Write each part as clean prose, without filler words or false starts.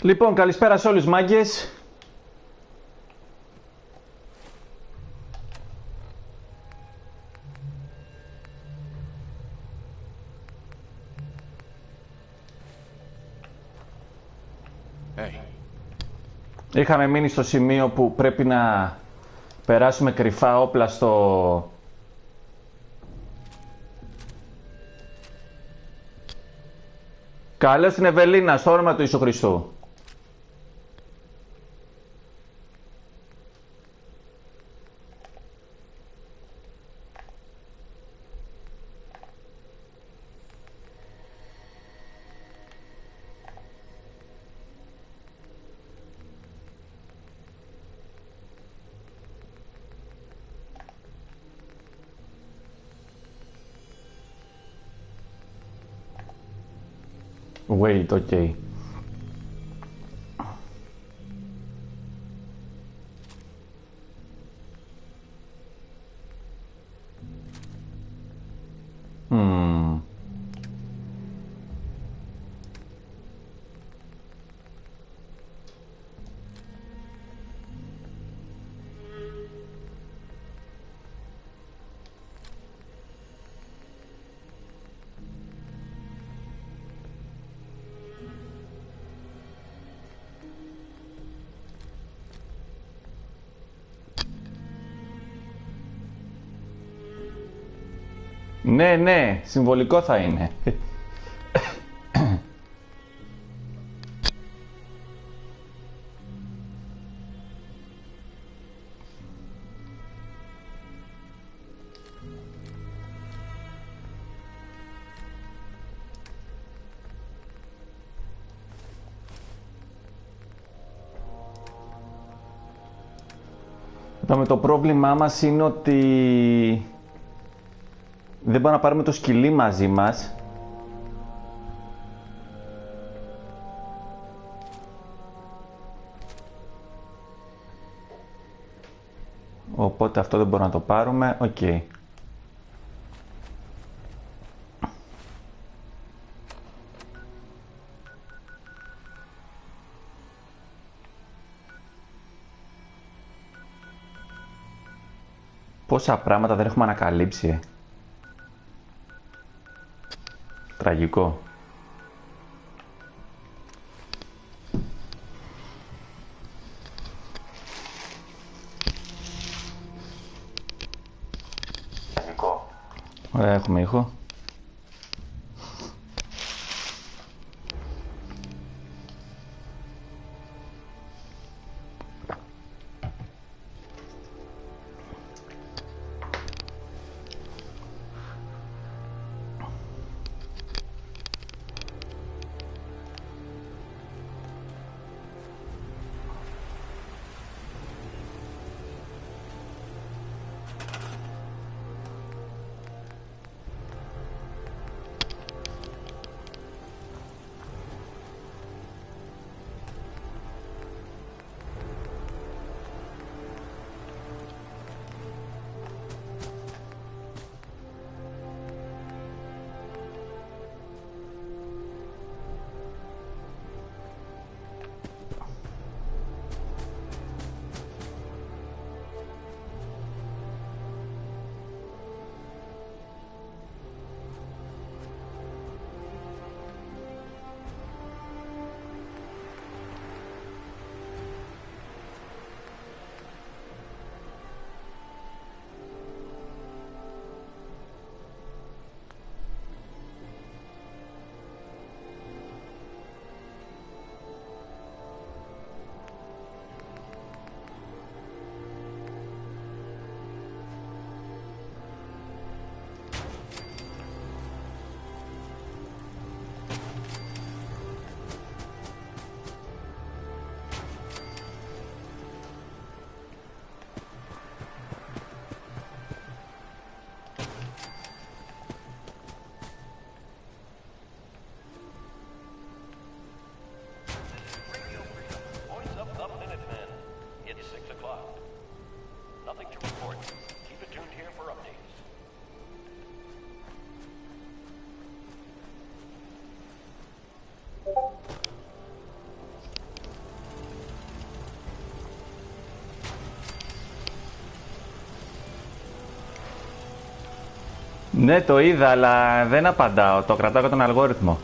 Λοιπόν, καλησπέρα σε όλους μάγκες. Είχαμε μείνει στο σημείο που πρέπει να περάσουμε κρυφά όπλα στο... Καλώς την Ευελίνα, στο όνομα του Ιησού Χριστού. Wait, okay. Ναι, ναι, συμβολικό θα είναι. Είπαμε, το πρόβλημά μας είναι ότι δεν μπορούμε να πάρουμε το σκυλί μαζί μας. Οπότε αυτό δεν μπορούμε να το πάρουμε. Οκ. Πόσα πράγματα δεν έχουμε ανακαλύψει. Τραγικό. Ωραία, έχουμε ήχο. Ναι, το είδα, αλλά δεν απαντάω. Το κρατάω για τον αλγόριθμο.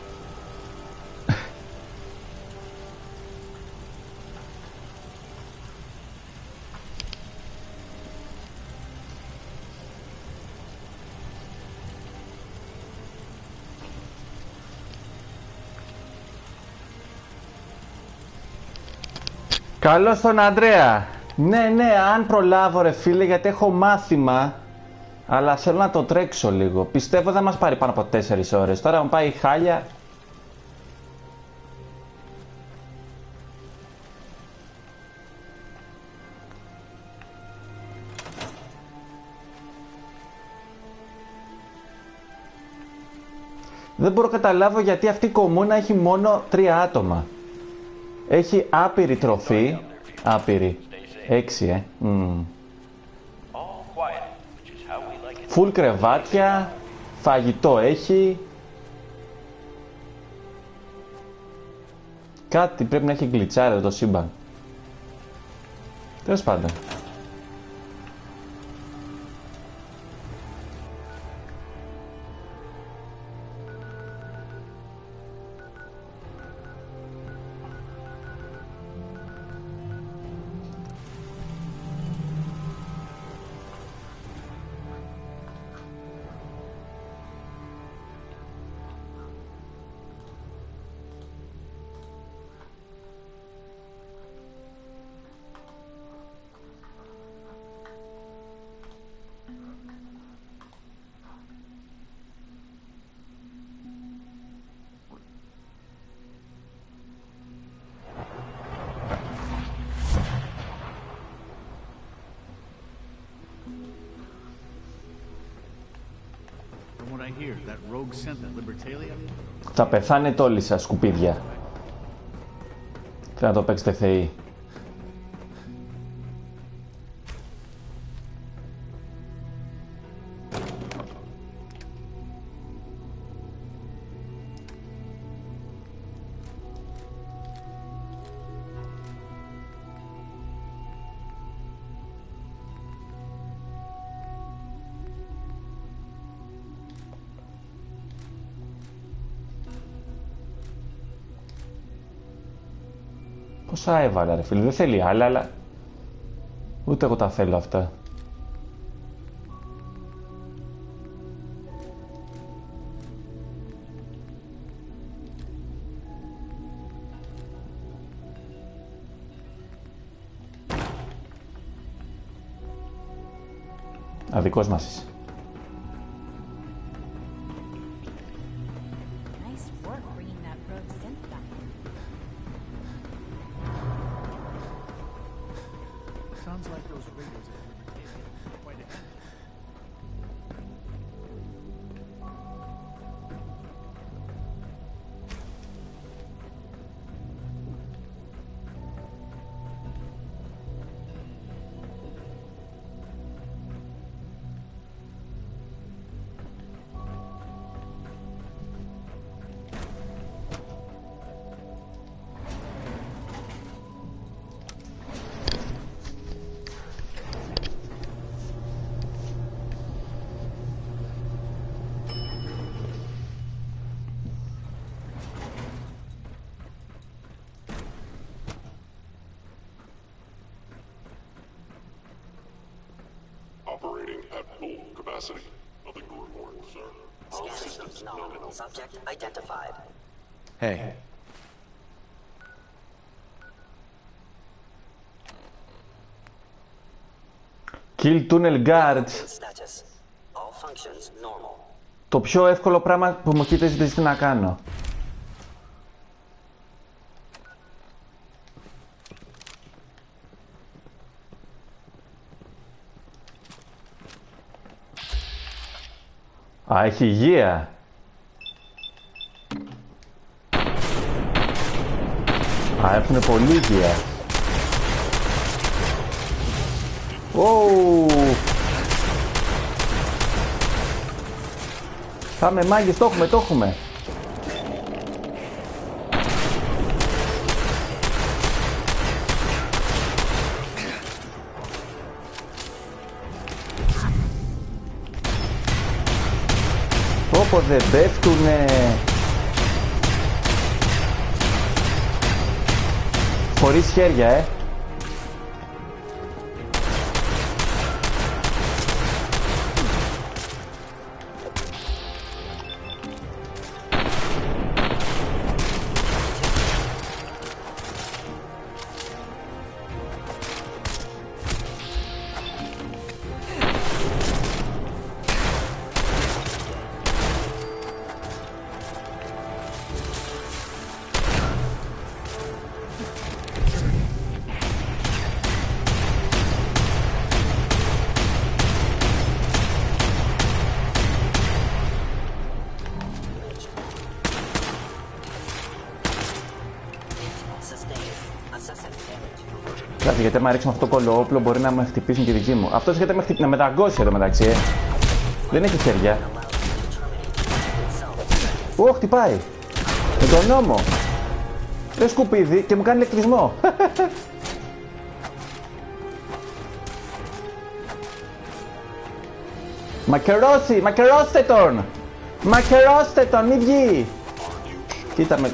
Καλώς τον Ανδρέα. Ναι, αν προλάβω ρε φίλε, γιατί έχω μάθημα. Αλλά θέλω να το τρέξω λίγο. Πιστεύω δεν μας πάρει πάνω από 4 ώρες. Τώρα μου πάει χάλια. Δεν μπορώ να καταλάβω γιατί αυτή η κομμούνα έχει μόνο 3 άτομα. Έχει άπειρη τροφή. Άπειρη. 6, Φουλ κρεβάτια. Φαγητό έχει. Κάτι πρέπει να έχει γκλιτσάρει το σύμπαν. Τέλος πάντων. Θα πεθάνετε όλοι σας, σκουπίδια. Θέλω να το παίξετε θεοί. Πόσα έβαλα ρε φίλε, δεν θέλει άλλα, αλλά ούτε εγώ τα θέλω αυτά. Αδικός μας είσαι. Operating at full capacity. Nothing to report, sir. All systems nominal. Subject identified. Hey. Kill tunnel guards. Status. All functions normal. Το πιο εύκολο πράγμα που μου έχετε ζητήσει να κάνω. Α, έχει υγεία. Α, έχουν πολύ υγεία. Πάμε μάγκες, το έχουμε. Πω δεν πέφτουνε. Χωρίς χέρια, Κάτσε, γιατί άμα ρίξουμε αυτό το κολοόπλο μπορεί να με χτυπήσουν και οι δικοί μου. Αυτός γιατί να με δαγκώσει εδώ μεταξύ, Δεν έχει χέρια. Ω, χτυπάει. Με τον νόμο. Δεν σκουπίδι και μου κάνει ηλεκτρισμό. Μακερώστε τον! Μακερώστε τον, μη βγει! Κοίτα με...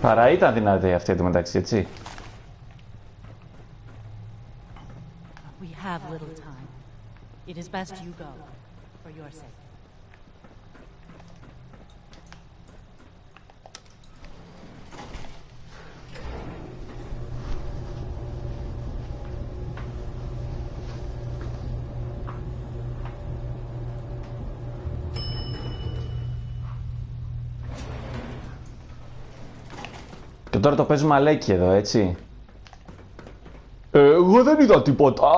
Παρά ήταν δυνατή αυτή εντωμεταξύ, έτσι. We have little time. It is best you go, for your sake. Και τώρα το παίζουμε αλέκι εδώ, έτσι. Εγώ δεν είδα τίποτα.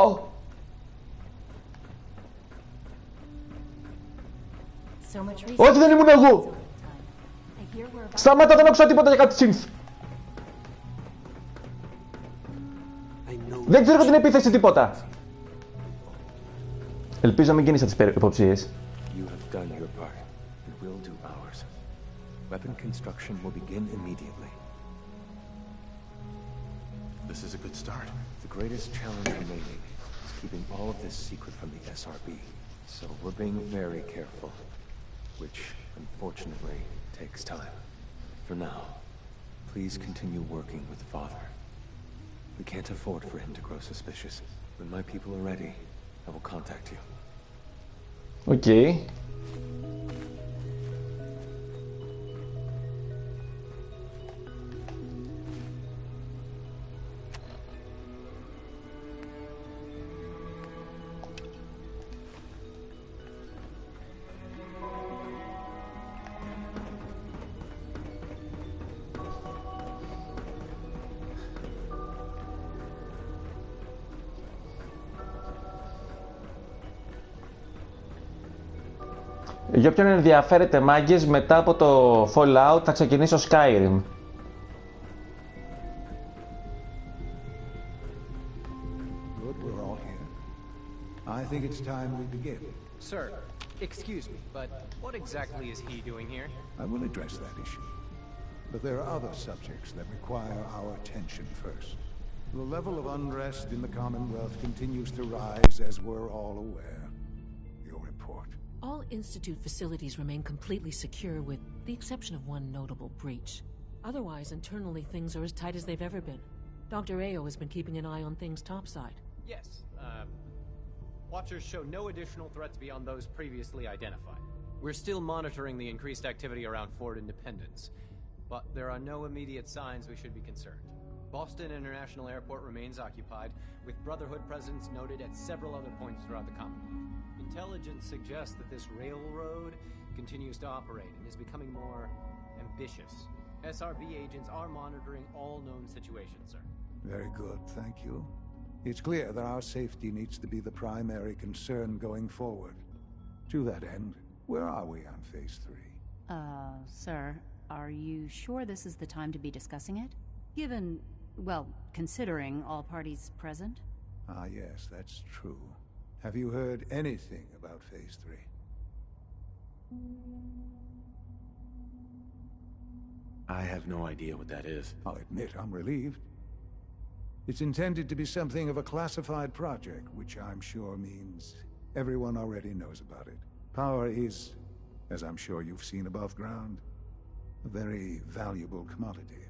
Όχι, δεν ήμουν εγώ. Σταμάτα, δεν άκουσα τίποτα για κάτι synth. Δεν ξέρω την επίθεση τίποτα. Ελπίζω να μην κίνησα τις υποψίες. This is a good start. The greatest challenge remaining is keeping all of this secret from the SRB. So we're being very careful, which unfortunately takes time. For now, please continue working with Father. We can't afford for him to grow suspicious. When my people are ready, I will contact you. Okay. Για όποιον ενδιαφέρεται, μάγκες, μετά από το Fallout θα ξεκινήσω Skyrim. Good, we're all here. I think it's time we begin. Sir, excuse me, but what exactly is he doing here? I will address that issue. But there are other subjects that require our attention first. The level of unrest in the Commonwealth continues to rise, as we're all aware. Your report. All Institute facilities remain completely secure with the exception of one notable breach. Otherwise, internally, things are as tight as they've ever been. Dr. Ayo has been keeping an eye on things topside. Yes, Watchers show no additional threats beyond those previously identified. We're still monitoring the increased activity around Fort Independence, but there are no immediate signs we should be concerned. Boston International Airport remains occupied, with Brotherhood presence noted at several other points throughout the Commonwealth. Intelligence suggests that this railroad continues to operate and is becoming more ambitious. SRB agents are monitoring all known situations, sir. Very good, thank you. It's clear that our safety needs to be the primary concern going forward. To that end, where are we on Phase 3? Sir, are you sure this is the time to be discussing it? Given, well, considering all parties present? Ah, yes, that's true. Have you heard anything about Phase 3? I have no idea what that is. I'll admit I'm relieved. It's intended to be something of a classified project, which I'm sure means everyone already knows about it. Power is, as I'm sure you've seen above ground, a very valuable commodity.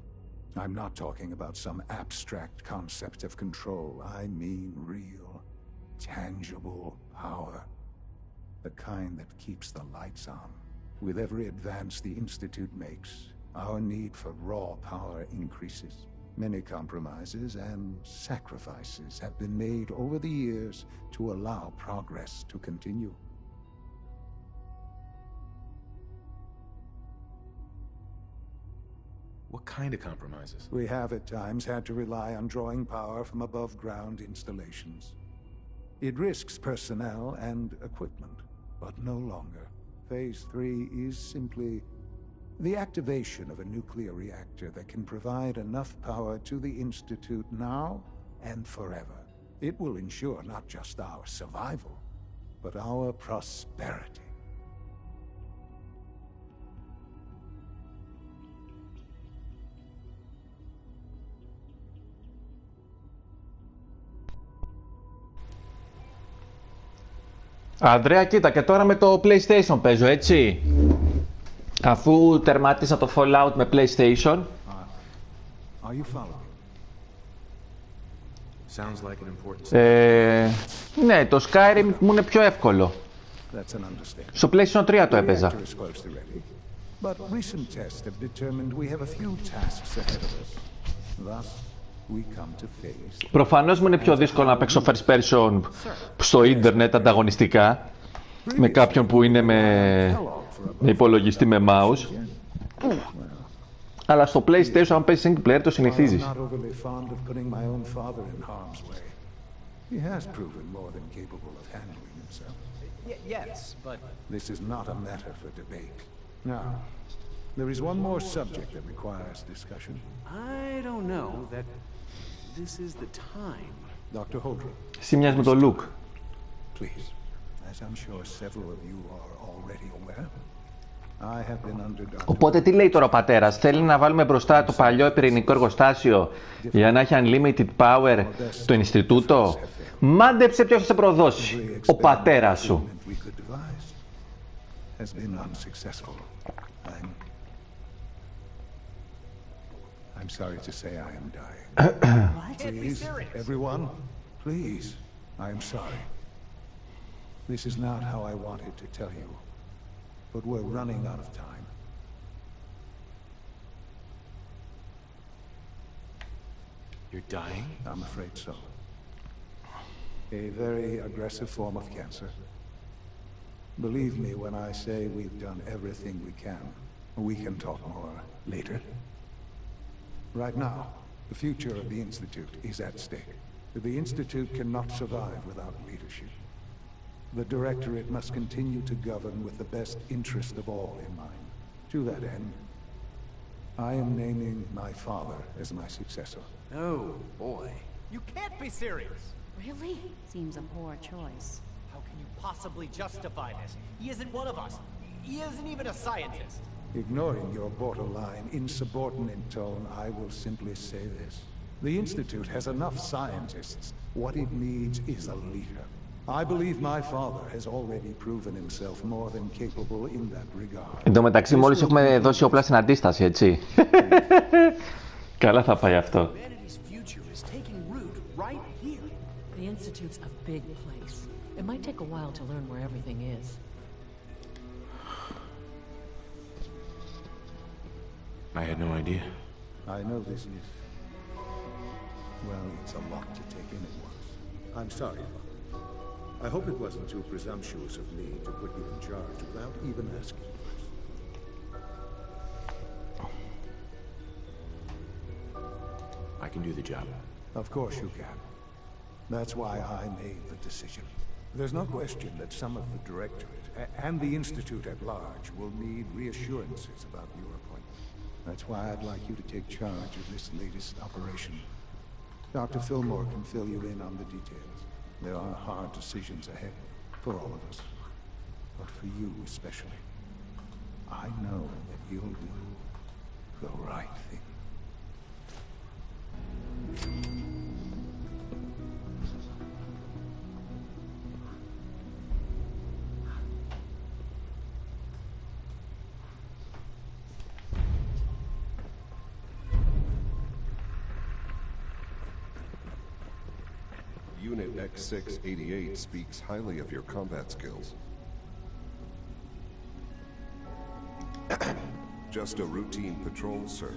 I'm not talking about some abstract concept of control. I mean real, tangible power. The kind that keeps the lights on. With every advance the Institute makes, our need for raw power increases. Many compromises and sacrifices have been made over the years to allow progress to continue. What kind of compromises? We have at times had to rely on drawing power from above-ground installations. It risks personnel and equipment, but no longer. Phase 3 is simply the activation of a nuclear reactor that can provide enough power to the Institute now and forever. It will ensure not just our survival, but our prosperity. Ανδρέα, κοίτα, και τώρα με το PlayStation παίζω, έτσι. Αφού τερμάτισα το Fallout με PlayStation. Are you following? Sounds like an important... Ναι, το Skyrim μου είναι πιο εύκολο. That's an understatement. Στο PlayStation 3 το έπαιζα. The reactor is close to ready, but recent tests have determined we have a few tasks ahead of us. Thus, we come to phase. Προφανώς μου είναι πιο δύσκολο να παίξω first person στο ίντερνετ ανταγωνιστικά με κάποιον που είναι με υπολογιστή με mouse. Αλλά στο PlayStation, αν παίζεις single player, το συνηθίζεις. Yes, but This is not a matter for debate. Now, there is one more subject that requires discussion. I don't know that this is the time. Dr. Holdren. Εσύ μοιάζεις με το Luke. Please, as I'm sure several of you are already aware, I have been under... Οπότε τι λέει τώρα ο πατέρας, θέλει να βάλουμε μπροστά το παλιό πυρηνικό εργοστάσιο για να έχει unlimited power το Ινστιτούτο. Μάντεψε ποιος θα σε προδώσει, ο πατέρας σου. I'm sorry to say I am dying. Please, everyone, please, I am sorry. This is not how I wanted to tell you, but we're running out of time. You're dying? I'm afraid so. A very aggressive form of cancer. Believe me when I say we've done everything we can. We can talk more later. Right now, the future of the Institute is at stake. The Institute cannot survive without leadership. The Directorate must continue to govern with the best interest of all in mind. To that end, I am naming my father as my successor. Oh, boy. you can't be serious. Really? Seems a poor choice. How can you possibly justify this? He isn't one of us. He isn't even a scientist. Ignoring your borderline, insubordinate tone, I will simply say this. The Institute has enough scientists. What it needs is a leader. I believe my father has already proven himself more than capable in that regard. Εν τω μεταξύ μόλις έχουμε δώσει όπλα στην αντίσταση, έτσι. Καλά θα πάει αυτό. The Institute's a big place. It might take a while to learn where everything is. I had no idea. I know this is... well, it's a lot to take in at once. I'm sorry, Father. I hope it wasn't too presumptuous of me to put you in charge without even asking first. I can do the job. Of course you can. That's why I made the decision. There's no question that some of the Directorate and the Institute at large will need reassurances about your appointment. That's why I'd like you to take charge of this latest operation. Dr. Fillmore can fill you in on the details. There are hard decisions ahead for all of us, but for you especially. I know that you'll do the right thing. Unit X688 speaks highly of your combat skills. Just a routine patrol, sir.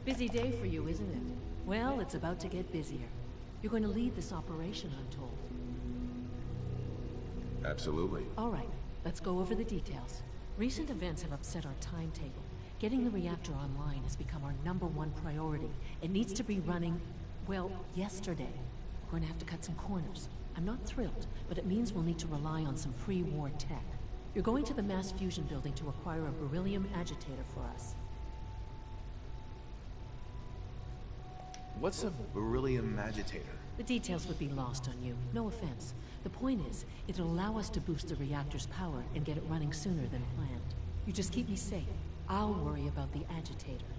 Busy day for you, isn't it? Well, it's about to get busier. You're going to lead this operation, I'm told. Absolutely. All right, let's go over the details. Recent events have upset our timetable. Getting the reactor online has become our #1 priority. It needs to be running, well, yesterday. We're going to have to cut some corners. I'm not thrilled, but it means we'll need to rely on some pre-war tech. You're going to the mass fusion building to acquire a beryllium agitator for us. What's a beryllium agitator? The details would be lost on you. No offense. The point is, it'll allow us to boost the reactor's power and get it running sooner than planned. You just keep me safe. I'll worry about the agitator.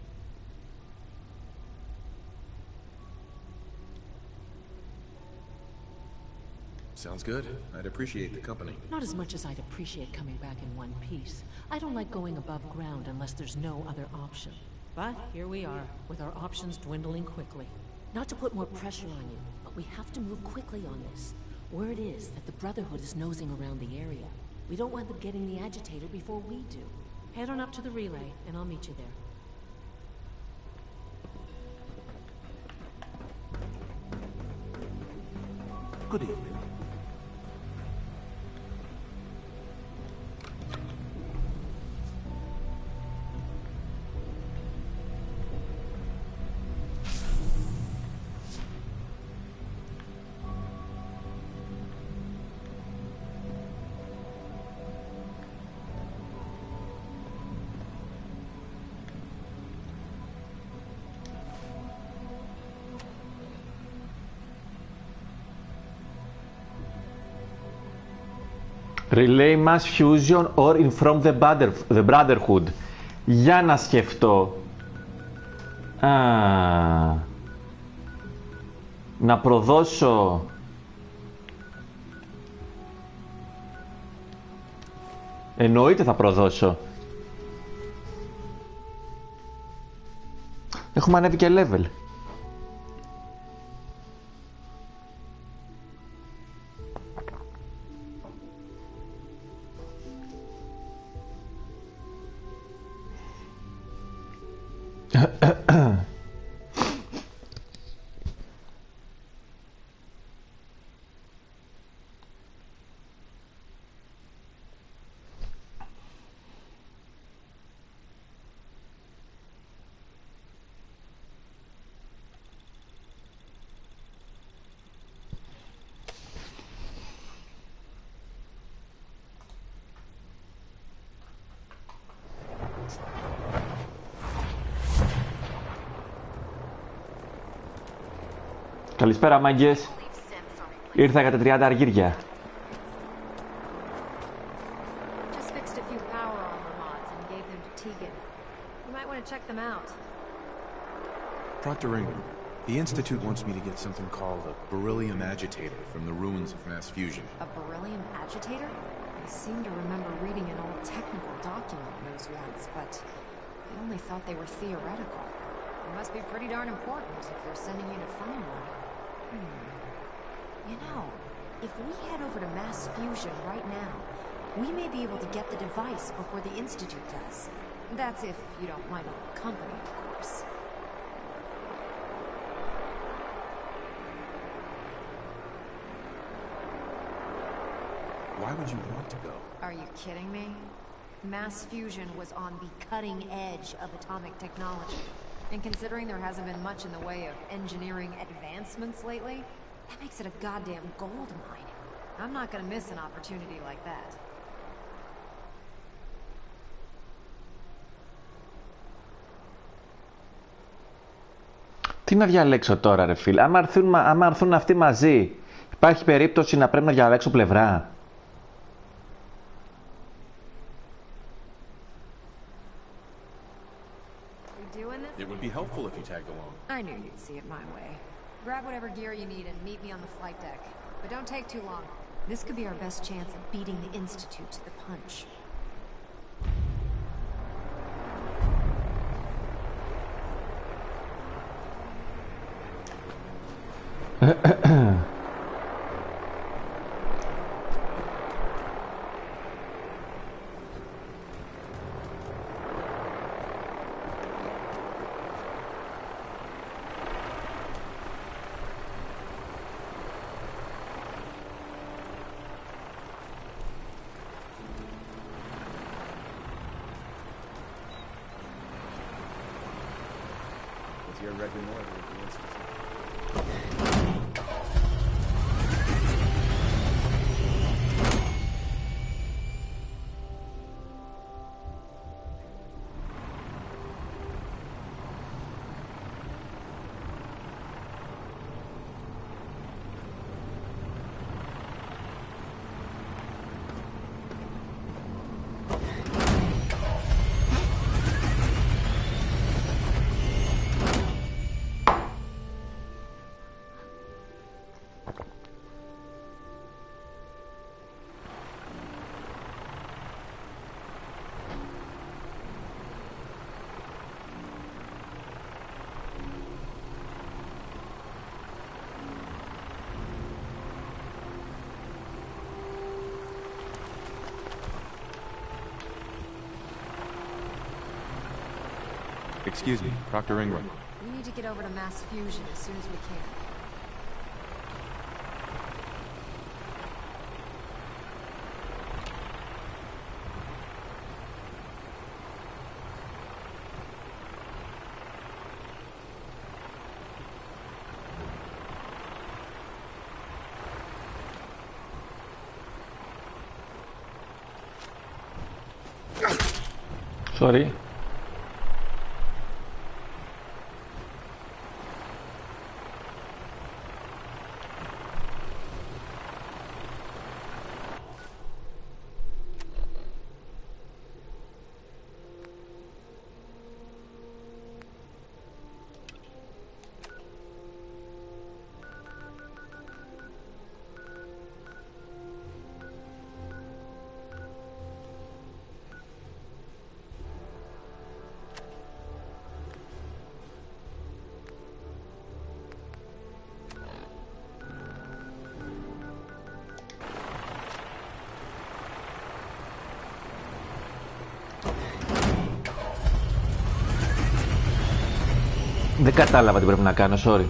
Sounds good. I'd appreciate the company. Not as much as I'd appreciate coming back in one piece. I don't like going above ground unless there's no other option. But here we are, with our options dwindling quickly. Not to put more pressure on you, but we have to move quickly on this. Word is that the Brotherhood is nosing around the area. We don't want them getting the agitator before we do. Head on up to the relay, and I'll meet you there. Good evening. Relay mass fusion or inform the Brotherhood. Για να σκεφτώ. Να προδώσω. Εννοείται θα προδώσω. Έχουμε ανέβει και level. Καλησπέρα, μάγκες. Ήρθα για τα 30 αργύρια. Just fixed a few power armor mods and gave them to Tegan. You might want to check them out. Proctor Ingram, the Institute wants me to get something called a beryllium agitator from the ruins of mass fusion. A beryllium agitator? I seem to remember reading an old technical document on those once, but I only thought they were theoretical. They must be pretty darn important if they're sending you to find one. You know, if we head over to mass fusion right now, we may be able to get the device before the Institute does. That's if you don't mind our company, of course. Why would you want to go? Are you kidding me? Mass fusion was on the cutting edge of atomic technology. And considering there hasn't been much in the way of engineering advancements lately, that makes it a goddamn gold mine. I'm not gonna miss an opportunity like that. Τι να διαλέξω τώρα, ρε φίλε? Άμα έρθουν αυτοί μαζί, υπάρχει περίπτωση να πρέπει να διαλέξω πλευρά? It would be helpful if you tagged along. I knew you'd see it my way. Grab whatever gear you need and meet me on the flight deck. But don't take too long. This could be our best chance of beating the Institute to the punch. Your regular order of the Institute. Excuse me, Proctor Ingram. We need to get over to mass fusion as soon as we can. Sorry. Δεν κατάλαβα τι πρέπει να κάνω, sorry.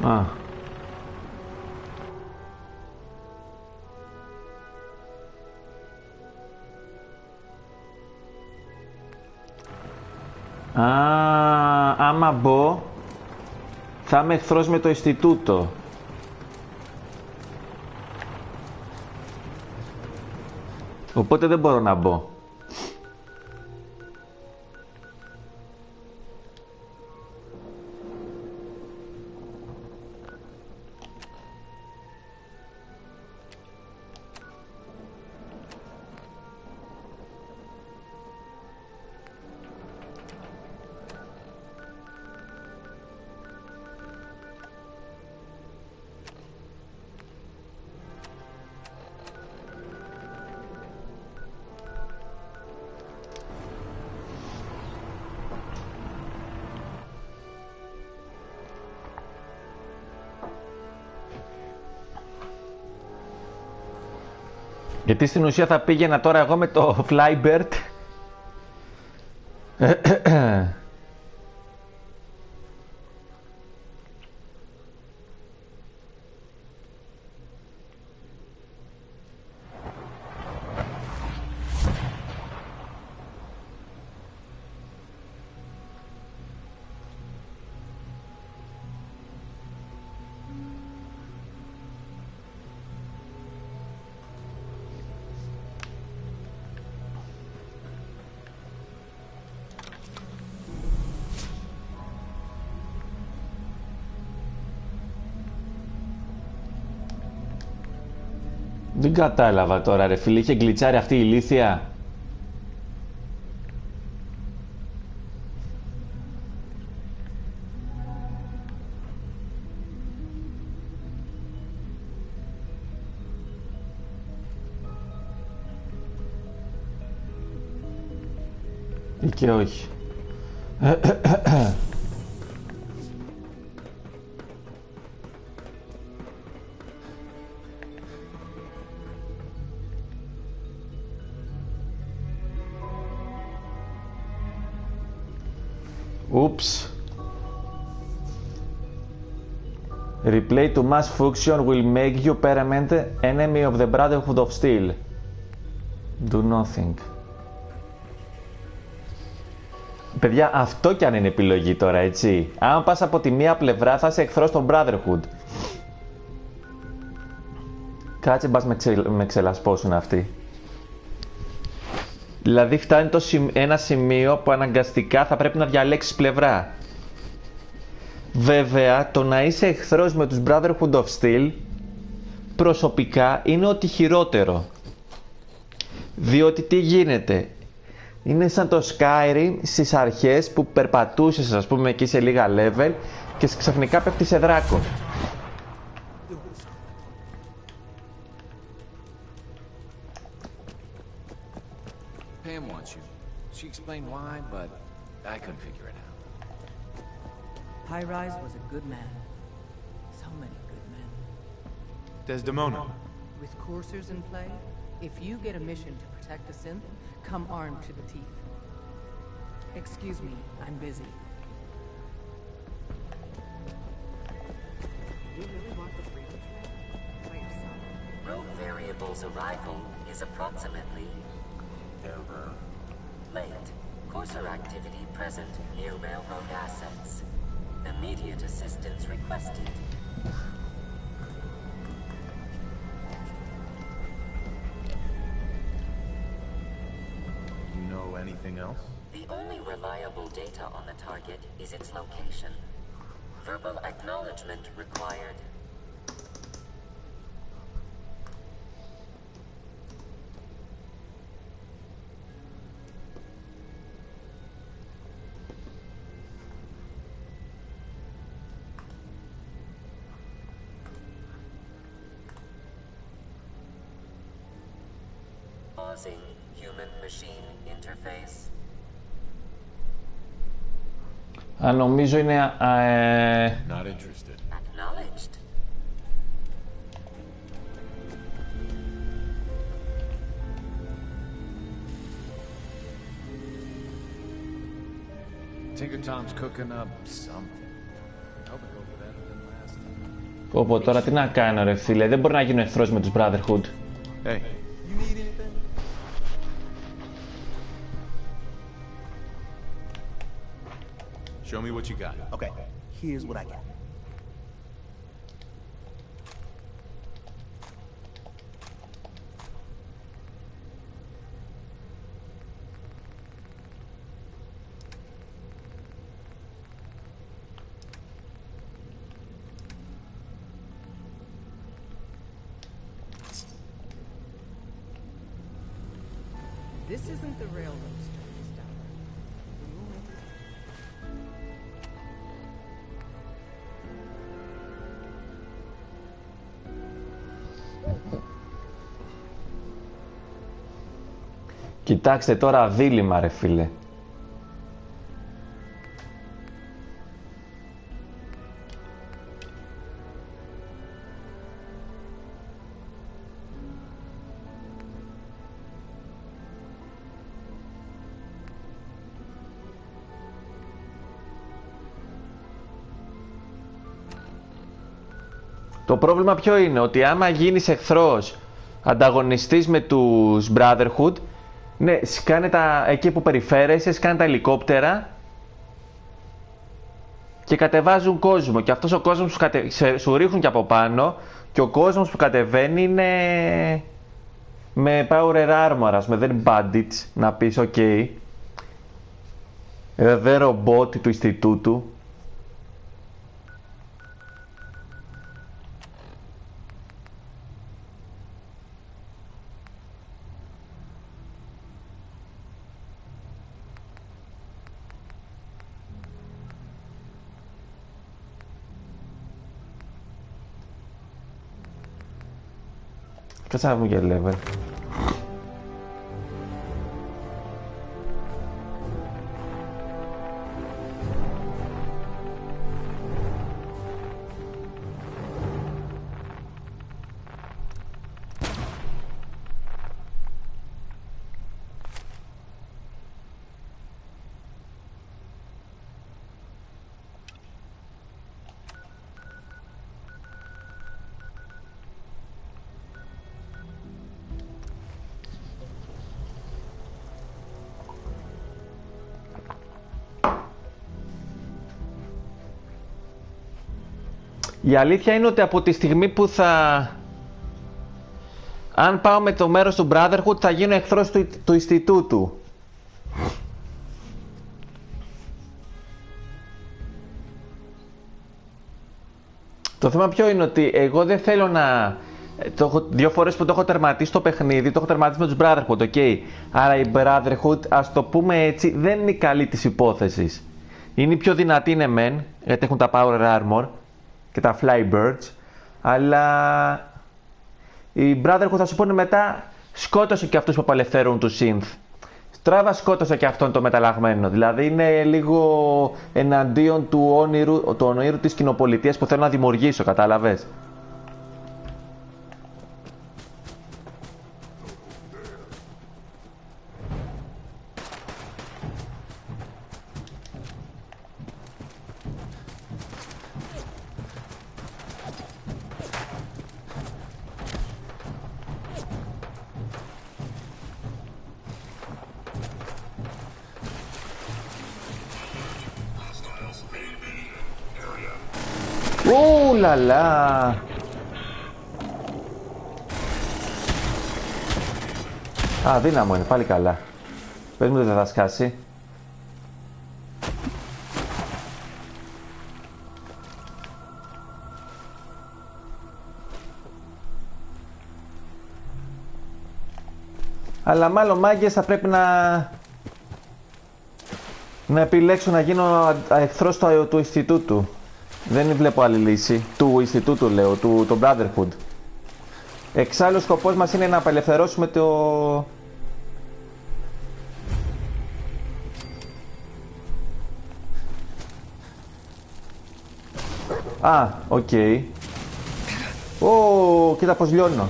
Α. Άμα μπω, θα είμαι εχθρός με το Ινστιτούτο. Οπότε δεν μπορώ να μπω. Γιατί στην ουσία θα πήγαινα τώρα εγώ με το Flybird. Δεν κατάλαβα τώρα ρε φίλε, είχε γκλιτσάρει αυτή η ηλίθεια. Ή και όχι. Oops. Replay to mass function will make you permanent enemy of the Brotherhood of Steel. Do nothing. Παιδιά, αυτό κι αν είναι επιλογή τώρα, έτσι. Αν πας από τη μία πλευρά θα είσαι εχθρός των Brotherhood. Κάτσε μπας με ξελασπώσουν αυτοί. Δηλαδή φτάνει ένα σημείο που αναγκαστικά θα πρέπει να διαλέξεις πλευρά. Βέβαια, το να είσαι εχθρός με τους Brotherhood of Steel προσωπικά είναι ότι χειρότερο. Διότι τι γίνεται? Είναι σαν το Skyrim στις αρχές που περπατούσες, ας πούμε, εκεί σε λίγα level και ξαφνικά πέφτεις σε δράκο. Pam wants you. She explained why, but I couldn't figure it out. High-Rise was a good man. So many good men. Desdemona. With coursers in play, if you get a mission to protect a synth, come armed to the teeth. Excuse me, I'm busy. You really want the freedom by yourself? Rogue Variable's arrival is approximately late. Courser activity present near railroad assets. Immediate assistance requested. You know anything else? The only reliable data on the target is its location. Verbal acknowledgement required. Pausing human-machine interface. Νομίζω είναι... Not interested. Acknowledged. Tinker Tom's cooking up something. Hope it goes better than last time. Πω τώρα τι να κάνω ρε φίλε, δεν μπορεί να γίνω εχθρός με τους Brotherhood. Hey. You need anything? Show me what you got. Okay, here's what I got. This isn't the railroad stories, Dollar. Κοιτάξτε τώρα δίλημμα, ρε φίλε. Το πρόβλημα ποιο είναι, ότι άμα γίνεις εχθρός, ανταγωνιστής με τους Brotherhood, ναι, σκάνε εκεί που περιφέρεσαι, σκάνε τα ελικόπτερα και κατεβάζουν κόσμο. Και αυτός ο κόσμος που σου ρίχνουν και από πάνω, και ο κόσμος που κατεβαίνει είναι με power armor, με δεν bandits, να πεις ok. Δεν ρομπότ του Ινστιτούτου. Κάτσε να βγούμε για level. Η αλήθεια είναι ότι από τη στιγμή που αν πάω με το μέρος του Brotherhood θα γίνω εχθρός του Ινστιτούτου. Το θέμα ποιο είναι, ότι εγώ δεν θέλω να... Δύο φορές που το έχω τερματίσει το παιχνίδι, το έχω τερματίσει με τους Brotherhood, ok. Άρα οι Brotherhood, ας το πούμε έτσι, δεν είναι η καλή της υπόθεσης. Είναι οι πιο δυνατοί, είναι μεν, γιατί έχουν τα Power Armor και τα Flybirds, αλλά οι Brotherhood θα σου πούνε μετά, σκότωσε και αυτούς που απελευθερώνουν του Synth. Τράβα, σκότωσε και αυτόν το μεταλλαγμένο. Δηλαδή είναι λίγο εναντίον του όνειρου της κοινοπολιτείας που θέλω να δημιουργήσω, κατάλαβες. Λαλά. Α, δύναμο είναι, πάλι καλά. Πες μου δεν θα σκάσει. Αλλά μάλλον μάγκες θα πρέπει να επιλέξω να γίνω εχθρός του Ινστιτούτου. Δεν βλέπω άλλη λύση. Του Ινστιτούτου λέω, το Brotherhood. Εξάλλου ο σκοπός μας είναι να απελευθερώσουμε το... Α, οκ. Ω, κοίτα πως λιώνω.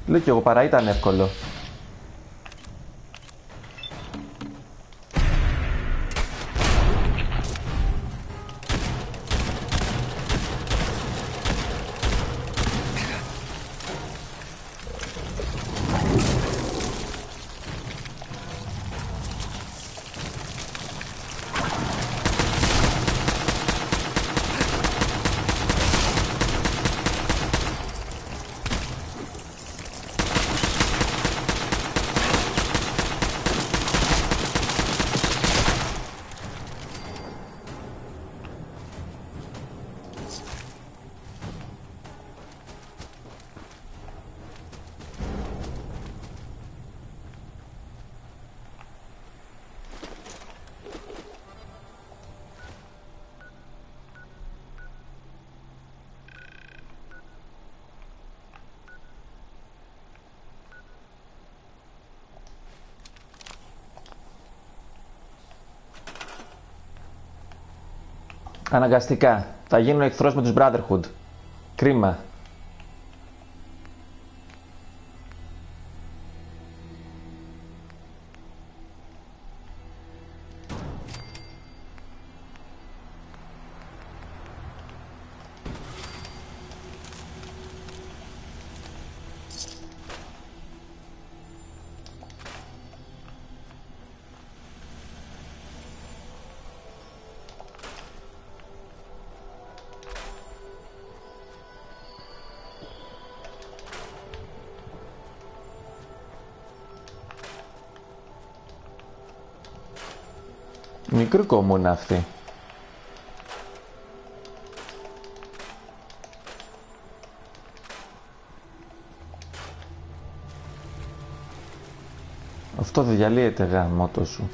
Λέω κι εγώ, παρά ήταν εύκολο. Αναγκαστικά. Θα γίνουν εχθρός με τους Brotherhood. Κρίμα. Μικρή κομμούνα αυτή. Αυτό δεν διαλύεται γαμώτο σου.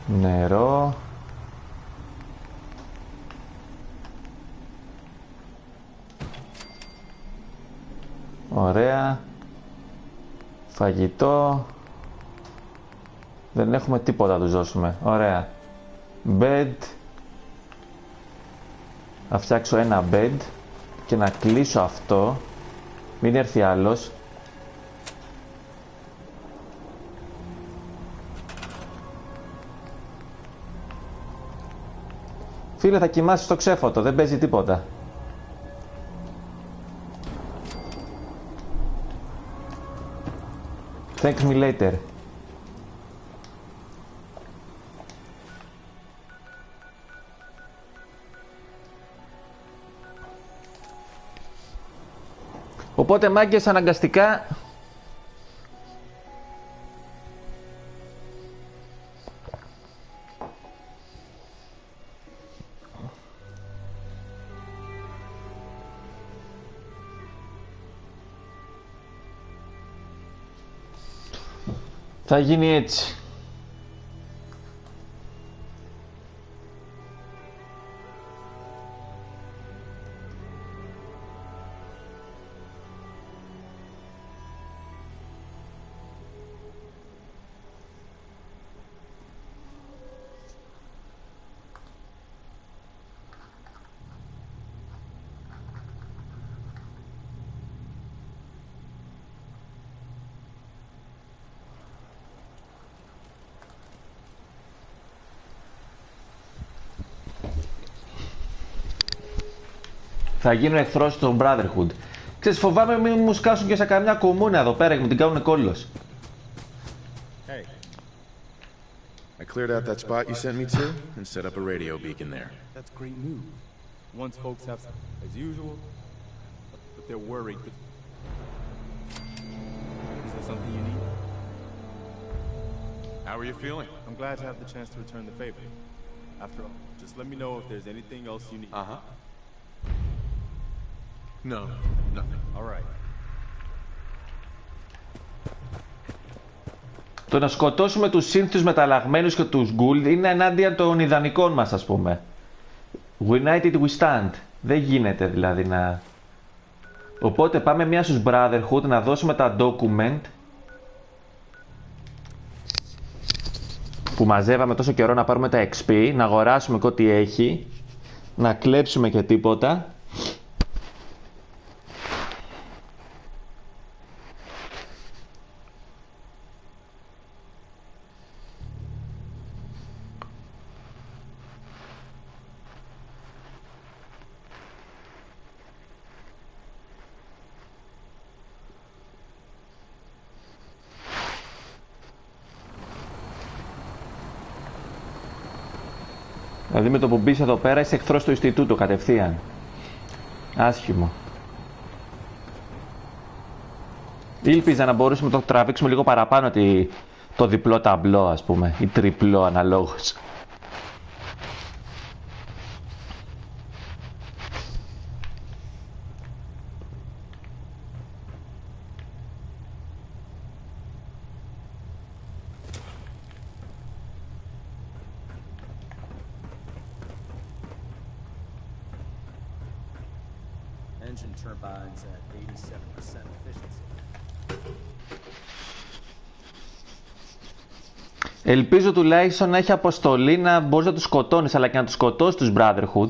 Νερό. Ωραία. Φαγητό. Δεν έχουμε τίποτα να τους δώσουμε. Ωραία. Bed. Θα φτιάξω ένα bed και να κλείσω αυτό. Μην έρθει άλλος. Φίλε, θα κοιμάσαι στο ξέφωτο, δεν παίζει τίποτα. Thanks me later. Οπότε μάγκες αναγκαστικά θα γίνει έτσι. Θα γίνω εχθρός των Brotherhood. Ξέρεις, φοβάμαι μην μου σκάσουν και σε καμιά κομμούνα εδώ πέρα και μου την κάνουν κόλλος. Hey. I cleared out that spot you sent me to and set up a radio beacon there. That's great news. Once folks have, as usual, but they're worried. Is there something you need? How are you feeling? I'm glad to have the chance to return the favor. After all, just let me know if there's anything else you need. Uh-huh. No, nothing. All right. Το να σκοτώσουμε τους σύνθους μεταλλαγμένους και τους γκουλ είναι ενάντια των ιδανικών μας, ας πούμε. United we stand. Δεν γίνεται δηλαδή να... Οπότε πάμε μια στους Brotherhood να δώσουμε τα document που μαζεύαμε τόσο καιρό, να πάρουμε τα XP, να αγοράσουμε και ό,τι έχει, να κλέψουμε και τίποτα. Δηλαδή με το που μπεις εδώ πέρα είσαι εχθρός του Ινστιτούτου κατευθείαν. Άσχημο. Ήλπιζα να μπορούσαμε να το τραβήξουμε λίγο παραπάνω το διπλό ταμπλό, ας πούμε, ή τριπλό αναλόγως. Engine turbines at 87% efficiency. Ελπίζω τουλάχιστον να έχει αποστολή να μπορείς να τους σκοτώνεις, αλλά και να τους σκοτώσεις τους Brotherhood.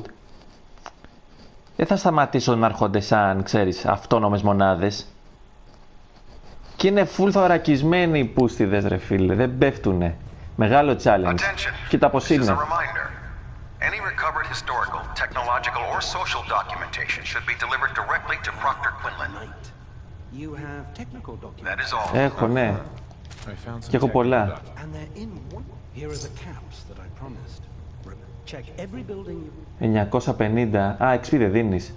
Δεν θα σταματήσω να έρχονται σαν, ξέρεις, αυτόνομες μονάδες. Και είναι full θωρακισμένοι οι πούστιδες, ρε φίλε. Δεν πέφτουνε. Μεγάλο challenge. Κοίτα πως είναι. Any recovered historical, technological, or social documentation should be delivered directly to Proctor Quinlan. You have technical documents. That is all. Έχω, ναι. Και έχω πολλά. And they're in one. Here are the caps that I promised. Check every building you... 950. Α, XP δεν δίνεις.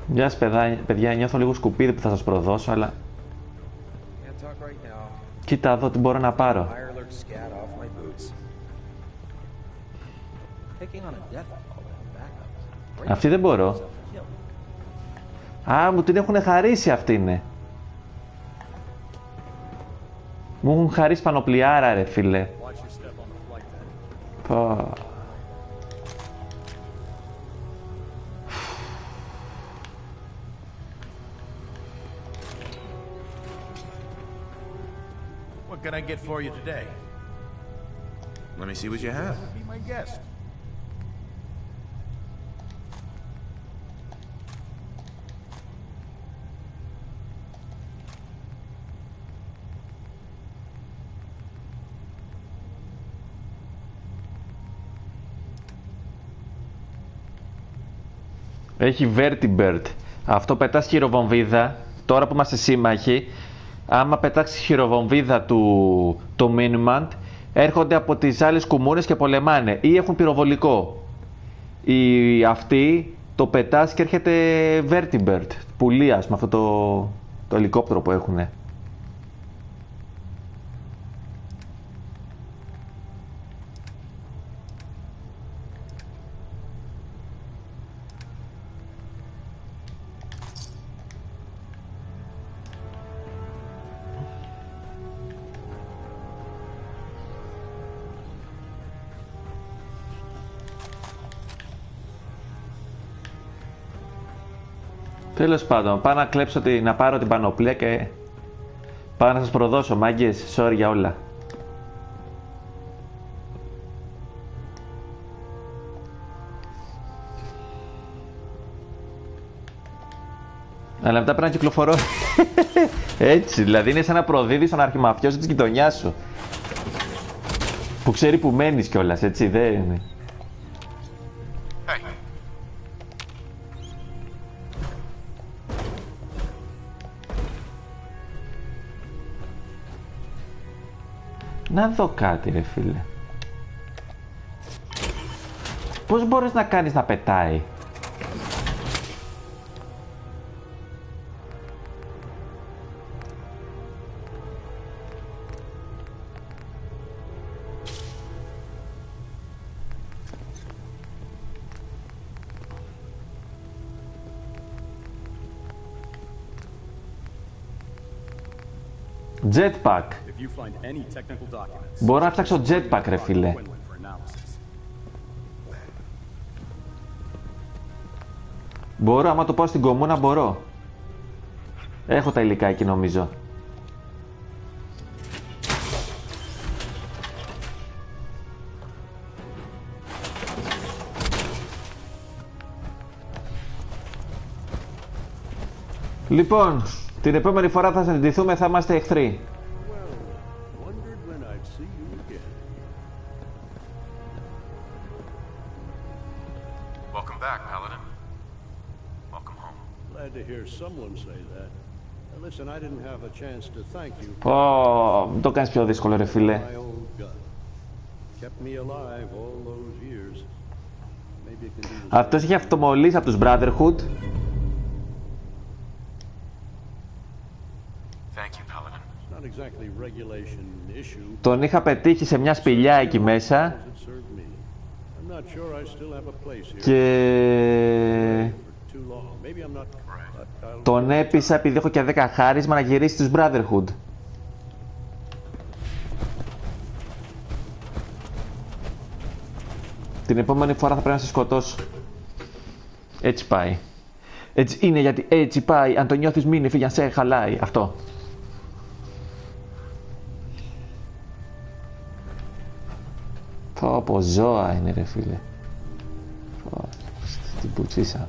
Γεια σας παιδιά, νιώθω λίγο σκουπίδι που θα σας προδώσω, αλλά... Κοίτα εδώ τι μπορώ να πάρω. Αυτή δεν μπορώ. Α, μου την έχουν χαρίσει αυτή είναι. Μου έχουν χαρίσει πανοπλιάρα ρε φίλε. Πω. What can I get for you today? Let me see what you have. Be my guest. Έχει Vertibird. Αυτό πετάς χειροβομβίδα. Τώρα που είμαστε σύμμαχοι, άμα πετάξει χειροβομβίδα του το Minimant, έρχονται από τις άλλες κουμούνες και πολεμάνε ή έχουν πυροβολικό. Οι αυτοί το πετάς και έρχεται Vertibird, πουλίας με αυτό το ελικόπτερο που έχουνε. Τέλος πάντων, πάω να κλέψω να πάρω την πανοπλία και πάω να σας προδώσω, μάγκες. Sorry για όλα. Αλλά μετά πρέπει να κυκλοφορώ. Έτσι, δηλαδή είναι σαν να προδίδεις τον αρχιμαφιόζη της γειτονιάς σου. Που ξέρει που μένεις κιόλας, έτσι, δεν είναι. Να δω κάτι ρε φίλε. Πώς μπορείς να κάνεις να πετάει? Jetpack. Μπορώ να φτιάξω jetpack ρε φίλε. Μπορώ, άμα το πάω στην κομμούνα μπορώ. Έχω τα υλικά εκεί νομίζω. Λοιπόν, την επόμενη φορά θα συναντηθούμε, θα είμαστε εχθροί. Πω, το κάνεις πιο δύσκολο ρε φίλε. Αυτός είχε αυτομολύσει από τους Brotherhood. Τον είχα πετύχει σε μια σπηλιά εκεί μέσα και τον έπεισα επειδή έχω και 10 χάρισμα να γυρίσει τους Brotherhood. Την επόμενη φορά θα πρέπει να σε σκοτώσω. Έτσι πάει. Έτσι είναι γιατί έτσι πάει. Αν το νιώθεις μείνει, φύγει αν σε χαλάει. Αυτό. Πω ζώα είναι ρε φίλε. Την πουτσίσα.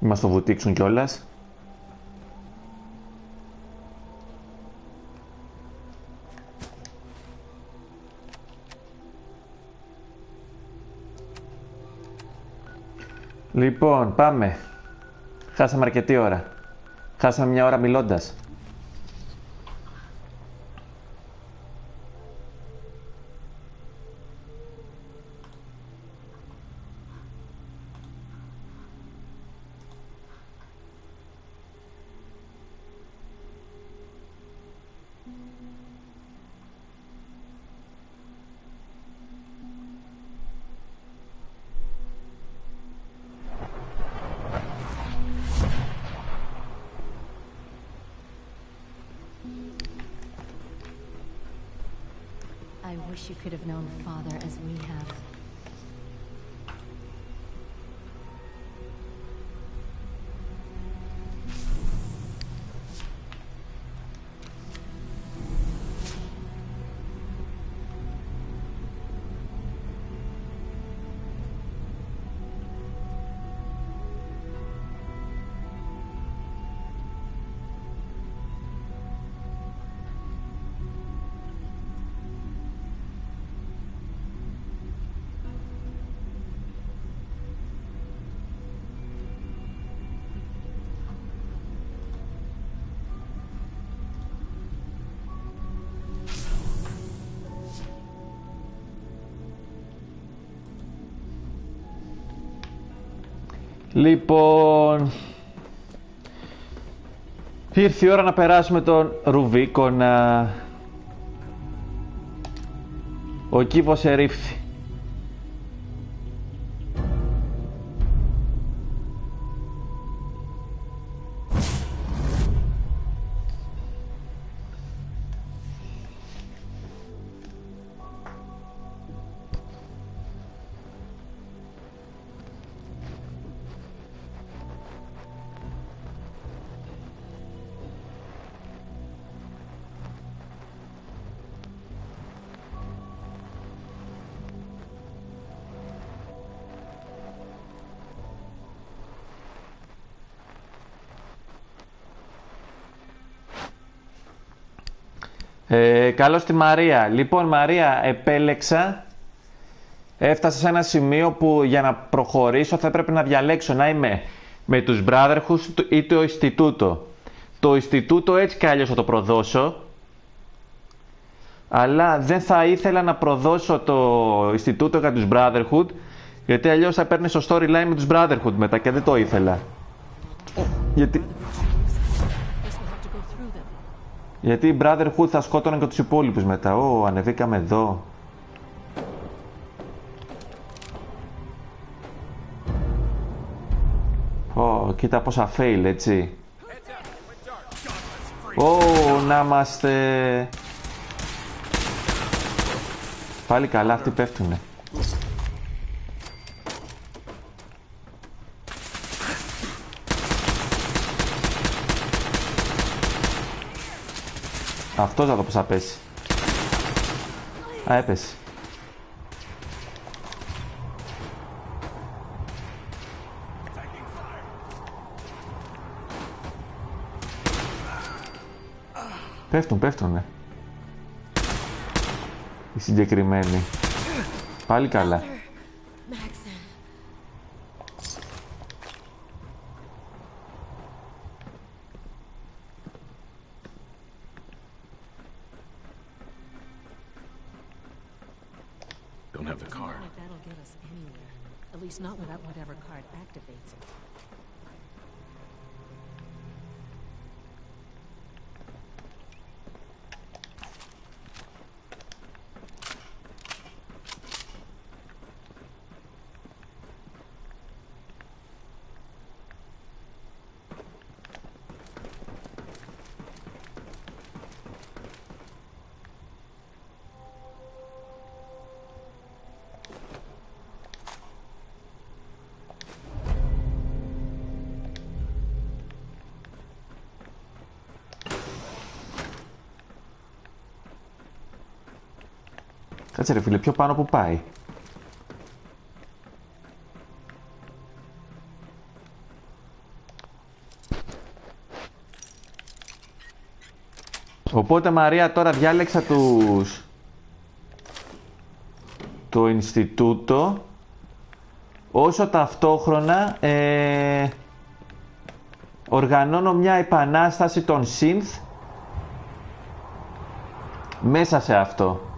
Μας το βουτήξουν κιόλας. Λοιπόν, πάμε. Χάσαμε αρκετή ώρα. Χάσαμε μια ώρα μιλώντας. I wish you could have known Father as we have. Λοιπόν, ήρθε η ώρα να περάσουμε τον Ρουβίκονα. Ο κύβος ερήφθη. Καλώς τη Μαρία. Λοιπόν, Μαρία, επέλεξα. Έφτασα σε ένα σημείο που για να προχωρήσω θα έπρεπε να διαλέξω να είμαι με τους Brotherhood ή το Ινστιτούτο. Το Ινστιτούτο έτσι κι αλλιώς θα το προδώσω. Αλλά δεν θα ήθελα να προδώσω το Ινστιτούτο για τους Brotherhood, γιατί αλλιώς θα παίρνει στο storyline με τους Brotherhood μετά και δεν το ήθελα. Γιατί οι Brotherhood θα σκότωναν και τους υπόλοιπους μετά. Ανεβήκαμε εδώ. Κοίτα πόσα fail, έτσι. Να είμαστε... Πάλι καλά, αυτοί πέφτουνε. Αυτός θα το πως θα πέσει. Έπεσε. Πέφτουνε. Οι συγκεκριμένοι. Πάλι καλά. Don't have the card. That'll get us anywhere. At least not without whatever card activates it. Κάτσε ρε φίλε, πιο πάνω που πάει. Οπότε Μαρία τώρα διάλεξα το Ινστιτούτο, όσο ταυτόχρονα οργανώνω μια επανάσταση των Synth μέσα σε αυτό.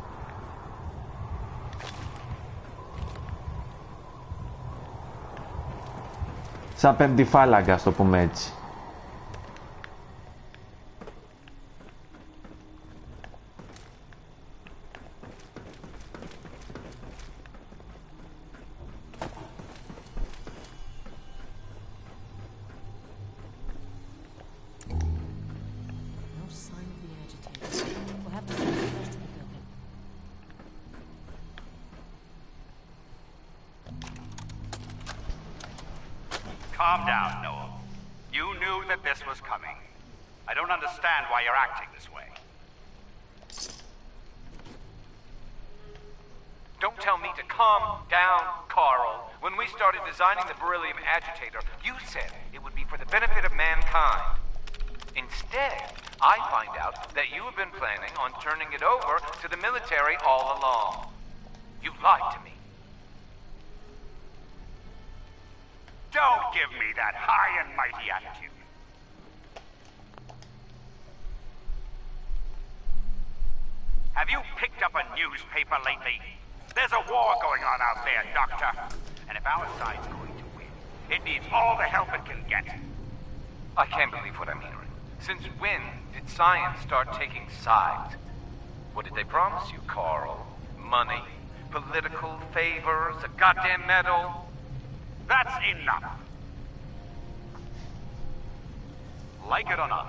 Σαν πέμπτη φάλαγγα, ας το πούμε έτσι. Calm down, Noel. You knew that this was coming. I don't understand why you're acting this way. Don't tell me to calm down, Carl. When we started designing the beryllium agitator, you said it would be for the benefit of mankind. Instead, I find out that you have been planning on turning it over to the military all along. You lied to me. Don't give me that high and mighty attitude. Have you picked up a newspaper lately? There's a war going on out there, Doctor. And if our side's going to win, it needs all the help it can get. I can't believe what I'm hearing. Since when did science start taking sides? What did they promise you, Carl? Money? Political favors? A goddamn medal? That's enough. Like it or not,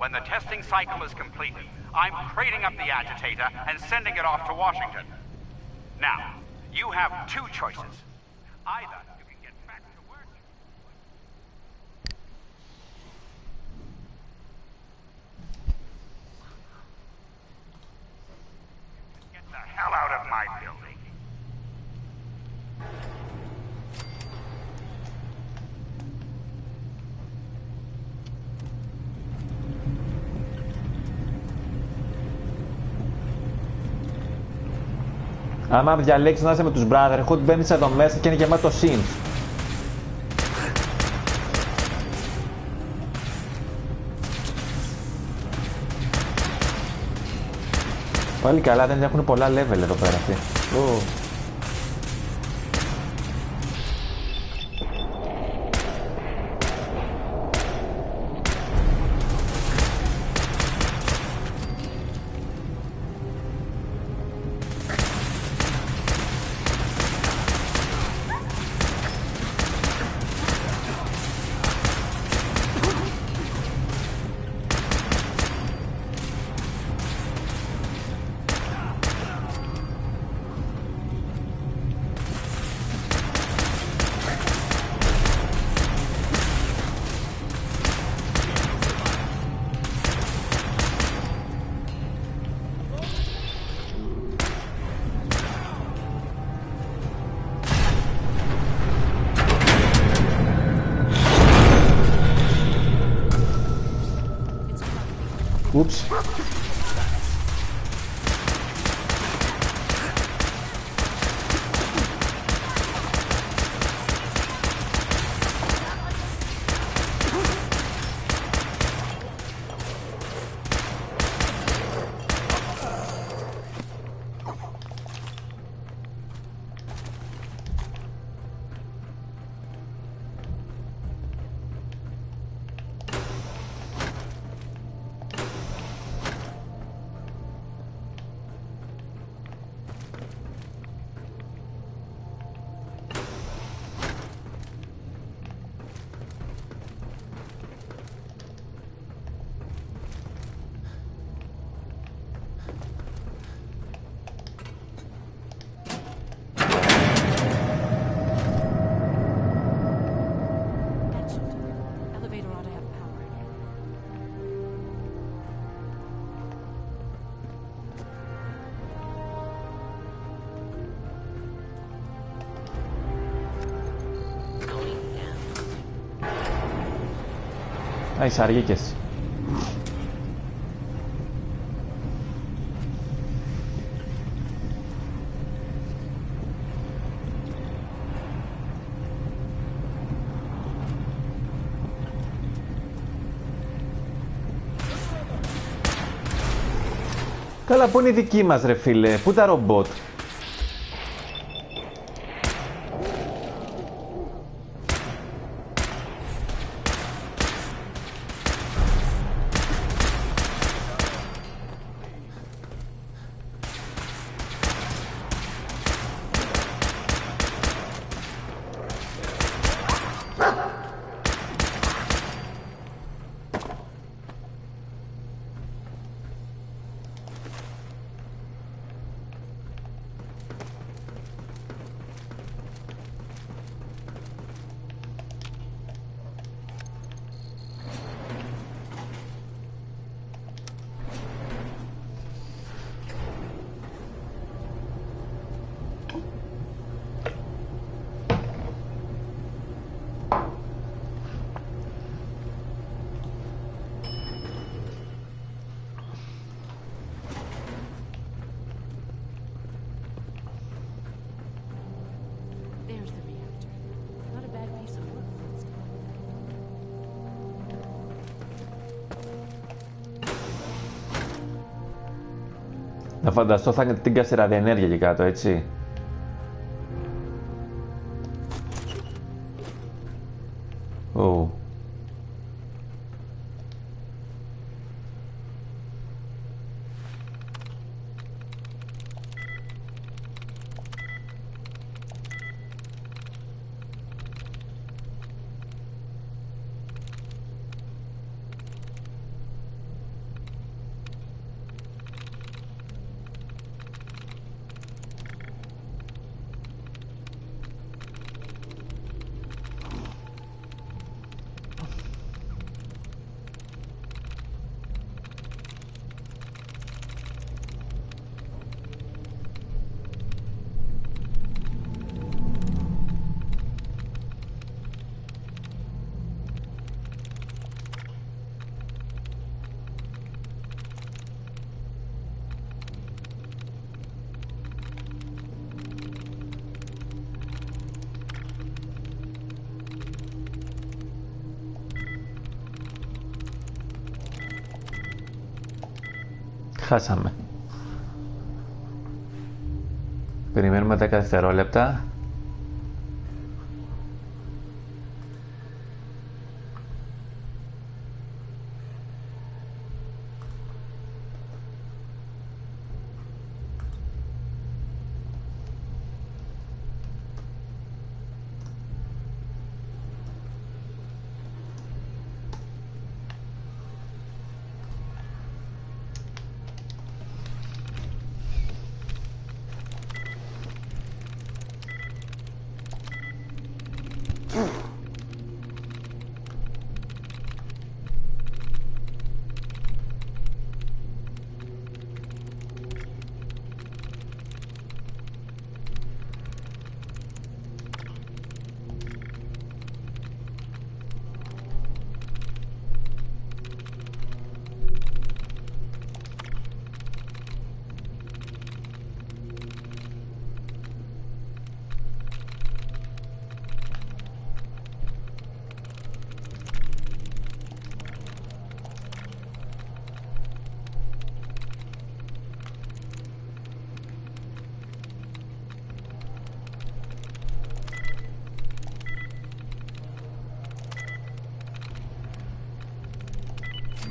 when the testing cycle is completed, I'm crating up the agitator and sending it off to Washington. Now, you have two choices. Either you can get back to work. Get the hell out of my building. Άμα διαλέξεις να είσαι με τους Brotherhood, μπαίνεις εδώ μέσα και είναι γεμάτο synth. Πάλι καλά, δεν έχουν πολλά level εδώ πέρα αυτοί. Ούψ. Α, οι σαργίκες. Καλά, πού είναι η δική μας ρε φίλε, πού τα ρομπότ. Να φανταστώ θα την κάσει ραδιενέργεια εκεί κάτω, έτσι. Χάσαμε. Περιμένουμε 10 δευτερόλεπτα.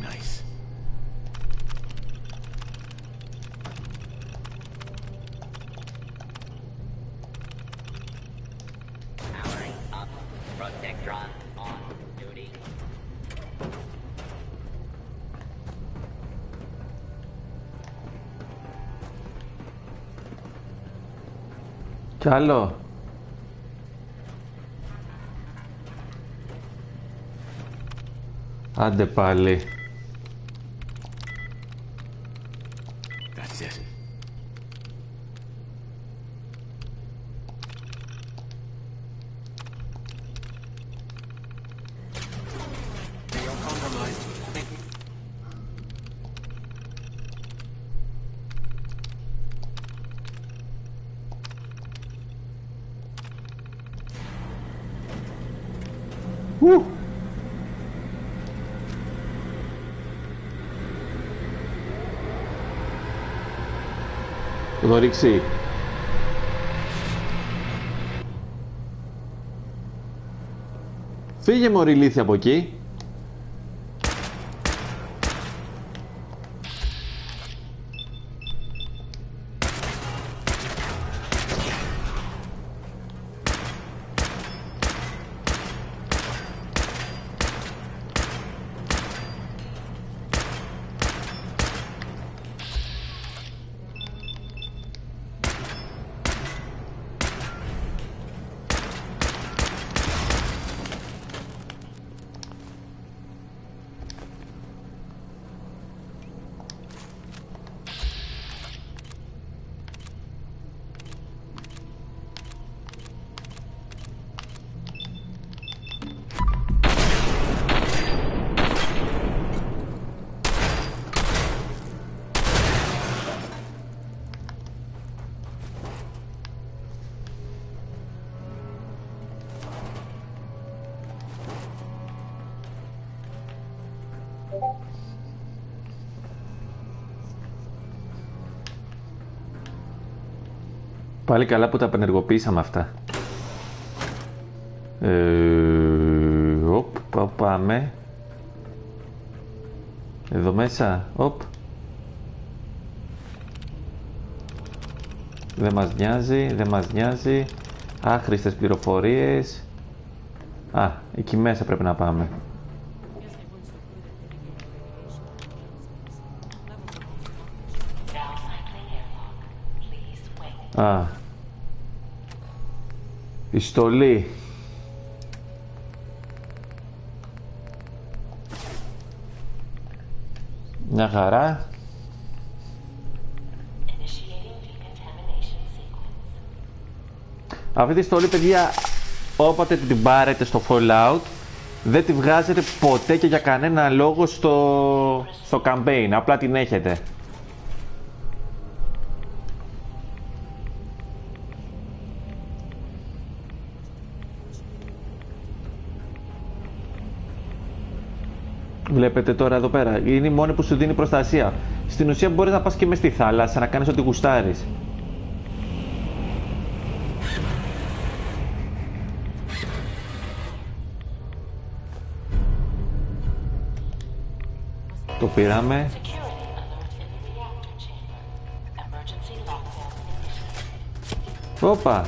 Nice. Powering up. Protectron on duty. Κι άλλο. Άντε πάλι. That's it. They are compromised. Το το ρίξει. Φύγε μωρή ηλίθεια από εκεί. Πάλι καλά που τα απενεργοποίησαμε αυτά. Πάμε. Εδώ μέσα. Δεν μας νοιάζει, δεν μας νοιάζει. Άχρηστες πληροφορίες. Α, εκεί μέσα πρέπει να πάμε. Α, η στολή. Μια χαρά. Αυτή τη στολή, παιδιά, όποτε την πάρετε στο Fallout, δεν τη βγάζετε ποτέ και για κανένα λόγο στο campaign. Απλά την έχετε. Βλέπετε τώρα εδώ πέρα, είναι η μόνη που σου δίνει προστασία. Στην ουσία μπορείς να πας και μες στη θάλασσα, να κάνεις ό,τι γουστάρεις. Το πήραμε. Όπα.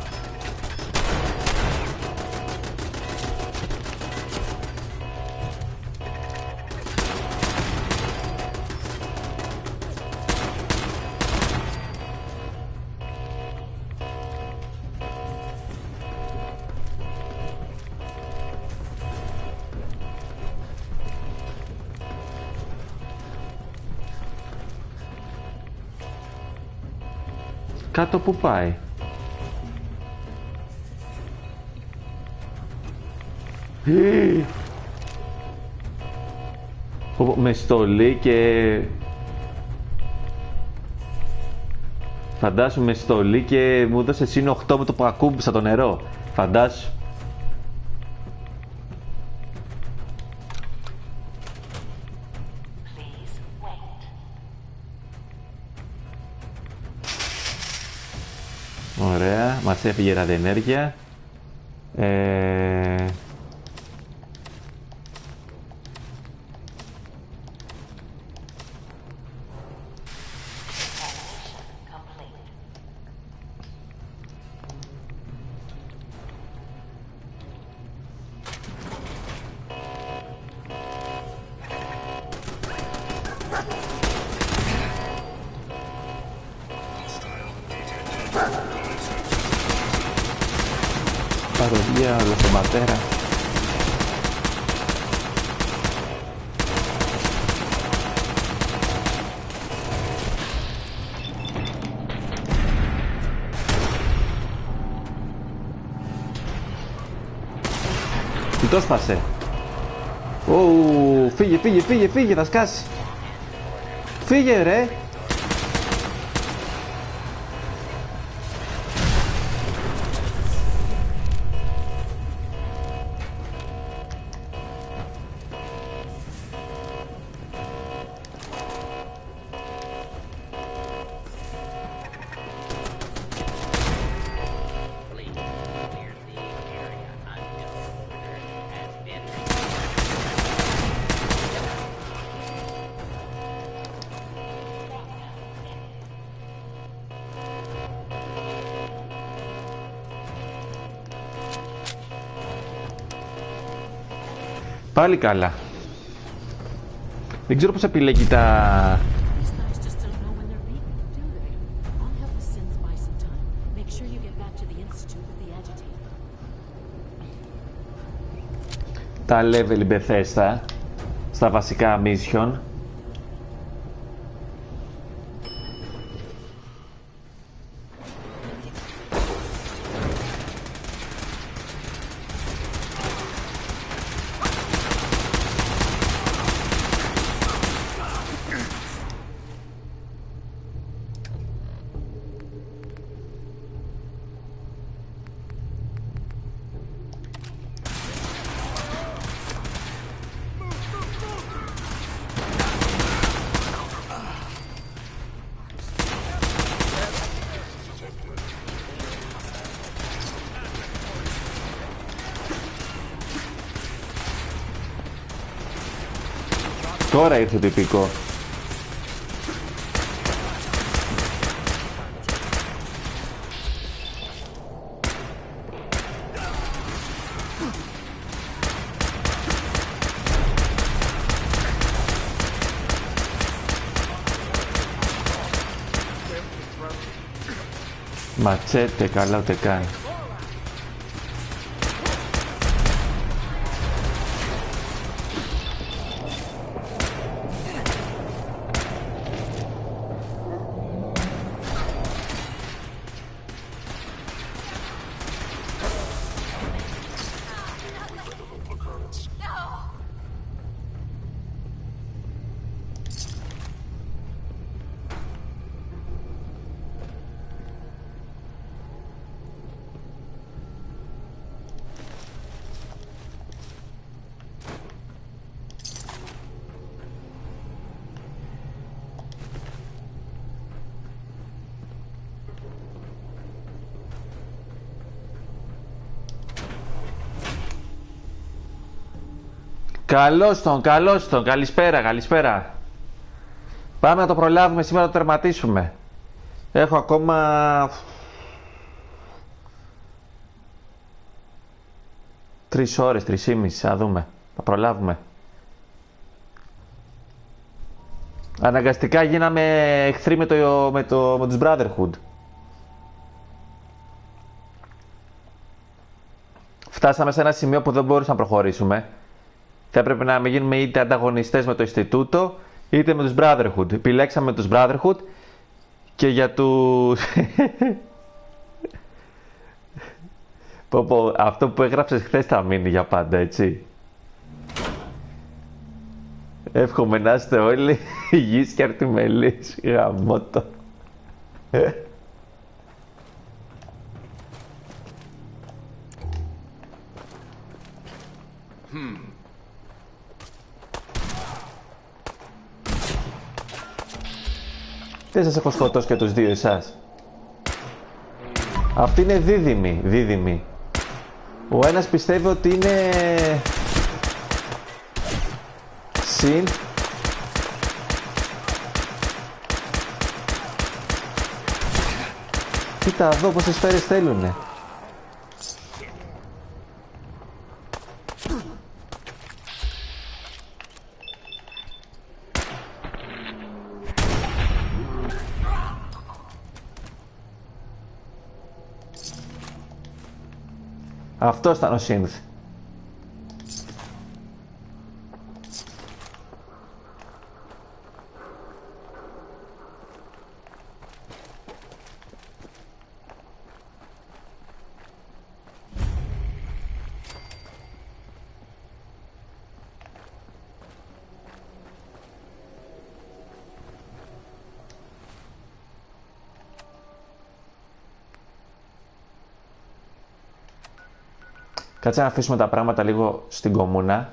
Κάτω που πάει. Με στολή και... Φαντάσου με στολή και μου έδωσε συν 8 με το που ακούμπησα το νερό. Φαντάσου. Ωραία, μας έφυγε η ραδιενέργεια. Παροδία, όλο στον πατέρα. Τι το σπάσε. Ου, φύγε, φύγε, φύγε, φύγε, θα σκάσει. Φύγε ρε. Πάλι καλά. Δεν ξέρω πώς επιλέγει τα... τα level Bethesda στα βασικά mission. Τώρα ήρθε το τυπικό. Ματσέτε, καλά ούτε καν. Καλώς τον, καλησπέρα. Πάμε να το προλάβουμε σήμερα, να το τερματίσουμε. Έχω ακόμα 3 ώρες, 3,5, θα δούμε. Θα προλάβουμε. Αναγκαστικά γίναμε εχθροί με τους Brotherhood. Φτάσαμε σε ένα σημείο που δεν μπορούσαμε να προχωρήσουμε. Θα έπρεπε να γίνουμε είτε ανταγωνιστές με το Ινστιτούτο, είτε με τους Brotherhood. Επιλέξαμε τους Brotherhood και για τους... Αυτό που έγραψες χθες θα μείνει για πάντα, έτσι. Εύχομαι να είστε όλοι υγιείς και αρτιμελείς. Γαμώτο. Δεν σας έχω σκοτώσει και τους δύο εσάς. Αυτοί είναι δίδυμοι. Ο ένας πιστεύει ότι είναι συν. Κοίτα εδώ πόσες σφαίρες θέλουνε. Αυτός ήταν ο Σύνθ. Κάτσε να αφήσουμε τα πράγματα λίγο στην κομμούνα.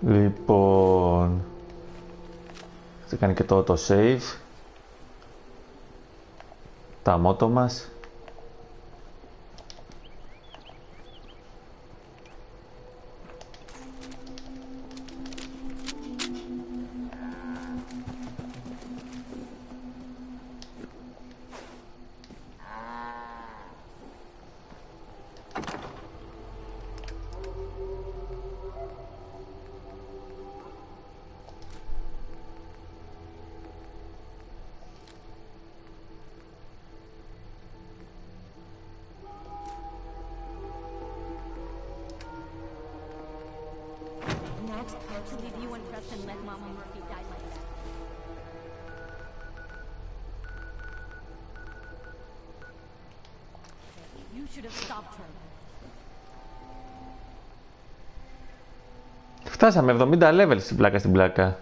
Λοιπόν, θα κάνει και το auto-save. Τα μότο μας. Max had to leave you and Preston let Mama Murphy die like that. You should have stopped her. Φτάσαμε 70 levels στην πλάκα στην πλάκα.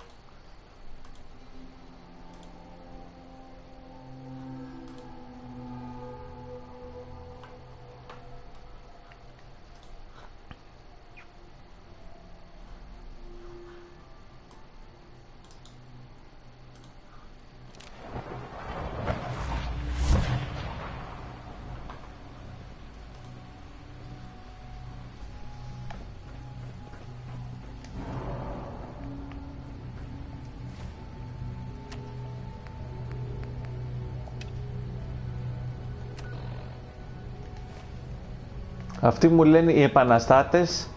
Αυτοί μου λένε οι επαναστάτες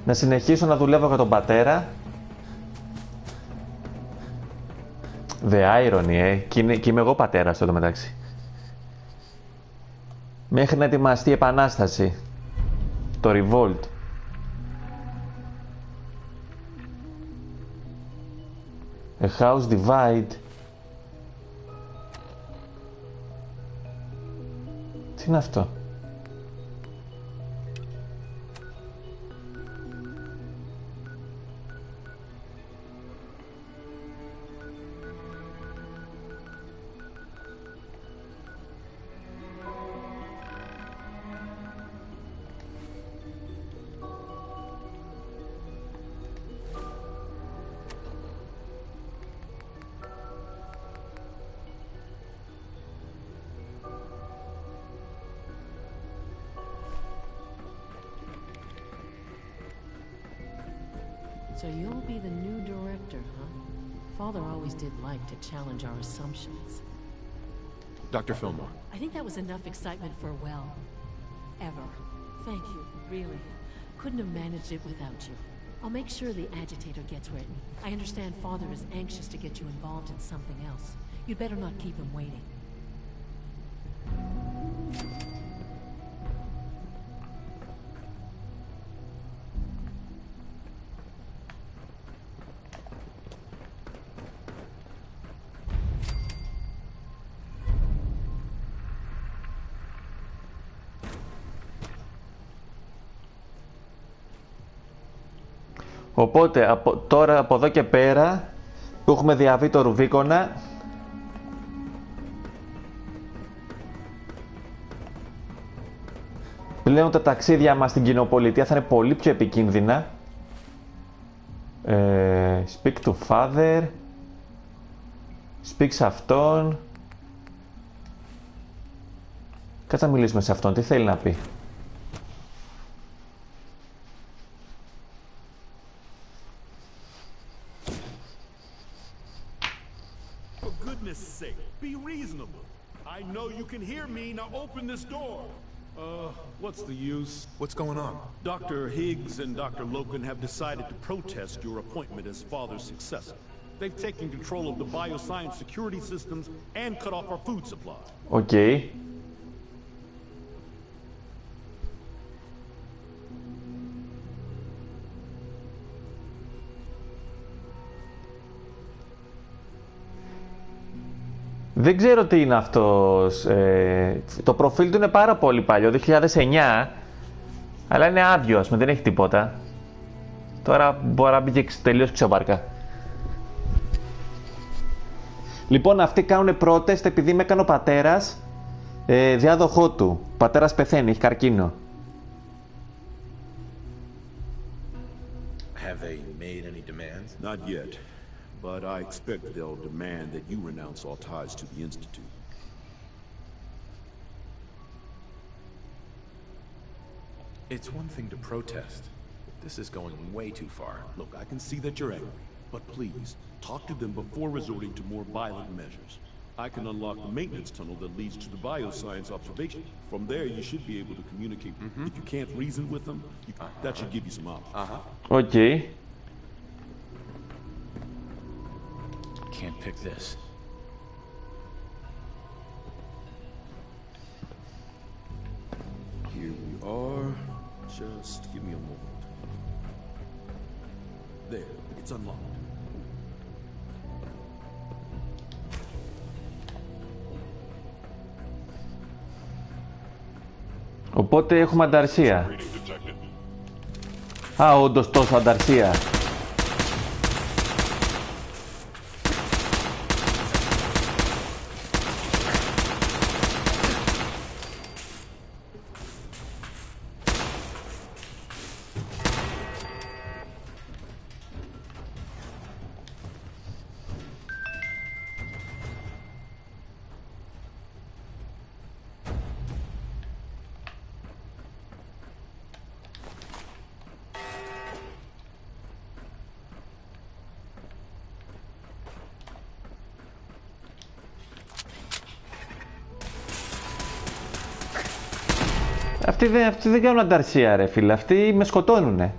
να συνεχίσω να δουλεύω για τον πατέρα. The irony, και είμαι εγώ πατέρας εδώ μεταξύ. Μέχρι να ετοιμαστεί η επανάσταση. Το revolt. A house divide. Τι είναι αυτό? So you'll be the new director, huh? Father always did like to challenge our assumptions. Dr. Fillmore. I think that was enough excitement for, well, ever. Thank you, really. Couldn't have managed it without you. I'll make sure the agitator gets written. I understand Father is anxious to get you involved in something else. You'd better not keep him waiting. Οπότε τώρα από εδώ και πέρα που έχουμε διαβεί το Ρουβίκονα, πλέον τα ταξίδια μας στην Κοινοπολιτεία θα είναι πολύ πιο επικίνδυνα. Speak to father. Speak σε αυτόν. Κάτσε να μιλήσουμε σε αυτόν. Τι θέλει να πει? Be reasonable. I know you can hear me. Now open this door. What's the use? What's going on? Dr. Higgs and Dr. Loken have decided to protest your appointment as Father's successor. They've taken control of the bioscience security systems and cut off our food supply. Okay. Δεν ξέρω τι είναι αυτός. Το προφίλ του είναι πάρα πολύ παλιό, 2009. Αλλά είναι άδειο, ας πούμε, δεν έχει τίποτα. Τώρα μπορεί να μπει και τελείως ξεβάρκα. Λοιπόν, αυτοί κάνουν protest επειδή με έκανε ο πατέρας διάδοχό του. Ο πατέρας πεθαίνει, έχει καρκίνο. Have they made any demands? Not yet. But I expect they'll demand that you renounce all ties to the Institute. It's one thing to protest. This is going way too far. Look, I can see that you're angry, but please, talk to them before resorting to more violent measures. I can unlock the maintenance tunnel that leads to the bioscience observation. From there, you should be able to communicate. If you can't reason with them, that should give you some options. Okay. Can't pick this. Here we are. Just give me a moment. There, it's unlocked. Οπότε έχουμε ανταρσία. Α, όντως τόσο ανταρσία. Αυτοί δεν κάνουν ανταρσία, ρε φίλε. Αυτοί με σκοτώνουνε.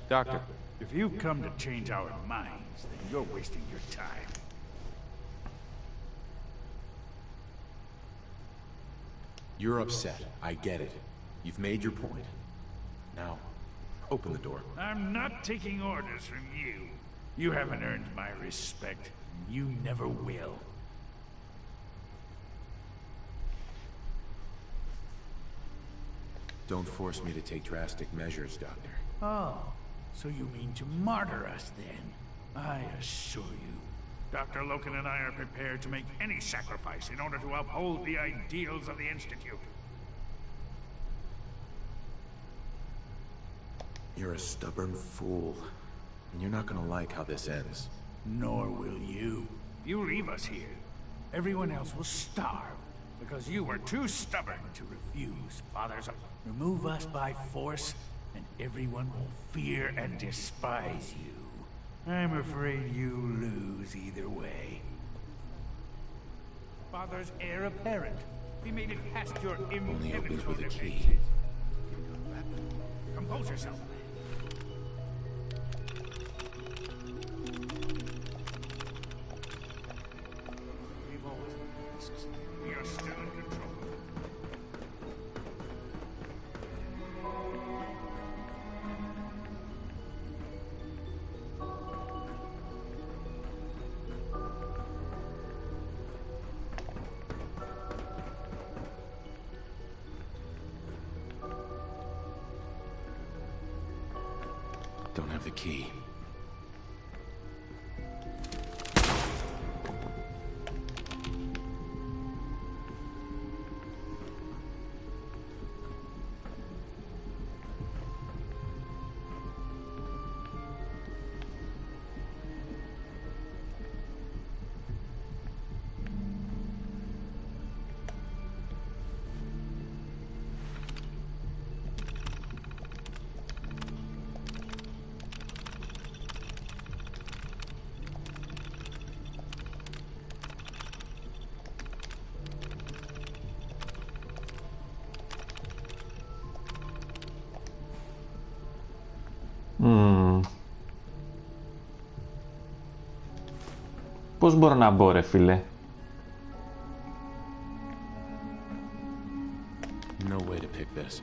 Doctor, if you've come to change our minds, then you're wasting your time. You're upset. I get it. You've made your point. Now, open the door. I'm not taking orders from you. You haven't earned my respect. You never will. Don't force me to take drastic measures, Doctor. Oh, so you mean to martyr us then? I assure you, Dr. Loken and I are prepared to make any sacrifice in order to uphold the ideals of the Institute. You're a stubborn fool, and you're not gonna like how this ends. Nor will you. You leave us here. Everyone else will starve, because you were too stubborn to refuse Father's... Remove us by force, and everyone will fear and despise you. I'm afraid you lose either way. Father's heir apparent. He made it past your impenetrable defenses. Compose yourself. We've always been pieces. We are still in control. Don't have the key. Πώς μπορώ να μπω, ρε φίλε? No way to pick this.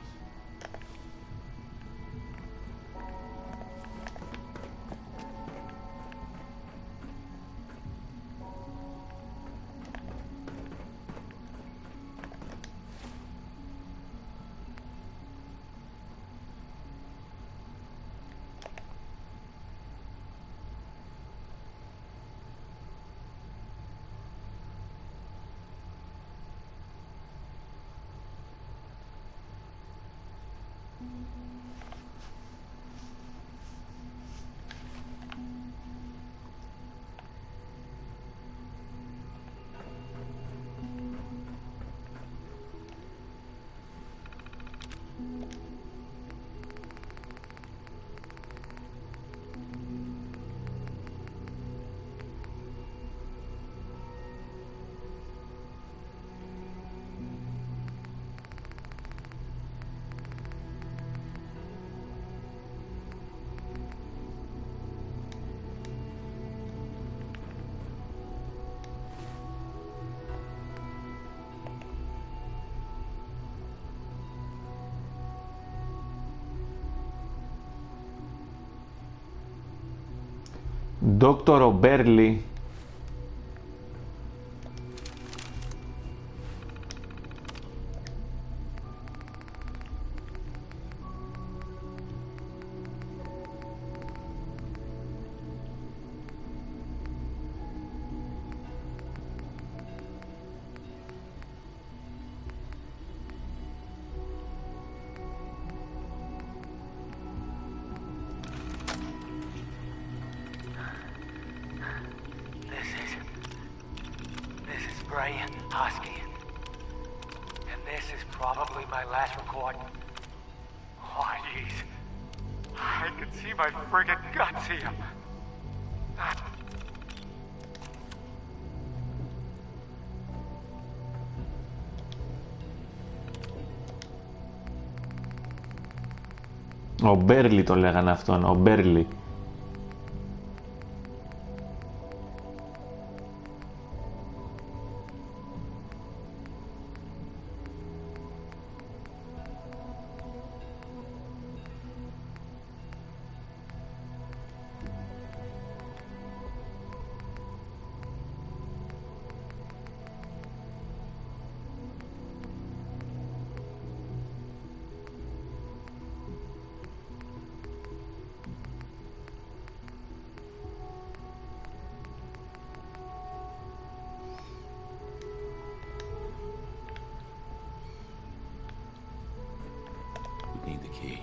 Δόκτωρο Μπέρλι. Probably my last recording. Oh, jeez. I can see my friggin' guts here. Ο Μπέρλι το λέγανε αυτόν, ο Μπέρλι. Need the key.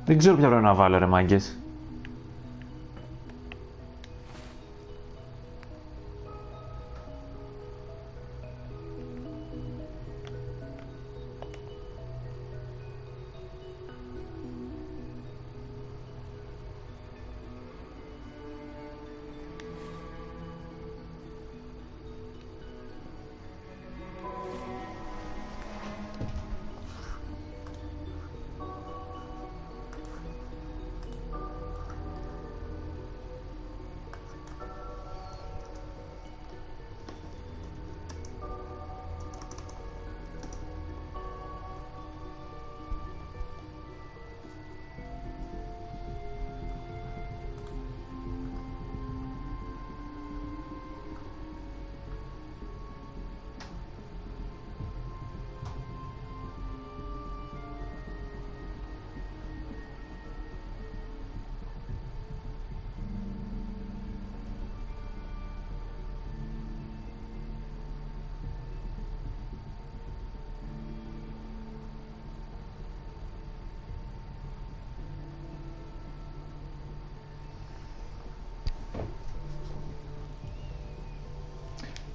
Δεν ξέρω ποια πρέπει να βάλω, ρε μάγκες.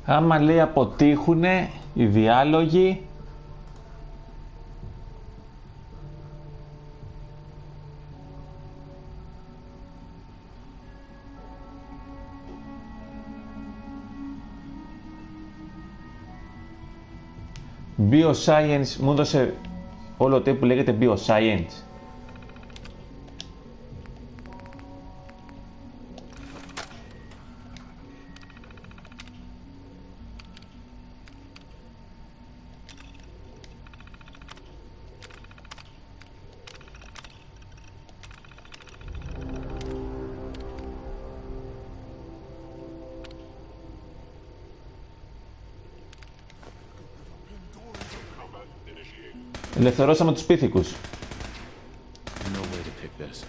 Άμα λέει αποτύχουνε οι διάλογοι, Bioscience, μου έδωσε όλο το που λέγεται Bioscience. Ελευθερώσαμε τους πίθηκους. No way to pick this.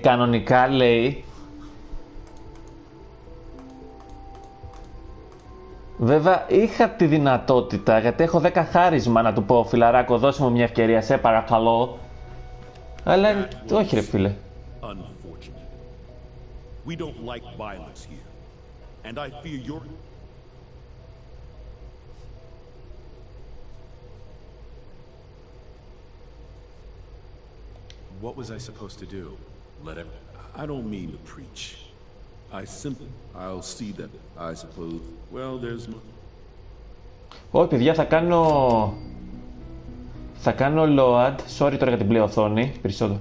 Κανονικά λέει. Βέβαια είχα τη δυνατότητα, γιατί έχω 10 χάρισμα, να του πω φιλαράκο δώσε μου μια ευκαιρία σε παρακαλώ. Αλλά όχι ρε φίλε. We don't like violence here. And I fear your... What was I supposed to do? Let it... I don't mean to preach. I'll see that, I suppose. Well, there's... Όχι παιδιά, θα κάνω load. Sorry τώρα για την πλέον οθόνη. Περισσότερο.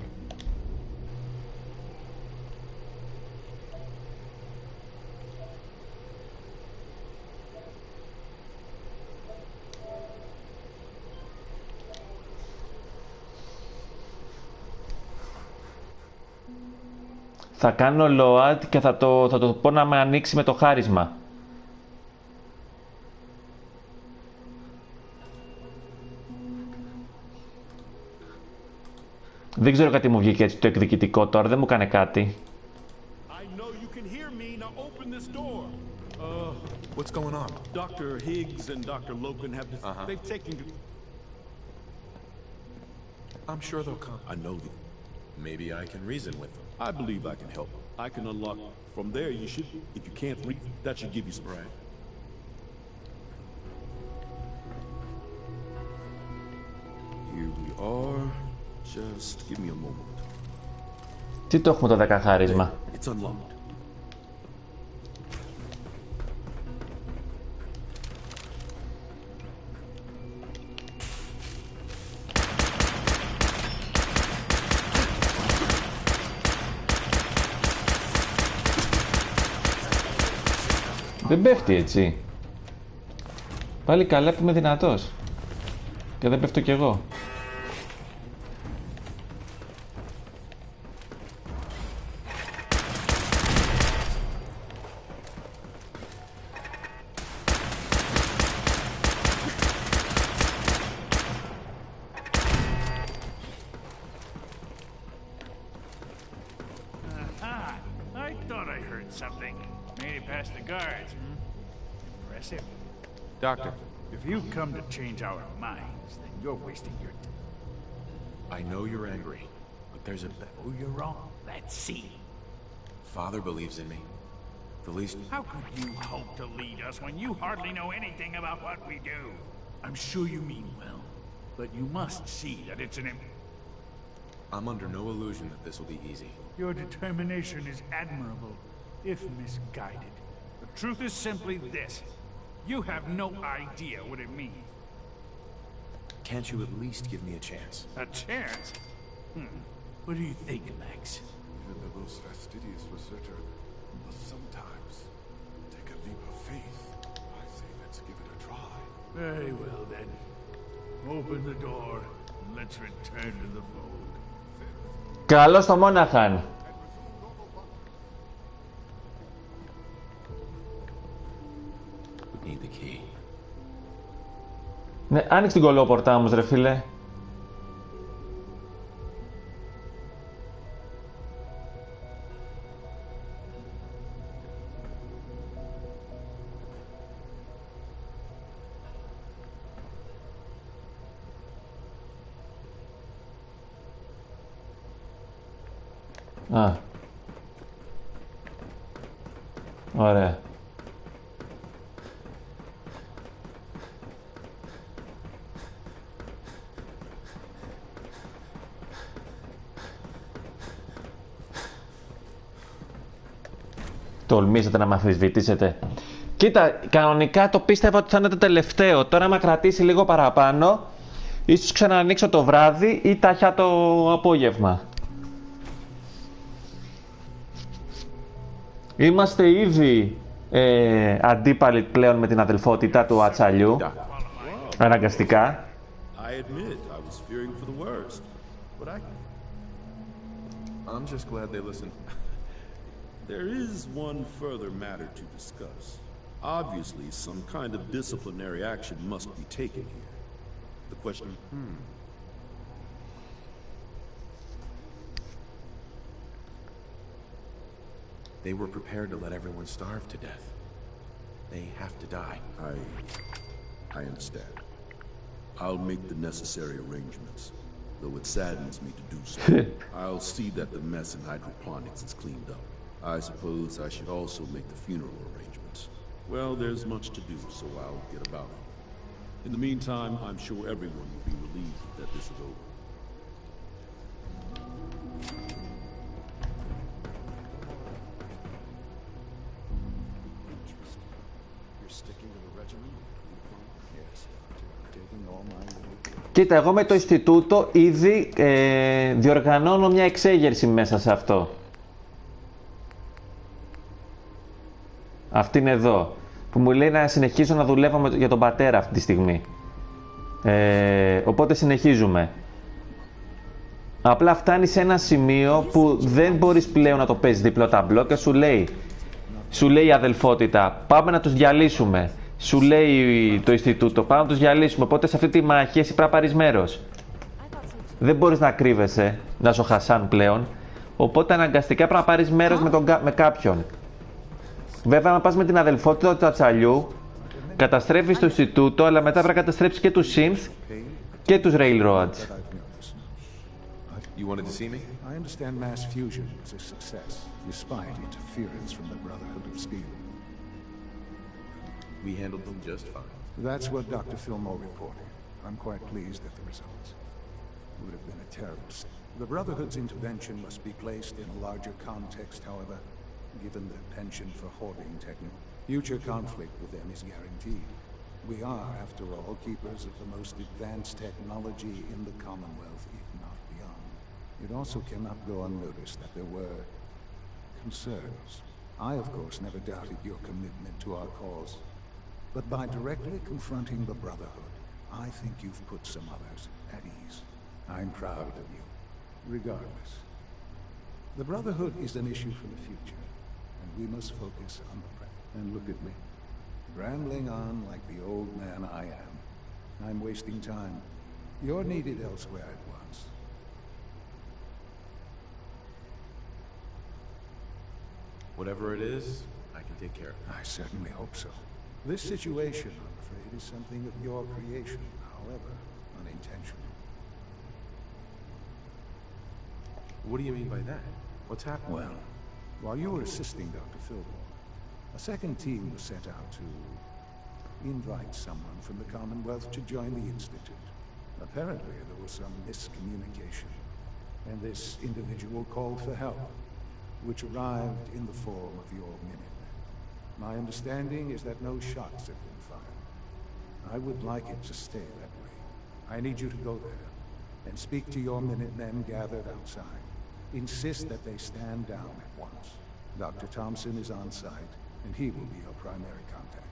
Θα κάνω load και θα το πω να με ανοίξει με το χάρισμα. Δεν ξέρω γιατί μου βγήκε έτσι το εκδικητικό τώρα, δεν μου έκανε κάτι. What's going on? Dr. Higgs and Dr. Logan have they've taken to... I'm sure they'll come. I know them. Maybe I can reason with them. I believe I can help. I can unlock. From there, you should. If you can't read, that should give you some. Right. Here we are. Just give me a moment. Τι το έχουμε το 10 χάρισμα. It's unlocked. Δεν πέφτει έτσι. Πάλι καλά που είμαι δυνατός. Και δεν πέφτω κι εγώ. made it past the guards, Impressive. Doctor. If you come to change our minds, then you're wasting your time. I know you're angry, but there's a... Oh, you're wrong. Let's see. Father believes in me. The least... How could you hope to lead us when you hardly know anything about what we do? I'm sure you mean well, but you must see that it's an... I'm under no illusion that this will be easy. Your determination is admirable, if misguided. The truth is simply this. You have no idea what it means. Can't you at least give me a chance? A chance? What do you think, Max? Even the most fastidious researcher must sometimes take a leap of faith. I say let's give it a try. Very well, then. Open the door, and let's return to the fold. Καλώς το Μόναχαν. Need the key. Ναι, άνοιξε την κολόπορτα όμως, ρε φίλε. Α. Ωραία. Τολμήσατε να με αμφισβητήσετε. Κοίτα, κανονικά το πίστευα ότι θα είναι το τελευταίο. Τώρα άμα κρατήσει λίγο παραπάνω, ίσως ξανανοίξω το βράδυ ή ταχιά το απόγευμα. Είμαστε ήδη αντίπαλοι πλέον με την αδελφότητα του ατσαλιού. Αναγκαστικά. I'm just glad they listened. There is one further matter to discuss. Obviously, some kind of disciplinary action must be taken here. The question... They were prepared to let everyone starve to death. They have to die. I understand. I'll make the necessary arrangements, though it saddens me to do so. I'll see that the mess in hydroponics is cleaned up. I suppose I should also make the funeral arrangements. Well, there's much to do, so I'll get about it. In the meantime, I'm sure everyone will be relieved that this is over. Interesting. You're sticking to the regimen? Yes, Doctor. I'm taking all my little... Κοίτα, εγώ με το Ινστιτούτο ήδη διοργανώνω μια εξέγερση μέσα σε αυτό. Αυτή είναι εδώ, που μου λέει να συνεχίσω να δουλεύω για τον πατέρα αυτή τη στιγμή. Οπότε συνεχίζουμε. Απλά φτάνει σε ένα σημείο που δεν μπορείς πλέον να το παίζεις διπλό ταμπλό και σου λέει η αδελφότητα, πάμε να τους διαλύσουμε. Σου λέει το Ινστιτούτο, πάμε να τους διαλύσουμε. Οπότε σε αυτή τη μάχη εσύ πρέπει να πάρεις μέρος. Δεν μπορείς να κρύβεσαι, να είσαι ο Χασάν πλέον. Οπότε αναγκαστικά πρέπει να πάρεις μέρος με κάποιον. Βέβαια, αν πας με την αδελφότητα του ατσαλιού, καταστρέφεις το Ινστιτούτο, αλλά μετά πρέπει να καταστρέψεις και τους Synth και τους Railroads. You wanted to see me? I understand mass fusion was a success, despite interference from the Brotherhood of Steel. We handled them just fine. That's what Dr. Fillmore reported. I'm quite pleased at the results. It would have been a terrible sin. The Brotherhood's intervention must be placed in a larger context, however, given their penchant for hoarding technology. Future conflict with them is guaranteed. We are, after all, keepers of the most advanced technology in the Commonwealth, if not beyond. It also cannot go unnoticed that there were concerns. I, of course, never doubted your commitment to our cause. But by directly confronting the Brotherhood, I think you've put some others at ease. I'm proud of you, regardless. The Brotherhood is an issue for the future, and we must focus on the present. And look at me, rambling on like the old man I am. I'm wasting time. You're needed elsewhere at once. Whatever it is, I can take care of it. I certainly hope so. This situation, I'm afraid, is something of your creation, however unintentional. What do you mean by that? What's happening? Well, while you were assisting Dr. Fillmore, a second team was sent out to invite someone from the Commonwealth to join the Institute. Apparently, there was some miscommunication, and this individual called for help, which arrived in the form of your Minutemen. My understanding is that no shots have been fired. I would like it to stay that way. I need you to go there and speak to your Minutemen gathered outside. Insist that they stand down at once. Dr. Thompson is on site, and he will be your primary contact.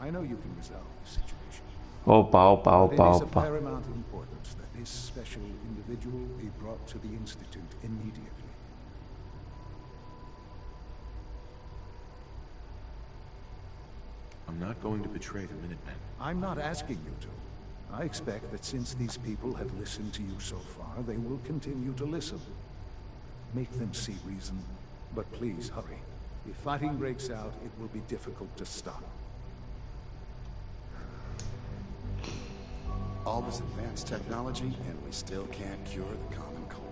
I know you can resolve the situation. But it is of paramount importance that this special individual be brought to the Institute immediately. I'm not going to betray the Minutemen. I'm not asking you to. I expect that since these people have listened to you so far, they will continue to listen. Make them see reason, but please hurry. If fighting breaks out, it will be difficult to stop. All this advanced technology, and we still can't cure the common cold.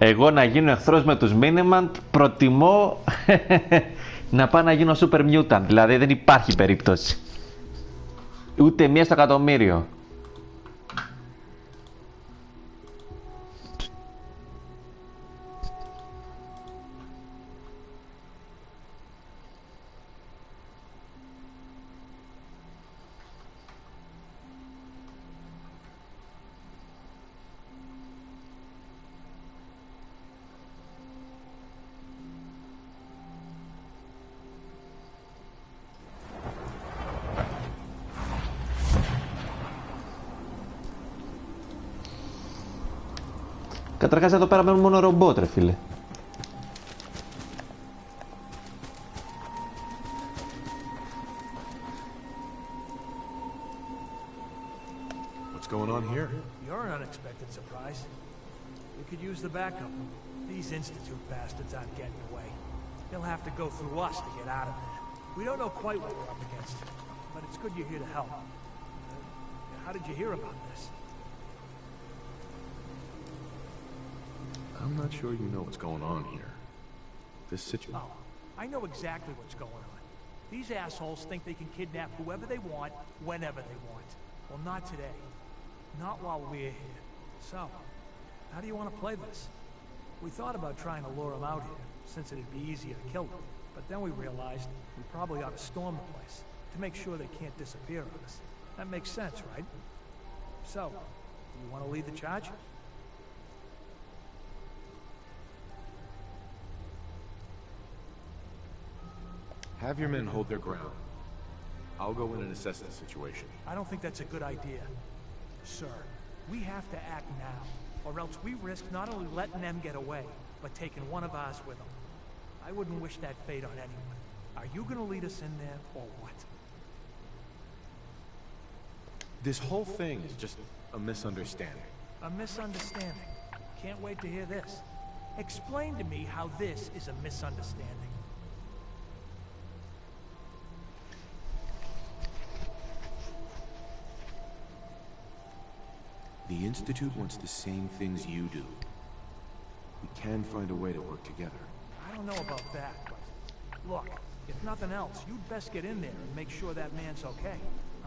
Εγώ να γίνω εχθρός με τους Minimant, προτιμώ να πάω να γίνω Super Mutant. Δηλαδή δεν υπάρχει περίπτωση. Ούτε μία στο εκατομμύριο. Καταρχάς εδώ πέρα μένουν μόνο ρομπότ, ρε φίλε. What's going on here? You're an unexpected surprise. We could use the backup. These Institute bastards aren't getting away. They'll have to go through us to get out of it. We don't know quite what we're up against, but it's good you're here to help. How did you hear about this? I'm not sure you know what's going on here. This situation... Oh, I know exactly what's going on. These assholes think they can kidnap whoever they want, whenever they want. Well, not today. Not while we're here. So, how do you want to play this? We thought about trying to lure them out here, since it'd be easier to kill them. But then we realized we probably ought to storm the place, to make sure they can't disappear on us. That makes sense, right? So, do you want to lead the charge? Have your men hold their ground. I'll go in and assess the situation. I don't think that's a good idea. Sir, we have to act now, or else we risk not only letting them get away, but taking one of ours with them. I wouldn't wish that fate on anyone. Are you gonna lead us in there, or what? This whole thing is just a misunderstanding. A misunderstanding? Can't wait to hear this. Explain to me how this is a misunderstanding. The Institute wants the same things you do. We can find a way to work together. I don't know about that, but look, if nothing else, you'd best get in there and make sure that man's okay.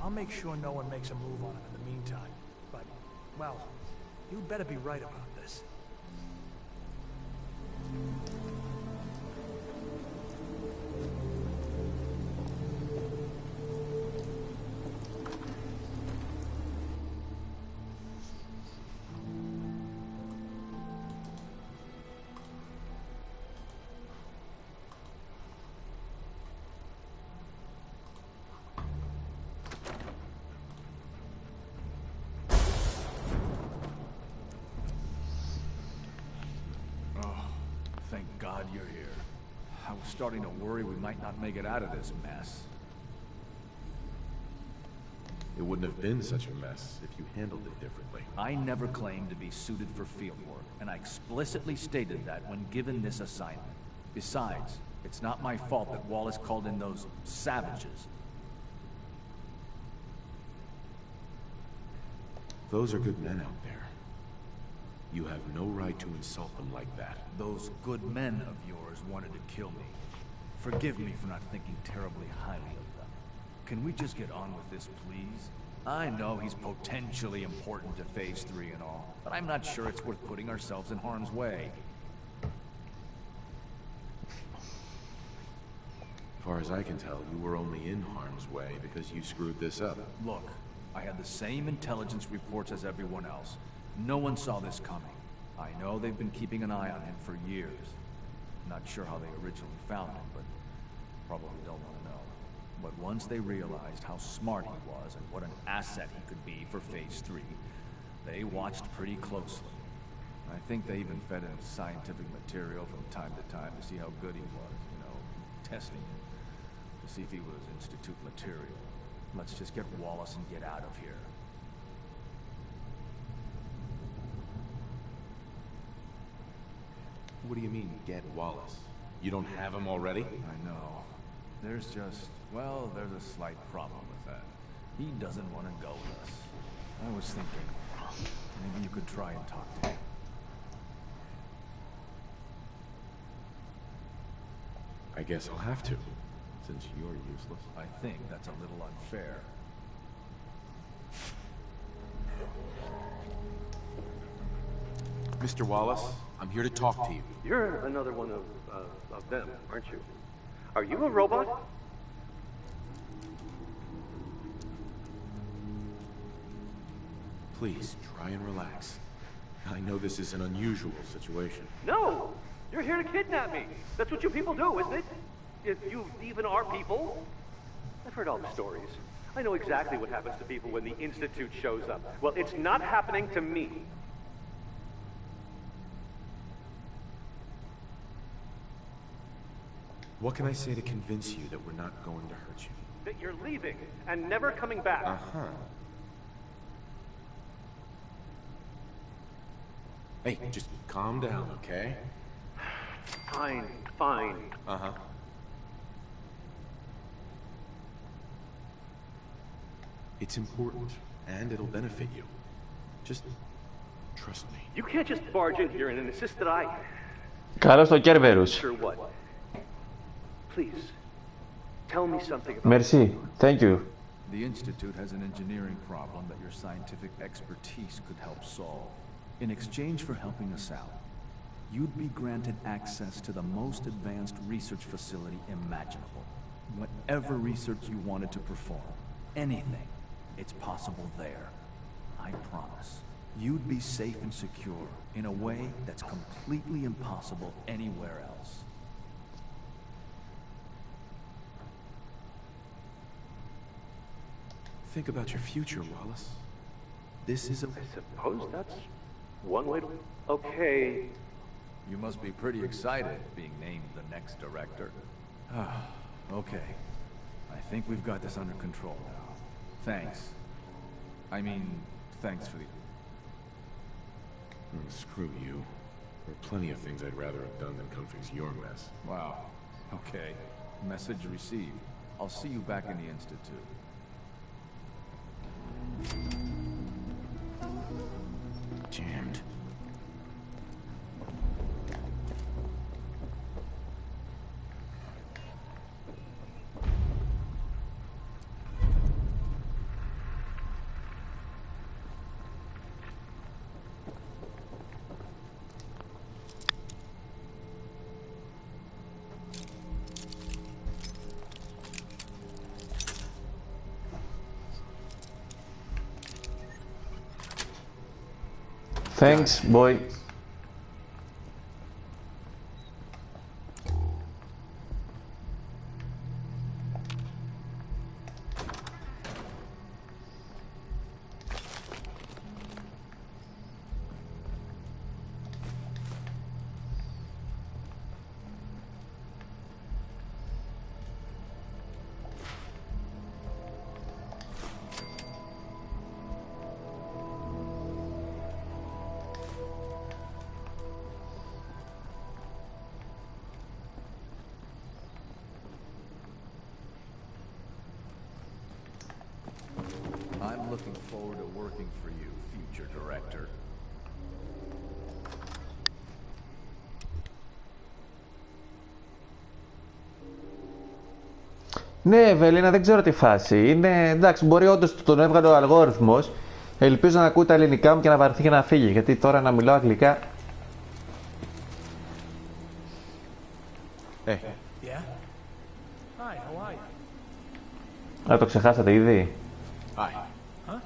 I'll make sure no one makes a move on him in the meantime. But, well, you'd better be right about this. I was starting to worry we might not make it out of this mess. It wouldn't have been such a mess if you handled it differently. I never claimed to be suited for field work, and I explicitly stated that when given this assignment. Besides, it's not my fault that Wallace called in those savages. Those are good men out there. You have no right to insult them like that. Those good men of yours wanted to kill me. Forgive me for not thinking terribly highly of them. Can we just get on with this, please? I know he's potentially important to Phase 3 and all, but I'm not sure it's worth putting ourselves in harm's way. As far as I can tell, you were only in harm's way because you screwed this up. Look, I had the same intelligence reports as everyone else. No one saw this coming. I know they've been keeping an eye on him for years. Not sure how they originally found him, but probably don't want to know. But once they realized how smart he was and what an asset he could be for Phase 3, they watched pretty closely. I think they even fed him scientific material from time to time to see how good he was, you know, testing him, to see if he was Institute material. Let's just get Wallace and get out of here. What do you mean, get Wallace? You don't have him already? I know. There's just, well, there's a slight problem with that. He doesn't want to go with us. I was thinking, maybe you could try and talk to him. I guess I'll have to, since you're useless. I think that's a little unfair. Mr. Wallace, I'm here to talk to you. You're another one of them, aren't you? Are you a robot? Please, try and relax. I know this is an unusual situation. No! You're here to kidnap me! That's what you people do, isn't it? If you even are people. I've heard all the stories. I know exactly what happens to people when the Institute shows up. Well, it's not happening to me. What can I say to convince you that we're not going to hurt you? That you're leaving and never coming back. Uh-huh. Hey, just calm down, okay? Fine, fine. Uh-huh. It's important, and it'll benefit you. Just trust me. You can't just barge in here and insist that I... Καλώς το Kerberus. Sure what? Please, tell me something about... Merci. Thank you. The Institute has an engineering problem that your scientific expertise could help solve. In exchange for helping us out, you'd be granted access to the most advanced research facility imaginable. Whatever research you wanted to perform, anything, it's possible there. I promise. You'd be safe and secure in a way that's completely impossible anywhere else. Think about your future, Wallace. This is a... I suppose that's one way to... Okay. You must be pretty excited being named the next director. Okay. I think we've got this under control now. Thanks. I mean, thanks for the... Screw you. There are plenty of things I'd rather have done than come fix your mess. Wow. Okay. Message received. I'll see you back in the Institute. Jammed. Thanks, boy. looking forward to working for you, future director. Ναι, Ευελίνα, δεν ξέρω τι φάση. Είναι εντάξει, μπορεί όντως τον έβγαλε ο αλγόριθμος. Ελπίζω να ακούει τα ελληνικά μου και να βαρεθεί και να φύγει. Γιατί τώρα να μιλάω αγγλικά. Yeah? Hi, how are you? Α, το ξεχάσατε ήδη. Hi. Huh?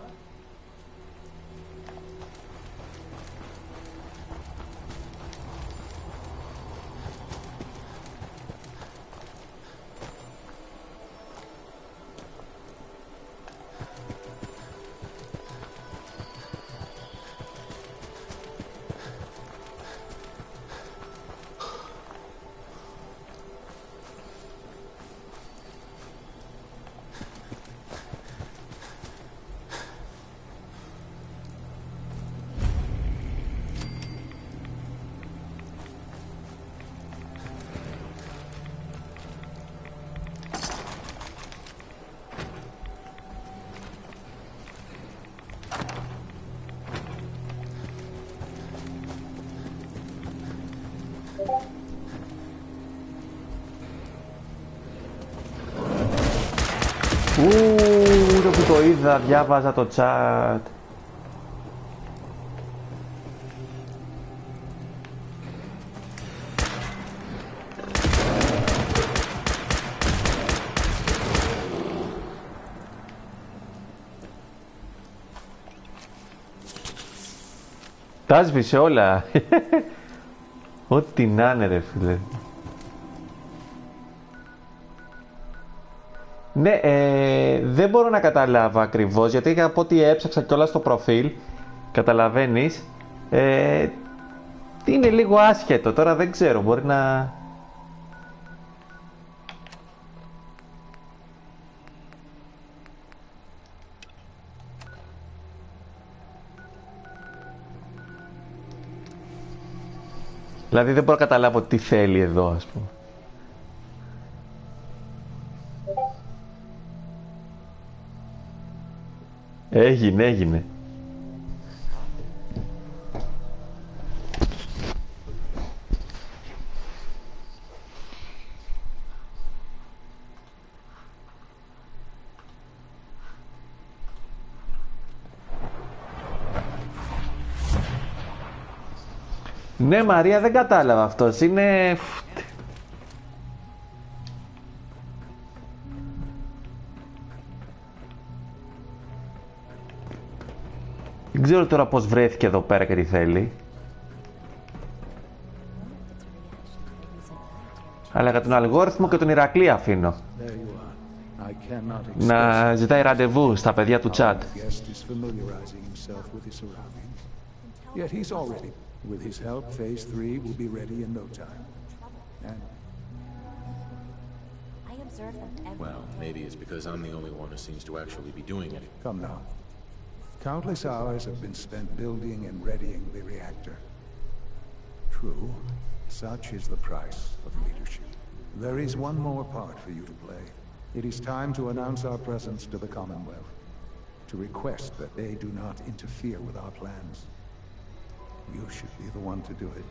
Ούτε που το είδα, διάβαζα το chat. Τα σβήσε όλα. Ό,τι να είναι ρε φίλε. Ναι, δεν μπορώ να καταλάβω ακριβώς, γιατί από ό,τι έψαξα κιόλας στο προφίλ, καταλαβαίνεις, είναι λίγο άσχετο, τώρα δεν ξέρω, μπορεί να... Δηλαδή δεν μπορώ να καταλάβω τι θέλει εδώ, ας πούμε. Έγινε. Ναι, Μαρία, δεν κατάλαβα αυτός. Είναι... Δεν ξέρω τώρα πώς βρέθηκε εδώ πέρα και τι θέλει. Αλλά για τον αλγόριθμο και τον Ηρακλή αφήνω. Να ζητάει ραντεβού στα παιδιά του chat. With his help, Phase 3 will be ready in no time. And... I observe them every Well, maybe it's because I'm the only one who seems to actually be doing it. Come now. Countless hours have been spent building and readying the reactor. True, such is the price of leadership. There is one more part for you to play. It is time to announce our presence to the Commonwealth, to request that they do not interfere with our plans. You should be the one to do it.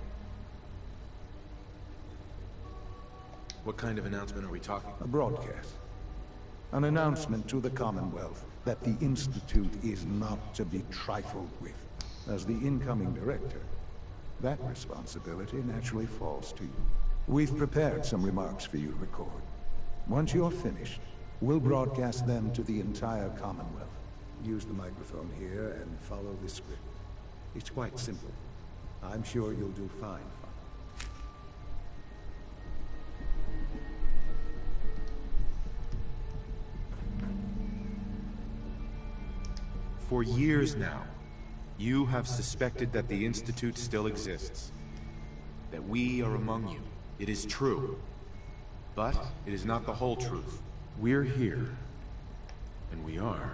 What kind of announcement are we talking? A broadcast. An announcement to the Commonwealth that the Institute is not to be trifled with. As the incoming director, that responsibility naturally falls to you. We've prepared some remarks for you to record. Once you're finished, we'll broadcast them to the entire Commonwealth. Use the microphone here and follow the script. It's quite simple. I'm sure you'll do fine. For years now, you have suspected that the Institute still exists. That we are among you. It is true. But it is not the whole truth. We're here. And we are.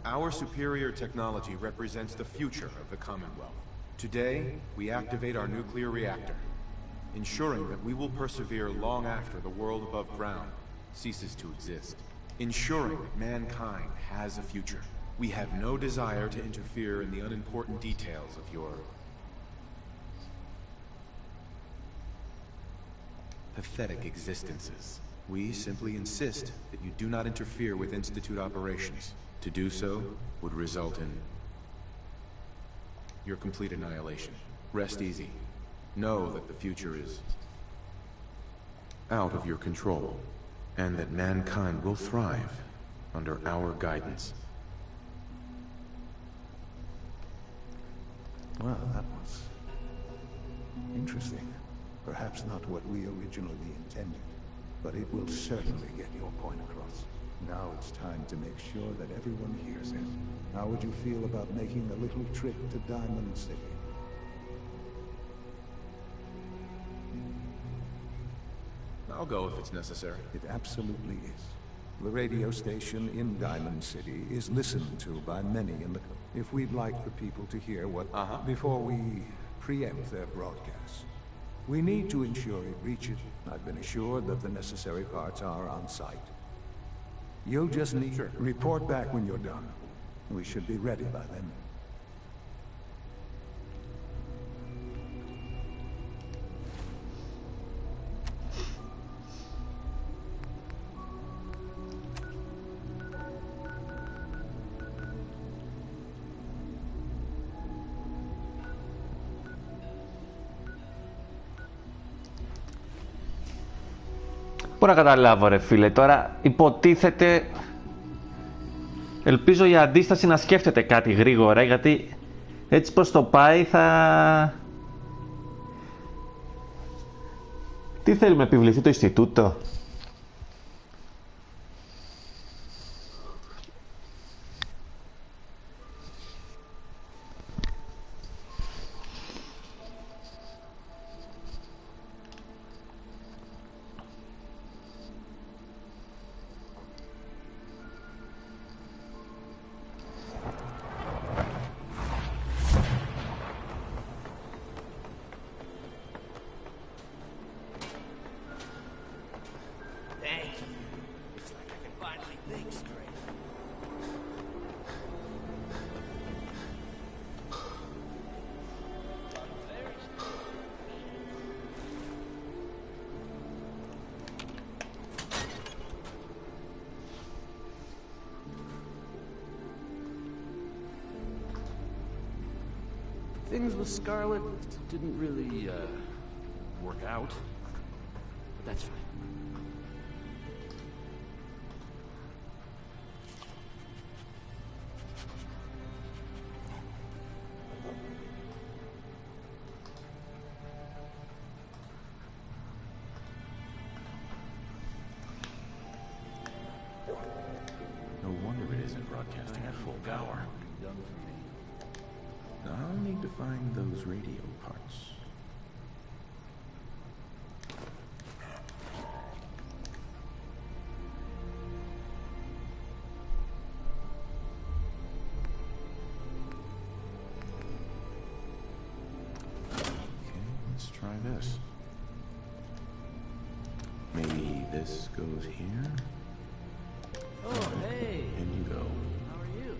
Our superior technology represents the future of the Commonwealth. Today, we activate our nuclear reactor. ensuring that we will persevere long after the world above ground ceases to exist. Ensuring that mankind has a future. We have no desire to interfere in the unimportant details of your pathetic existences. We simply insist that you do not interfere with Institute operations. To do so would result in your complete annihilation. Rest easy. Know that the future is out of your control, and that mankind will thrive under our guidance. Well, that was interesting. Perhaps not what we originally intended, but it will certainly get your point across. Now it's time to make sure that everyone hears it. How would you feel about making a little trip to Diamond City? I'll go if it's necessary. It absolutely is. The radio station in Diamond City is listened to by many in the... If we'd like the people to hear what... Before we preempt their broadcast, we need to ensure it reaches... I've been assured that the necessary parts are on site. You'll just need to report back when you're done. We should be ready by then. Μπορώ να καταλάβω ρε φίλε, τώρα υποτίθεται... Ελπίζω η αντίσταση να σκέφτεται κάτι γρήγορα, γιατί έτσι πως το πάει θα... Τι θέλουμε, επιβληθεί το Ινστιτούτο? Things with Scarlet didn't really, work out. But that's fine. No wonder it isn't broadcasting at full power. I'll need to find those radio parts. Okay, let's try this. Maybe this goes here. Oh, hey! In you go. How are you?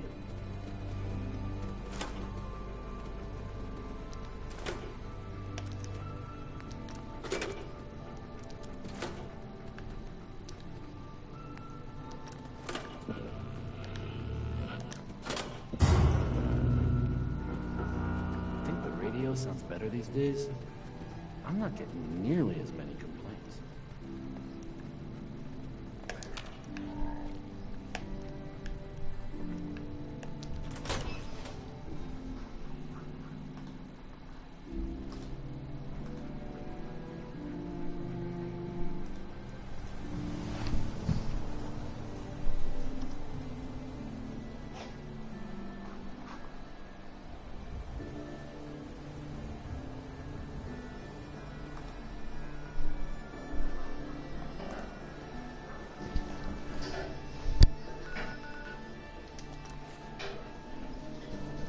Sounds better these days. I'm not getting nearly as many complaints.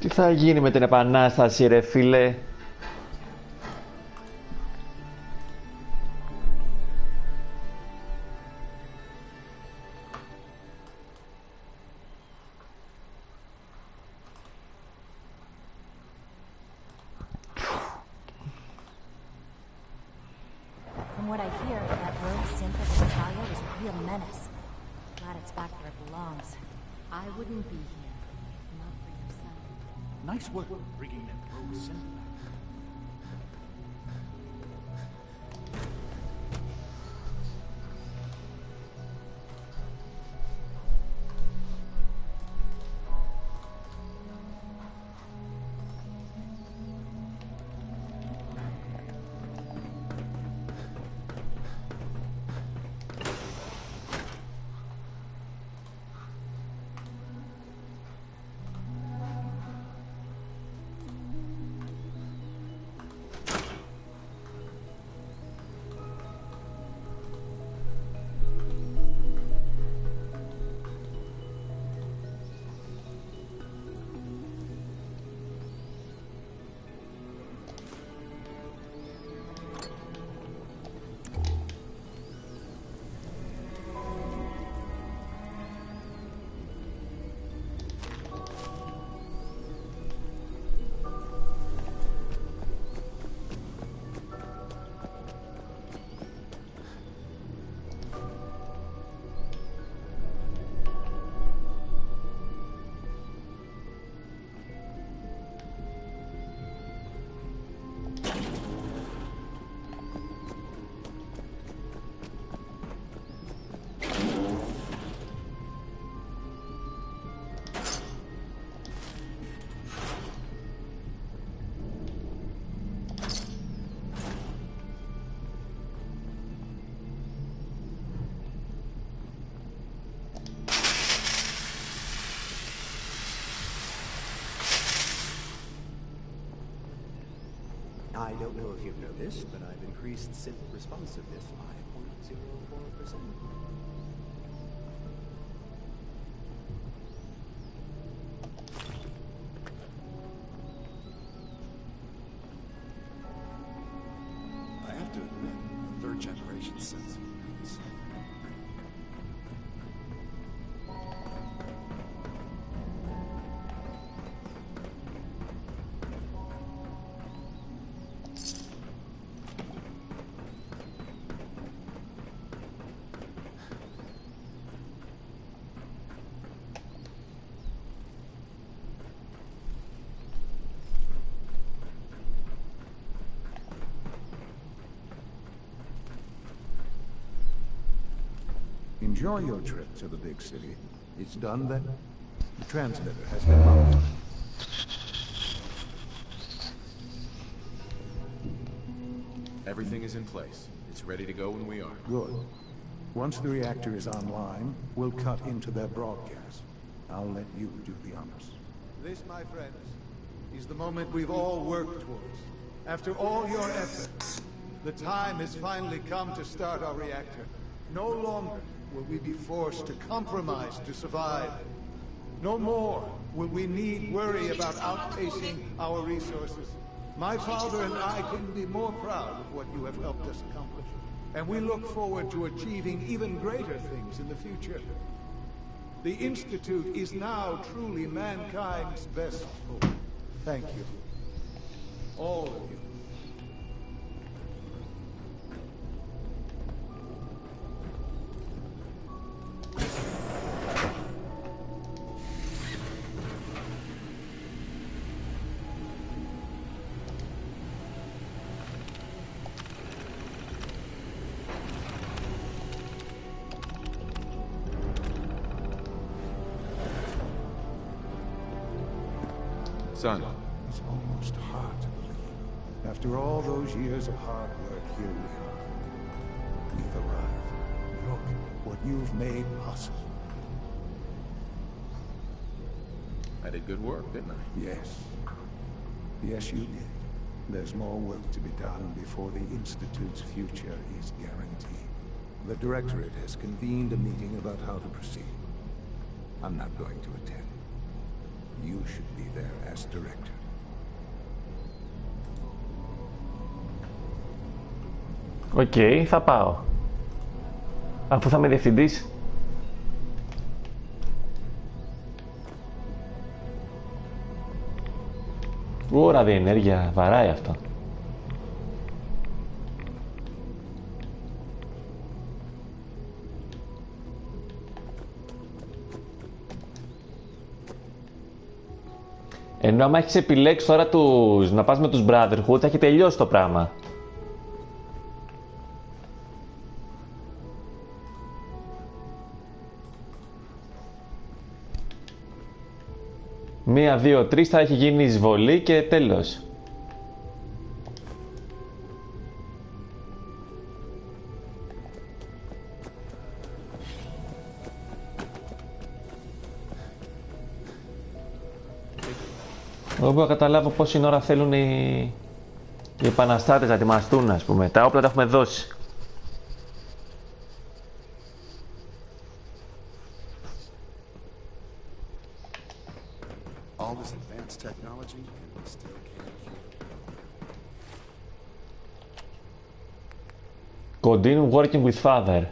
Τι θα γίνει με την επανάσταση ρε φίλε? From what I hear, that rogue synth of Natalia was a real menace. Glad it's back where it belongs. I wouldn't be here if not for your son. Nice work bringing that rogue synth back. I don't know if you've noticed, but I've increased synth responsiveness by 0.04%. I have to admit, third-generation sensing is... Enjoy your trip to the big city. It's done then? The transmitter has been mounted. Everything is in place. It's ready to go when we are. Good. Once the reactor is online, we'll cut into their broadcast. I'll let you do the honors. This, my friends, is the moment we've all worked towards. After all your efforts, the time has finally come to start our reactor. No longer will we be forced to compromise to survive. No more will we need worry about outpacing our resources. My father and I couldn't be more proud of what you have helped us accomplish. And we look forward to achieving even greater things in the future. The Institute is now truly mankind's best hope. Thank you. All of you. Son. It's almost hard to believe. After all those years of hard work, here we are. We've arrived. Look what you've made possible. I did good work, didn't I? Yes. Yes, you did. There's more work to be done before the Institute's future is guaranteed. The Directorate has convened a meeting about how to proceed. I'm not going to attend. You should be there as director. Οκ, θα πάω. Αφού θα είμαι διευθυντής. Ωρα διενέργεια, βαράει αυτό. Ενώ άμα έχεις επιλέξει τώρα να πας με τους Brotherhood, θα έχει τελειώσει το πράγμα. 1, 2, 3 θα έχει γίνει εισβολή και τέλος. Εγώ μπορώ να καταλάβω πόση ώρα θέλουν οι επαναστάτες να ετοιμαστούν, ας πούμε. Τα όπλα τα έχουμε δώσει. All this advanced technology and we still can't cure. Continue working with father.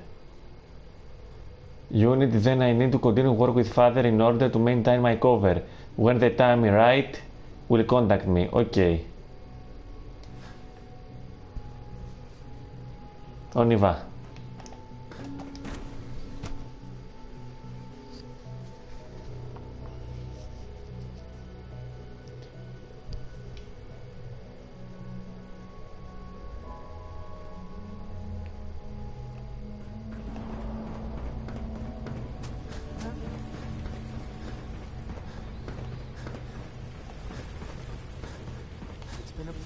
Unit, then I need to continue work with father in order to maintain my cover. When the time is right, will contact me. Okay. On y va.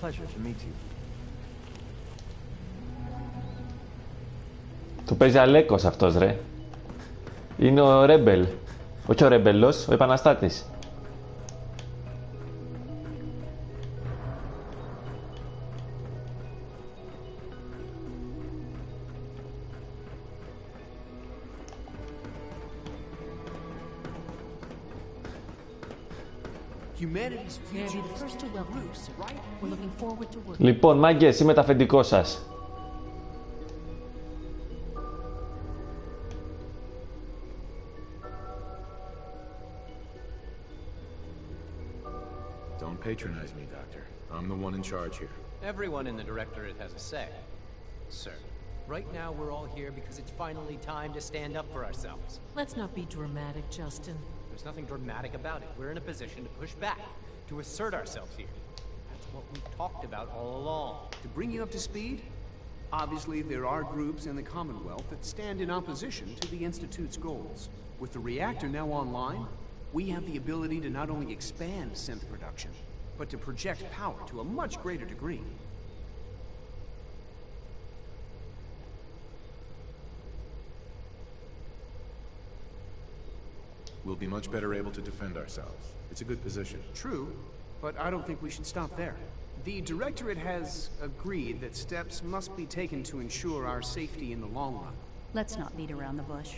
Pleasure to meet you. Του παίζει Αλέκος αυτός, ρε. Είναι ο Ρέμπελ. Όχι ο Ρέμπελος, ο επαναστάτης. Λοιπόν, μάγκες, είμαι το αφεντικό σας. Don't patronize me, Doctor. I'm the one in charge here. Everyone in the Directorate has a say, sir. Right now, we're all here because it's finally time to stand up for ourselves. Let's not be dramatic, Justin. There's nothing dramatic about it. We're in a position to push back, to assert ourselves here. That's what we talked about all along. To bring you up to speed, obviously there are groups in the Commonwealth that stand in opposition to the Institute's goals. With the reactor now online, we have the ability to not only expand synth production, but to project power to a much greater degree. We'll be much better able to defend ourselves. It's a good position. True, but I don't think we should stop there. The Directorate has agreed that steps must be taken to ensure our safety in the long run. Let's not beat around the bush.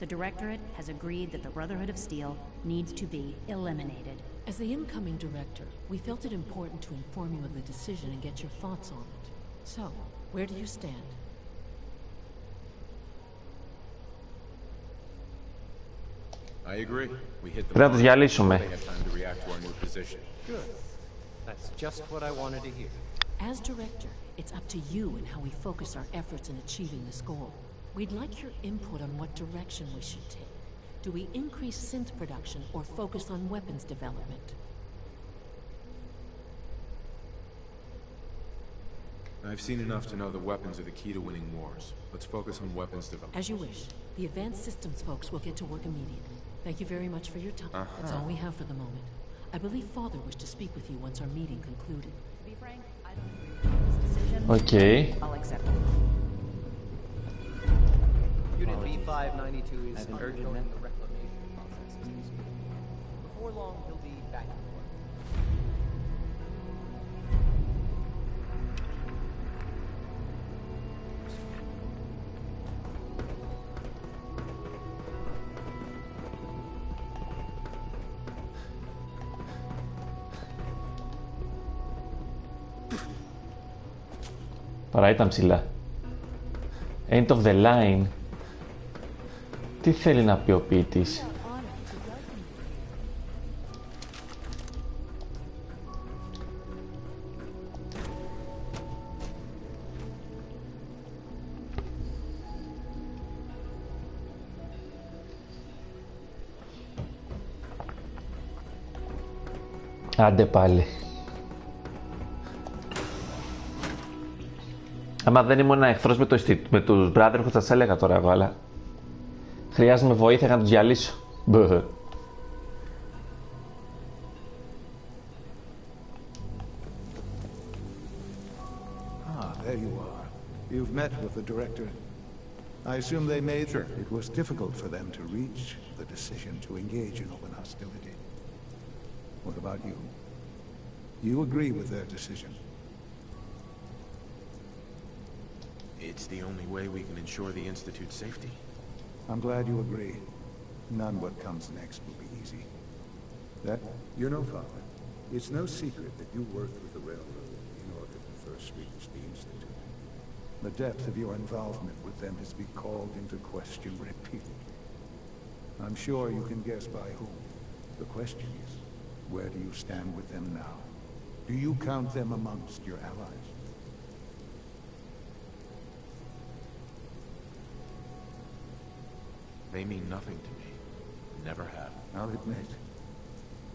The Directorate has agreed that the Brotherhood of Steel needs to be eliminated. As the incoming director, we felt it important to inform you of the decision and get your thoughts on it. So, where do you stand? I agree. We hit the Πρέπει να τους διαλύσουμε. They have time to react to our new position. Good. That's just what I wanted to hear. As director, it's up to you and how we focus our efforts in achieving this goal. We'd like your input on what direction we should take. Do we increase synth production or focus on weapons development? I've seen enough to know that weapons are the key to winning wars. Let's focus on weapons development. As you wish. The advanced systems folks will get to work immediately. Thank you very much for your time. That's all we have for the moment. I believe Father wished to speak with you once our meeting concluded. To be frank, I don't agree with this decision. Okay. I'll accept it. Unit B592 is undergoing the reclamation process as we speak. Before long, he'll be back in work. Παρά ήταν ψηλά. End of the line. Τι θέλει να πει ο ποιητής? Άντε πάλι. Άμα δεν ήμουν εχθρός με τους Brotherhood θα σας έλεγα τώρα εγώ, αλλά χρειάζομαι βοήθεια να τους διαλύσω. There you are. You've met with the director. I assume they made... Sure. It was difficult for them to reach the decision to engage in open hostility. What about you? You agree with their decision? It's the only way we can ensure the Institute's safety. I'm glad you agree. None what comes next will be easy. That, you know, Father, it's no secret that you worked with the Railroad in order to first reach the Institute. The depth of your involvement with them has been called into question repeatedly. I'm sure you can guess by whom. The question is, where do you stand with them now? Do you count them amongst your allies? They mean nothing to me. Never have. I'll admit,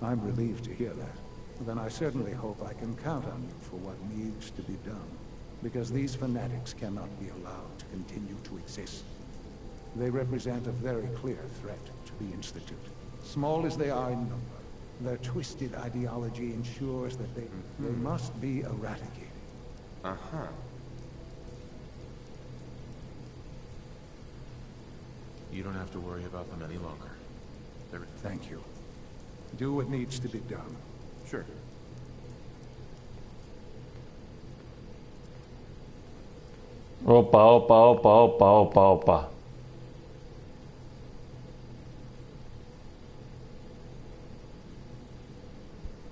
I'm relieved to hear that. Then I certainly hope I can count on you for what needs to be done. Because these fanatics cannot be allowed to continue to exist. They represent a very clear threat to the Institute. Small as they are in number, their twisted ideology ensures that they must be eradicated. Uh-huh. You don't have to worry about them any longer. Thank you. Do what needs to be done. Sure. Όπα.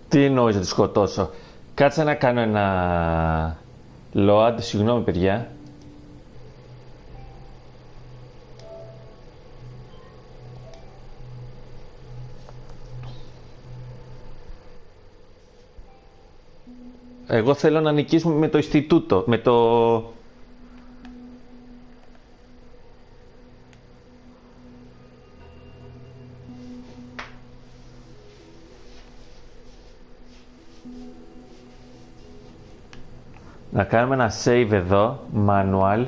Τι εννοείς να τη σκοτώσω? Κάτσε να κάνω ένα load, συγγνώμη παιδιά. Εγώ θέλω να νικήσουμε με το Ινστιτούτο, με το... Να κάνουμε ένα save εδώ, manual.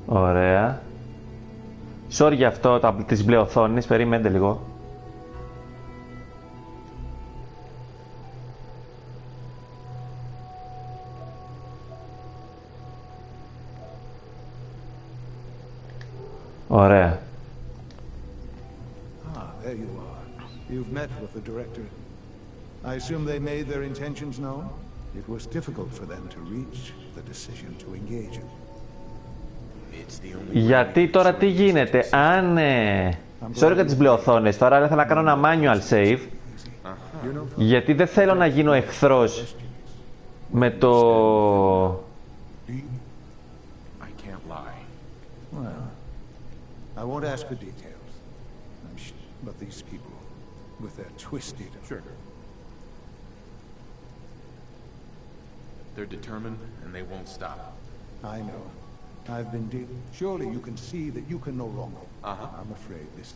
Ωραία. Sorry για αυτό, τις μπλε οθόνες, περιμένετε λίγο. Ωραία. There you are. You've met with the director. I assume they made their intentions known? It was difficult for them to reach the decision to engage in. Γιατί τώρα τι γίνεται, αν... Sorry για τις μπλε οθόνες, τώρα δεν θέλω να κάνω ένα manual save. Γιατί δεν θέλω να γίνω εχθρός με το... I won't ask for details. But these people, with their twisted... Sure. They're determined, and they won't stop. I know. I've been dealing... Surely you can see that you can no longer... I'm afraid this...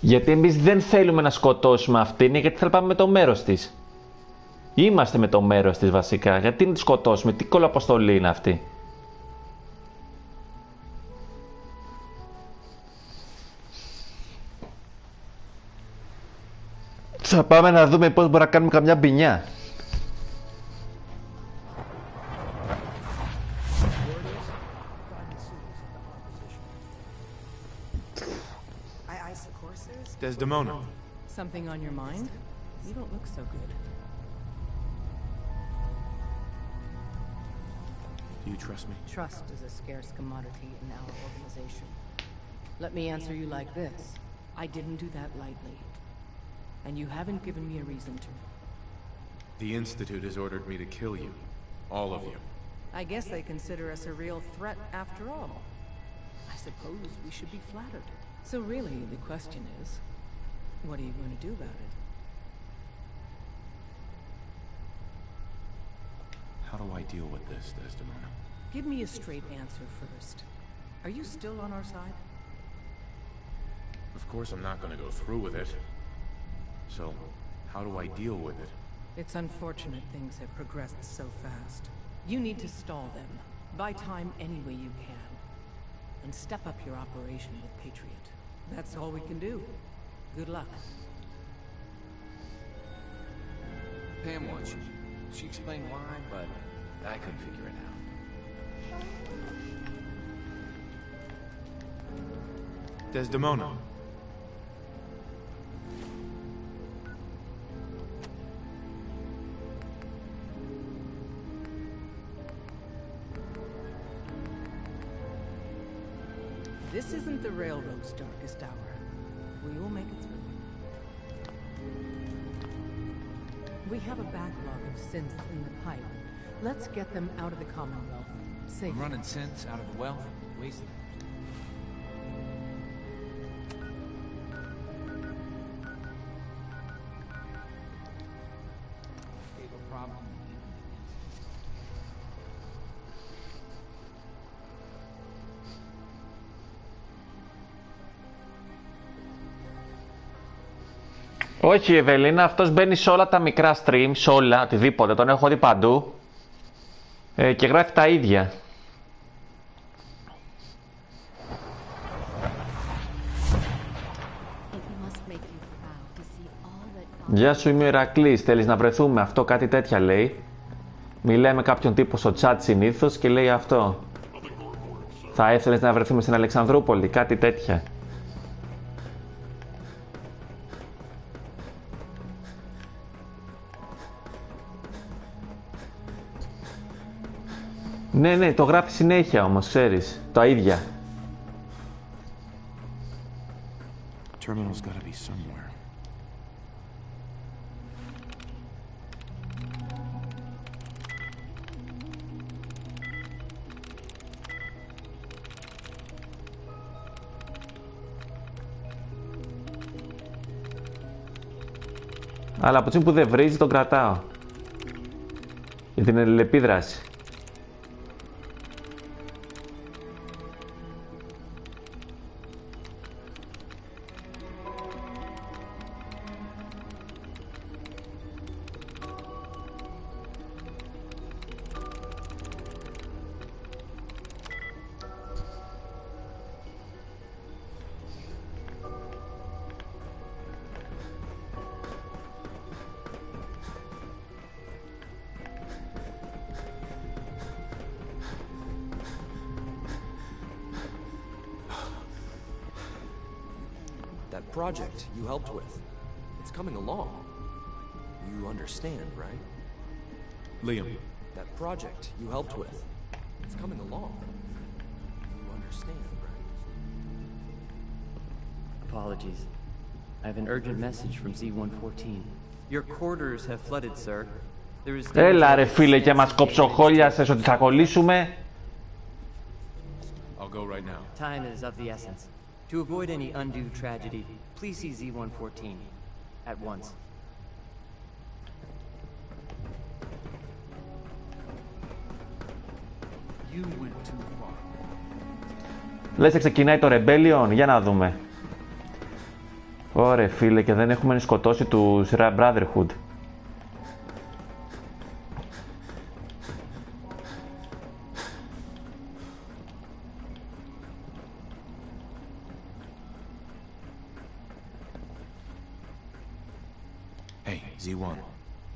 Γιατί εμείς δεν θέλουμε να σκοτώσουμε αυτήν, γιατί θέλουμε να πάμε με το μέρος της. Είμαστε με το μέρος της βασικά. Γιατί να τη σκοτώσουμε, τι κολοαποστολή είναι αυτή. Θα πάμε να δούμε πώς μπορούμε να κάνουμε καμιά μπινιά. this. Desdemona. Something on your mind? You don't look so good. Do you trust me? Trust is a scarce commodity in our organization. Let me answer you like this. I didn't do that lightly. And you haven't given me a reason to. The Institute has ordered me to kill you. All of you. I guess they consider us a real threat after all. I suppose we should be flattered. So really, the question is, what are you going to do about it? How do I deal with this, Desdemona? Give me a straight answer first. Are you still on our side? Of course I'm not going to go through with it. So, how do I deal with it? It's unfortunate things have progressed so fast. You need to stall them. Buy time any way you can. And step up your operation with Patriot. That's all we can do. Good luck. Pam wants you. She explained why, but I couldn't figure it out. Desdemona. This isn't the railroad's darkest hour. We will make it through. We have a backlog of synths in the pipe. Let's get them out of the Commonwealth. Safely. I'm running synths out of the wealth. Waste them. Όχι, Ευελίνα, αυτός μπαίνει σε όλα τα μικρά stream, σε όλα, οτιδήποτε, τον έχω δει παντού και γράφει τα ίδια. Γεια σου, είμαι ο Ηρακλής, θέλεις να βρεθούμε, αυτό κάτι τέτοια λέει. Μιλάει με κάποιον τύπο στο chat συνήθως και λέει αυτό. Θα ήθελες να βρεθούμε στην Αλεξανδρούπολη, κάτι τέτοια. Ναι, ναι, το γράφει συνέχεια όμως, ξέρεις, τα ίδια. Terminal's gotta be somewhere. Αλλά από τσιν που δεν βρίζει τον κρατάω. Για την αλληλεπίδραση. Project you helped with. It's coming along. You understand, right? Liam. That project you helped with. It's coming along. You understand, right? Apologies. I have an urgent message from Z-114. Your quarters have flooded, sir. There is... Έλα ρε φίλε και μας κοψοχόλιασες ότι θα κολλήσουμε. I'll go right now. Time is of the essence. To avoid any undue tragedy, please see Z-114 at once. You went too far. Λες ξεκινάει το Rebellion, για να δούμε. Ωραία φίλε, και δεν έχουμε σκοτώσει τους Brotherhood. Z1.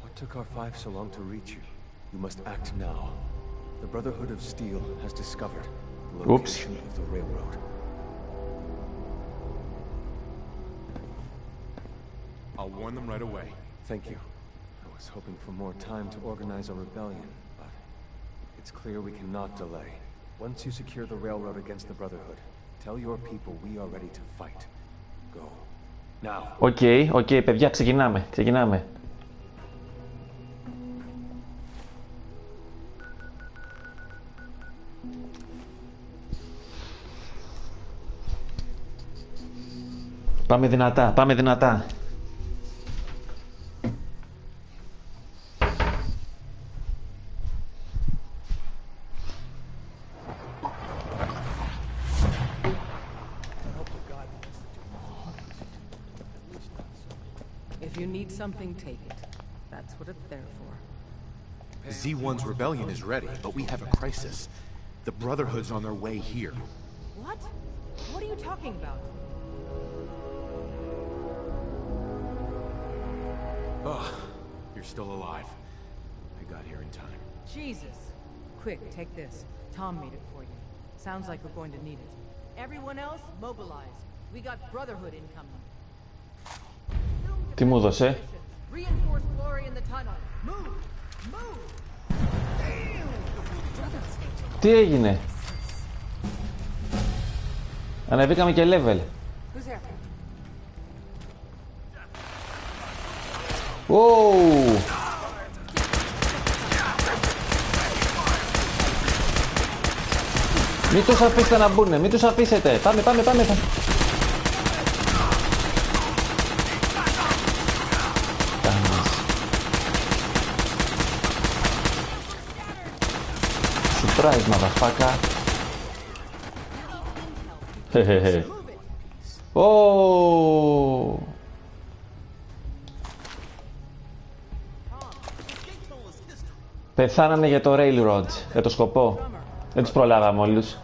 What took our five so long to reach you? You must act now. The Brotherhood of Steel has discovered the location of the railroad. I'll warn them right away. Thank you. I was hoping for more time to organize a rebellion, but it's clear we cannot delay. Once you secure the railroad against the Brotherhood, tell your people we are ready to fight. Go. Now. Οκ, παιδιά, ξεκινάμε. Πάμε δυνατά. If you need something, take it. That's what it's there for. Z1's rebellion is ready, but we have a crisis. The Brotherhood's on their way here. What? What are you talking about? Oh, you're still alive. I got here in time. Jesus. Quick, take this. Tom made it for you. Sounds like we're going to need it. Everyone else, mobilize. We got Brotherhood incoming. Τι μου έδωσε? Reinforce glory in the tunnel. Move! Move! Τι έγινε? Ανεβήκαμε και level. Oh! Μην τους αφήσετε να μπουνε, μην τους αφήσετε. Πάμε. Surprise, motherfucker. Hehehe. Oh! Πεθάνανε για το Railroad, για το σκοπό. Δεν τους προλάβαμε όλους.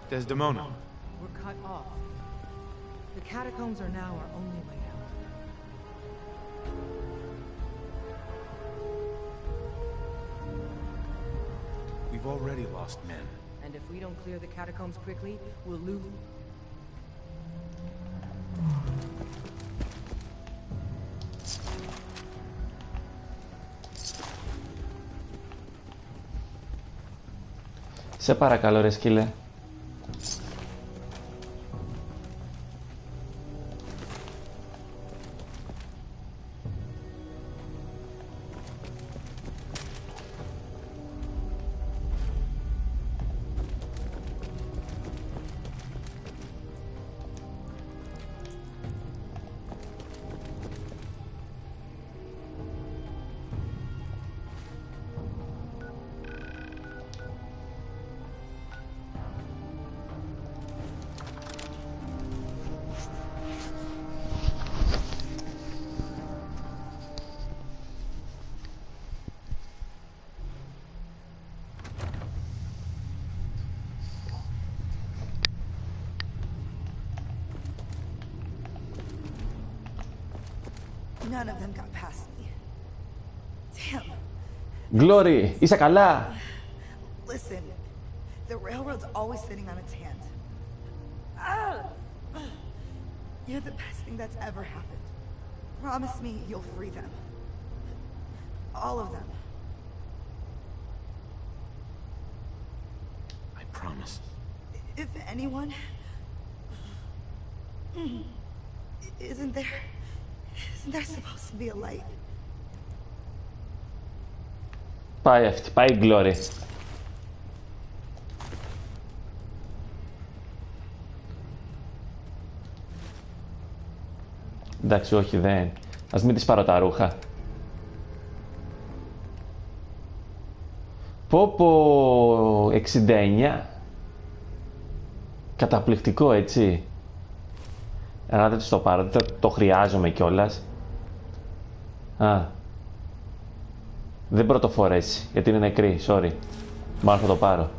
Desdemona. We're cut off. The catacombs are now our only way out. We've already lost men. And if we don't clear the catacombs quickly, we'll lose. Σε παρακαλώ ρε σκύλε. None of them got past me. Damn. Glory, είσαι καλά. Listen, the railroad's always sitting on its hands. You're the best thing that's ever happened. Promise me you'll free them. All of them. I promise. If anyone... Isn't there supposed to be a light? Πάει αυτή, πάει η Glory. Εντάξει, όχι, δεν. Ας μην της πάρω τα ρούχα. Πω 69. Καταπληκτικό, έτσι. Αλλά δεν το πάρω, δεν το χρειάζομαι κιόλας. Δεν μπορώ το φορέσει, γιατί είναι νεκρή, sorry. Μάλλον θα το πάρω.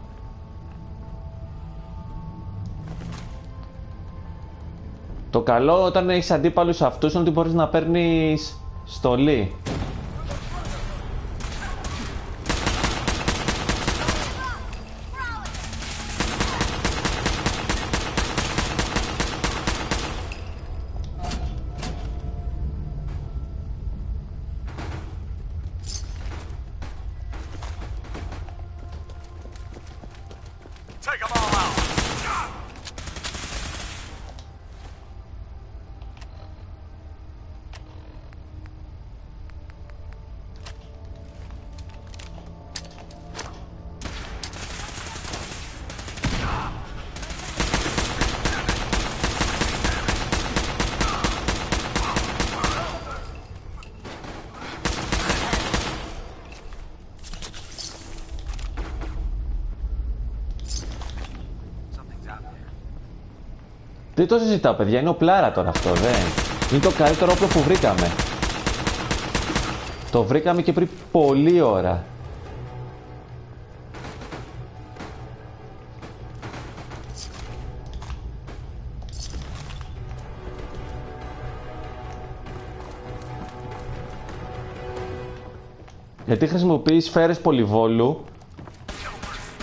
Το καλό όταν έχεις αντίπαλους αυτούς είναι ότι μπορείς να παίρνεις στολή. Δεν το συζητάω, παιδιά. Είναι οπλάρα τώρα αυτό, δεν. Είναι το καλύτερο όπλο που βρήκαμε. Το βρήκαμε και πριν πολλή ώρα. Γιατί χρησιμοποιεί σφαίρες πολυβόλου,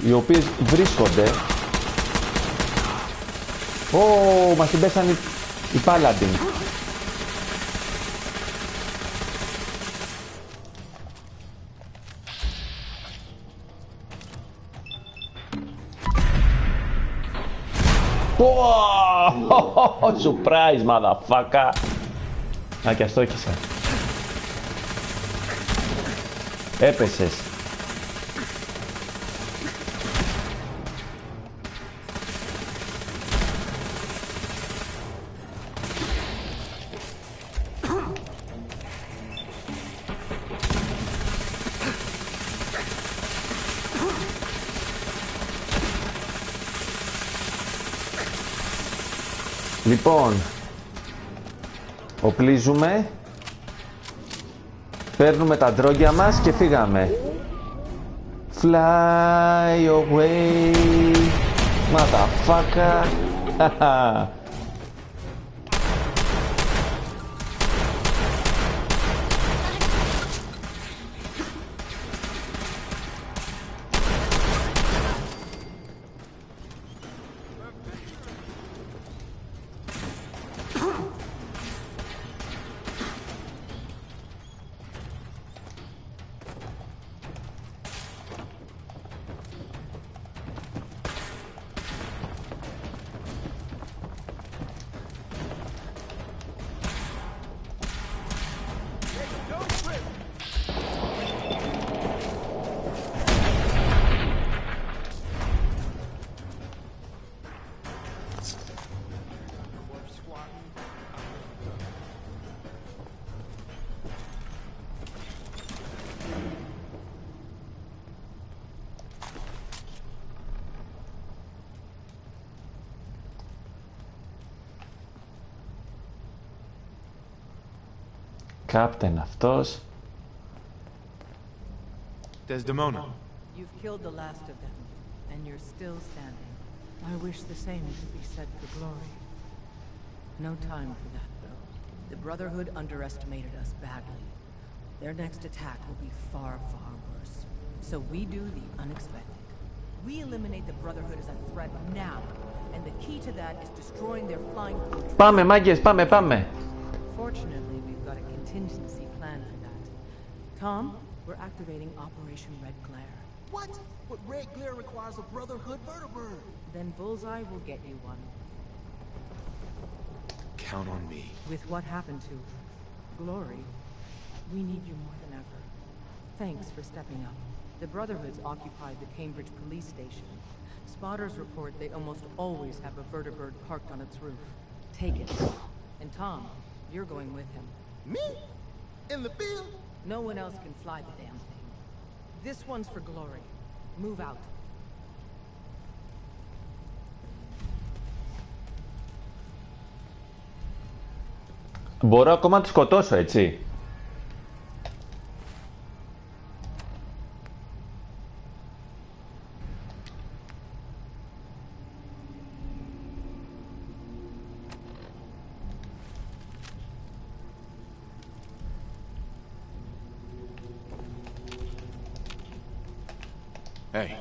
οι οποίες βρίσκονται. Ω, μας την πέσανε οι Πάλαντιν. Surprise, motherfucker. Α, και αστόχησα. Έπεσες. Λοιπόν, οπλίζουμε, παίρνουμε τα ντρόγκια μας και φύγαμε. Fly away, motherfucker. Κάπτεν αυτός. Desdemona. You've killed the last of them, and you're still standing. I wish the same could be said for Glory. No time for that, though. The Brotherhood underestimated us badly. Their next attack will be far, far worse. So we do the unexpected. We eliminate the Brotherhood as a threat now, and the key to that is destroying their flying fortress. Πάμε, μάγκες, πάμε. Fortunately, we've got a contingency plan for that. Tom, we're activating Operation Red Glare. What? But Red Glare requires a Brotherhood vertibird. Then Bullseye will get you one. Count on me. With what happened to Glory, we need you more than ever. Thanks for stepping up. The Brotherhood's occupied the Cambridge police station. Spotters report they almost always have a vertibird parked on its roof. Take it. And Tom, you're going with him. Me? In the field? No one else can fly the damn thing. This one's for Glory. Move out. Μπορώ ακόμα να τη σκοτώσω, έτσι. Hey.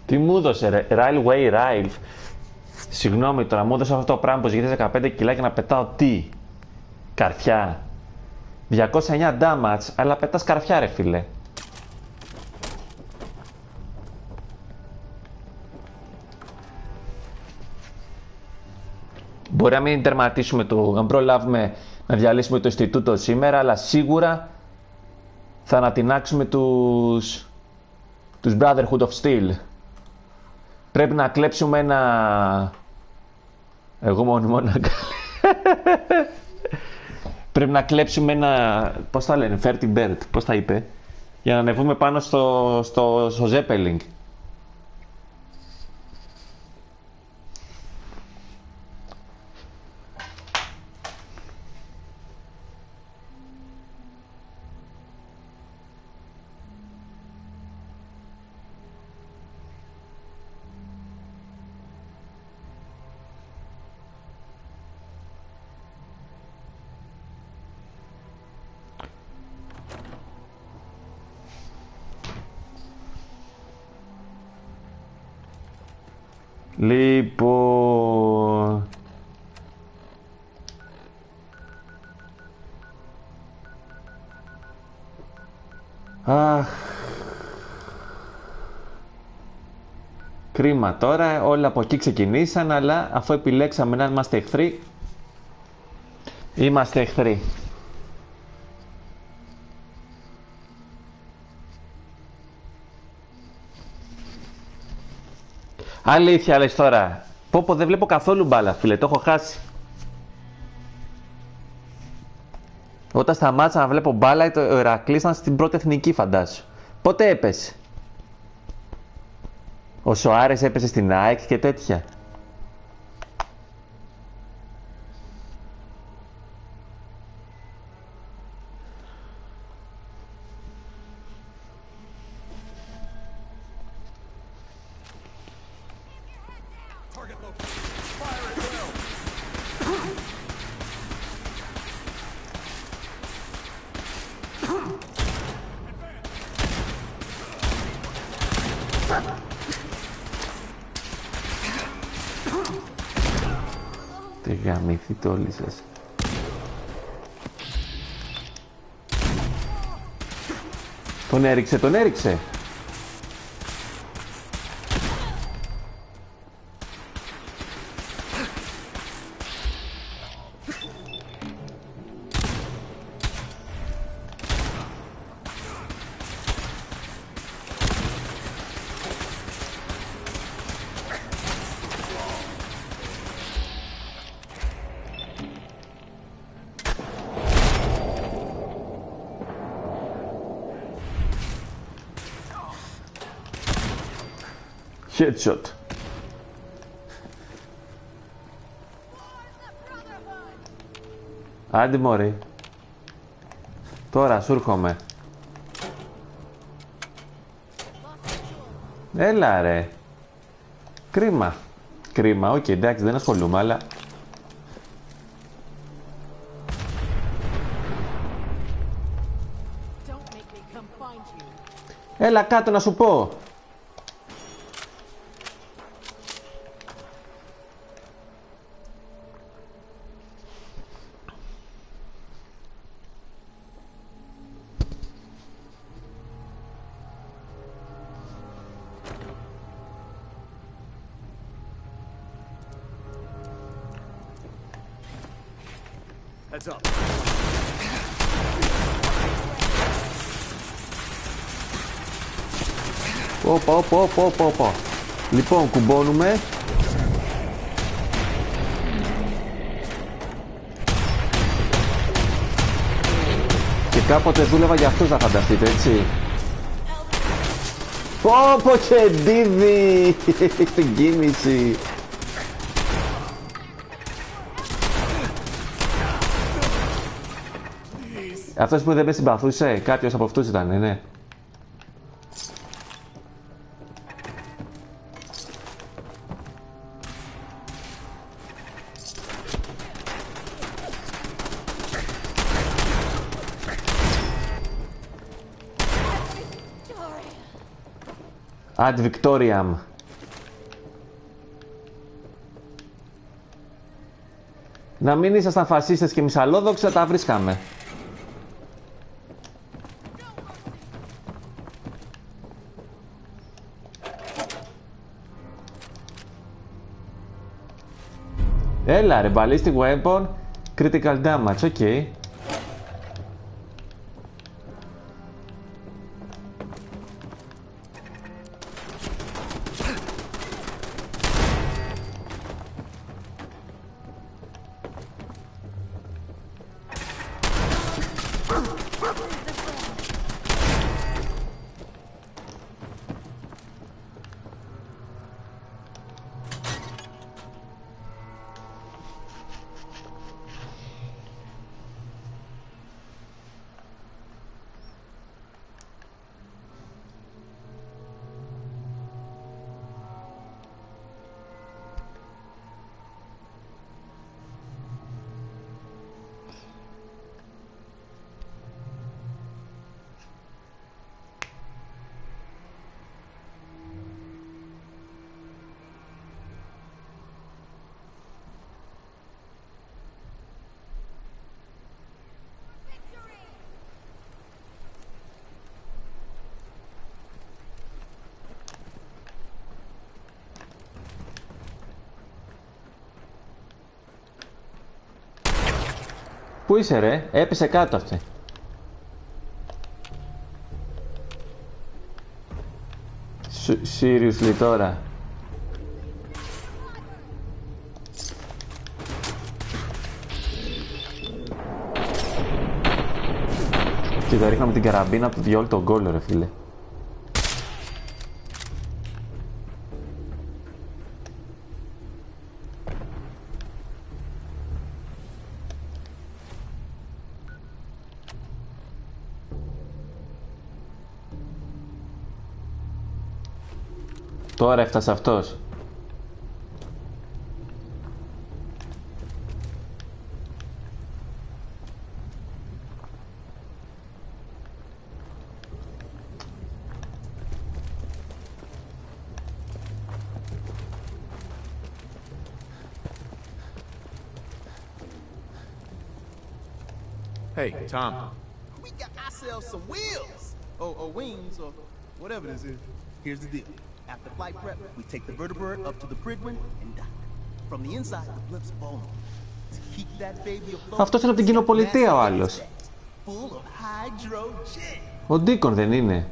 Τι μου έδωσε, ρε, Railway Rive. Συγγνώμη, τώρα μου έδωσε αυτό το πράγμα που ζυγίζει 15 κιλά και να πετάω τι. Καρφιά. 209 damage, αλλά πετάς καρφιά ρε φίλε. Μπορεί να μην τερματίσουμε να προλάβουμε να διαλύσουμε το Ινστιτούτο σήμερα, αλλά σίγουρα θα ανατινάξουμε τους Brotherhood of Steel. Πρέπει να κλέψουμε ένα... Εγώ μόνο να... Πρέπει να κλέψουμε ένα... Πώς θα λένε, Ferty Bird, πώς θα είπε, για να ανεβούμε πάνω στο Zeppelin. Λοιπόν... Αχ... Κρίμα τώρα, όλα από εκεί ξεκινήσαν, αλλά αφού επιλέξαμε να είμαστε εχθροί, είμαστε εχθροί. Αλήθεια λες τώρα. Πω δεν βλέπω καθόλου μπάλα φίλε, το έχω χάσει. Όταν σταμάτησα να βλέπω μπάλα, ο Ηρακλής ήταν στην πρώτη εθνική φαντάσου. Πότε έπεσε? Ο Σοάρες έπεσε στην ΑΕΚ και τέτοια. Τι γαμηθείτε όλοι σας. Τον έριξε, τον έριξε. Headshot. Άντε μωρή. Τώρα σου έρχομαι. Έλα ρε. Κρίμα. Κρίμα, οκ, εντάξει, δεν ασχολούμαι, αλλά... Έλα κάτω να σου πω. Heads up. Πω. Λοιπόν, κουμπώνουμε. Και κάποτε δούλευα για αυτούς, να φανταστείτε, έτσι. Πω και ντίδι στην κίνηση. Αυτός που δεν με συμπαθούσε, κάποιος από αυτούς ήταν, ναι. Ad Victoriam. Να μην ήσασταν φασίστες και μυσαλλόδοξα, τα βρίσκαμε. Έλα ρε, ballistic weapon, critical damage, οκ. Πού είσαι ρε, έπεσε κάτω αυτή. Seriously τώρα. Και το ρίχναμε την καραμπίνα από το διόλου τον κόλλο ρε φίλε. Τώρα έφτασε αυτός. Hey, Tom. We got ourselves some wheels! Or wings, or whatever this is. Here's the deal. After flight prep, we take the vertibird up to the Pridwin and dock. From the inside, the blips vulnerable. To keep that baby afloat. Αυτός είναι από την Κοινοπολιτεία ο άλλος. Full of hydrogen. Ο Ντίκον δεν είναι.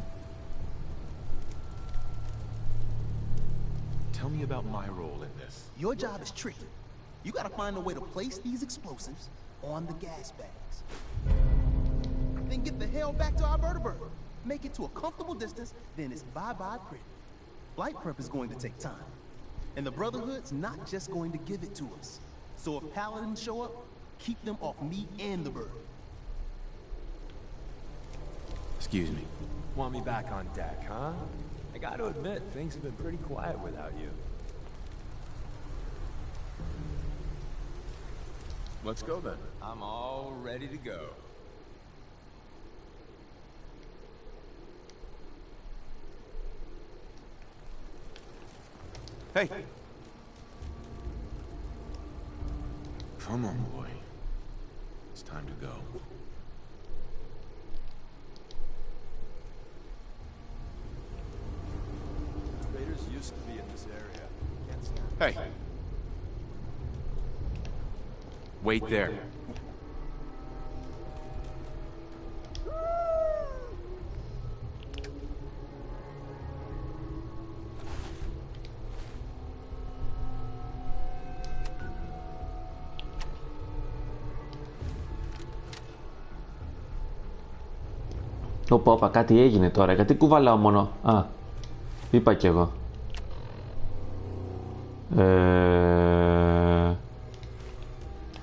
Tell me about my role in this. Your job is tricky. You gotta find a way to place these explosives on the gas bags. Then get the hell back to our vertibird. Make it to a comfortable distance, then it's bye-bye Prid. Flight prep is going to take time. And the Brotherhood's not just going to give it to us. So if Paladins show up, keep them off me and the bird. Excuse me. Want me back on deck, huh? I gotta admit, things have been pretty quiet without you. Let's go then. I'm all ready to go. Hey! Come on, boy. It's time to go. Raiders used to be in this area. Can't stand it. Hey! Wait there. Όπα, κάτι έγινε τώρα. Γιατί κουβαλάω μόνο... Α, είπα κι εγώ.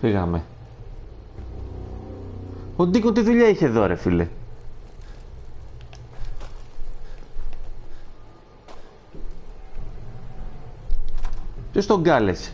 Φύγαμε. Ο Ντίκο τι δουλειά είχε εδώ ρε φίλε. Ποιος τον κάλεσε.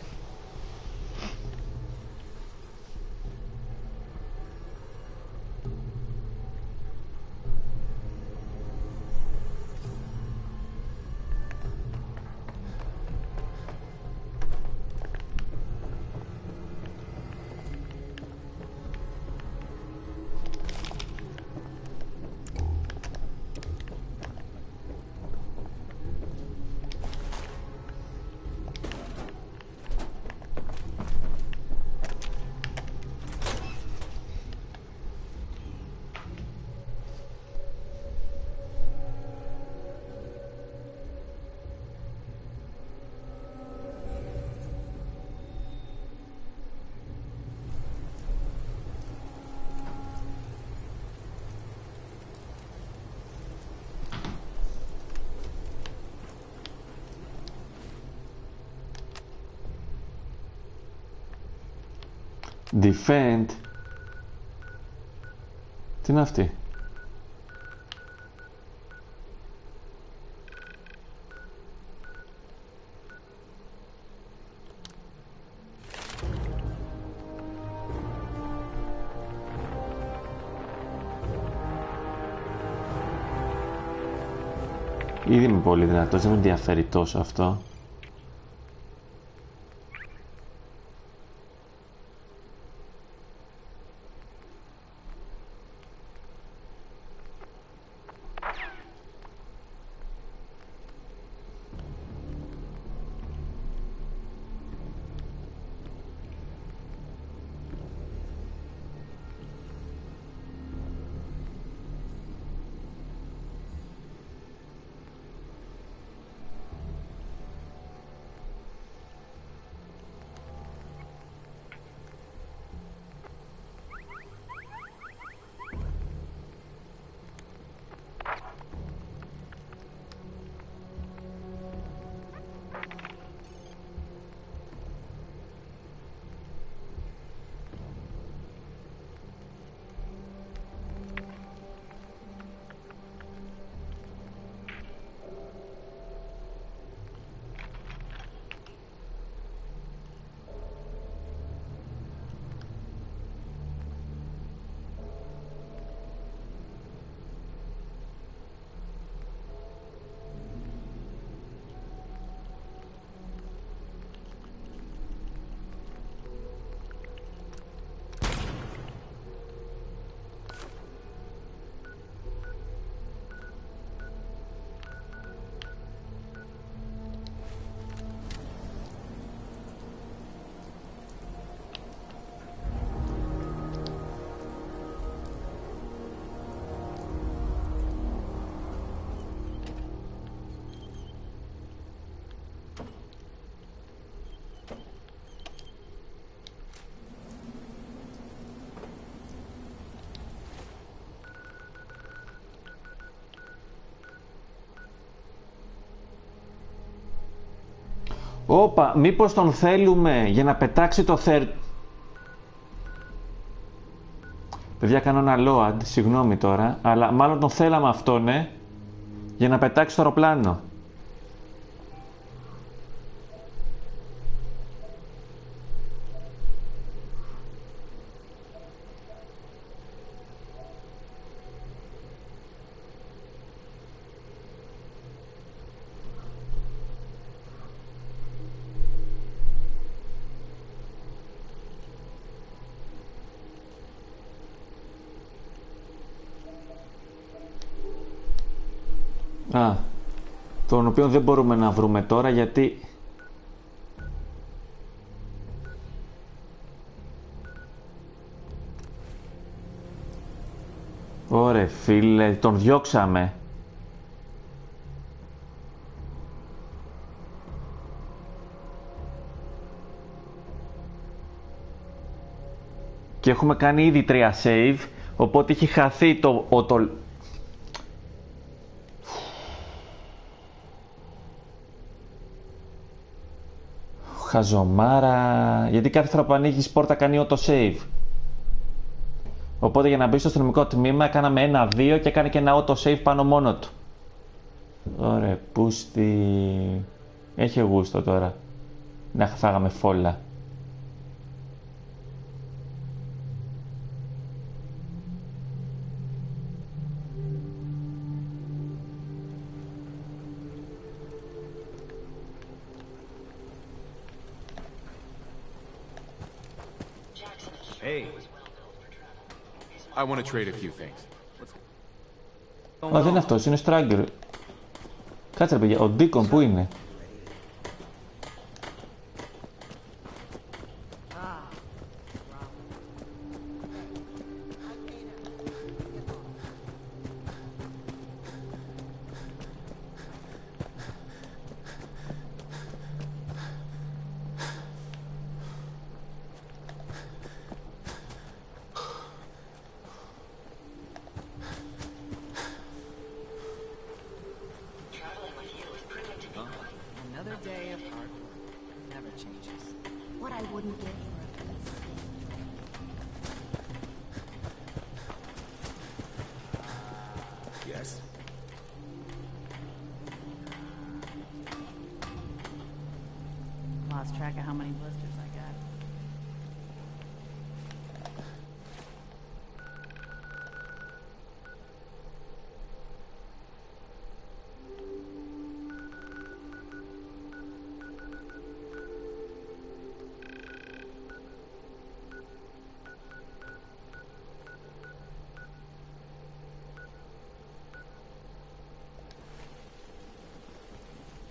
Defend. Τι είναι αυτή? Ήδη είμαι πολύ δυνατός, δεν με ενδιαφέρει τόσο αυτό. Όπα, μήπως τον θέλουμε για να πετάξει το Παιδιά, κάνω ένα load, συγγνώμη τώρα, αλλά μάλλον τον θέλαμε αυτό, ναι, για να πετάξει το αεροπλάνο. Α, τον οποίο δεν μπορούμε να βρούμε τώρα γιατί... Ωρε φίλε, τον διώξαμε. Και έχουμε κάνει ήδη 3 save, οπότε έχει χαθεί το... Χαζομάρα, γιατί κάθε φορά που ανοίγεις πόρτα κάνει auto-save. Οπότε για να μπει στο αστυνομικό τμήμα κάναμε 1-2 και έκανε και ένα auto-save πάνω μόνο του. Ωραία, πούστη... Έχει γούστο τώρα. Να φάγαμε φόλα. Hey. I want to trade a few things. Α, δεν είναι αυτός, είναι ο Strangler. Κάτσε ρε παιδιά, ο Deacon πού είναι? What I wouldn't give for a piece. Yes. Lost track of how many blisters I got.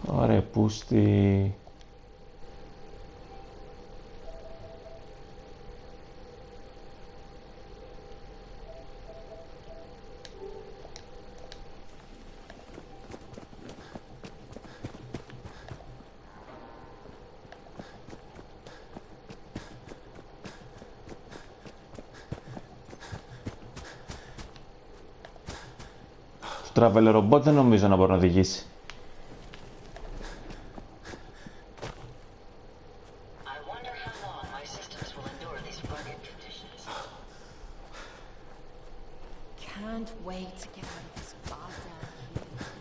Ωραία, πούστη. Το travel robot δεν νομίζω να μπορεί να οδηγήσει. Can't wait to get out of this goddamn heat.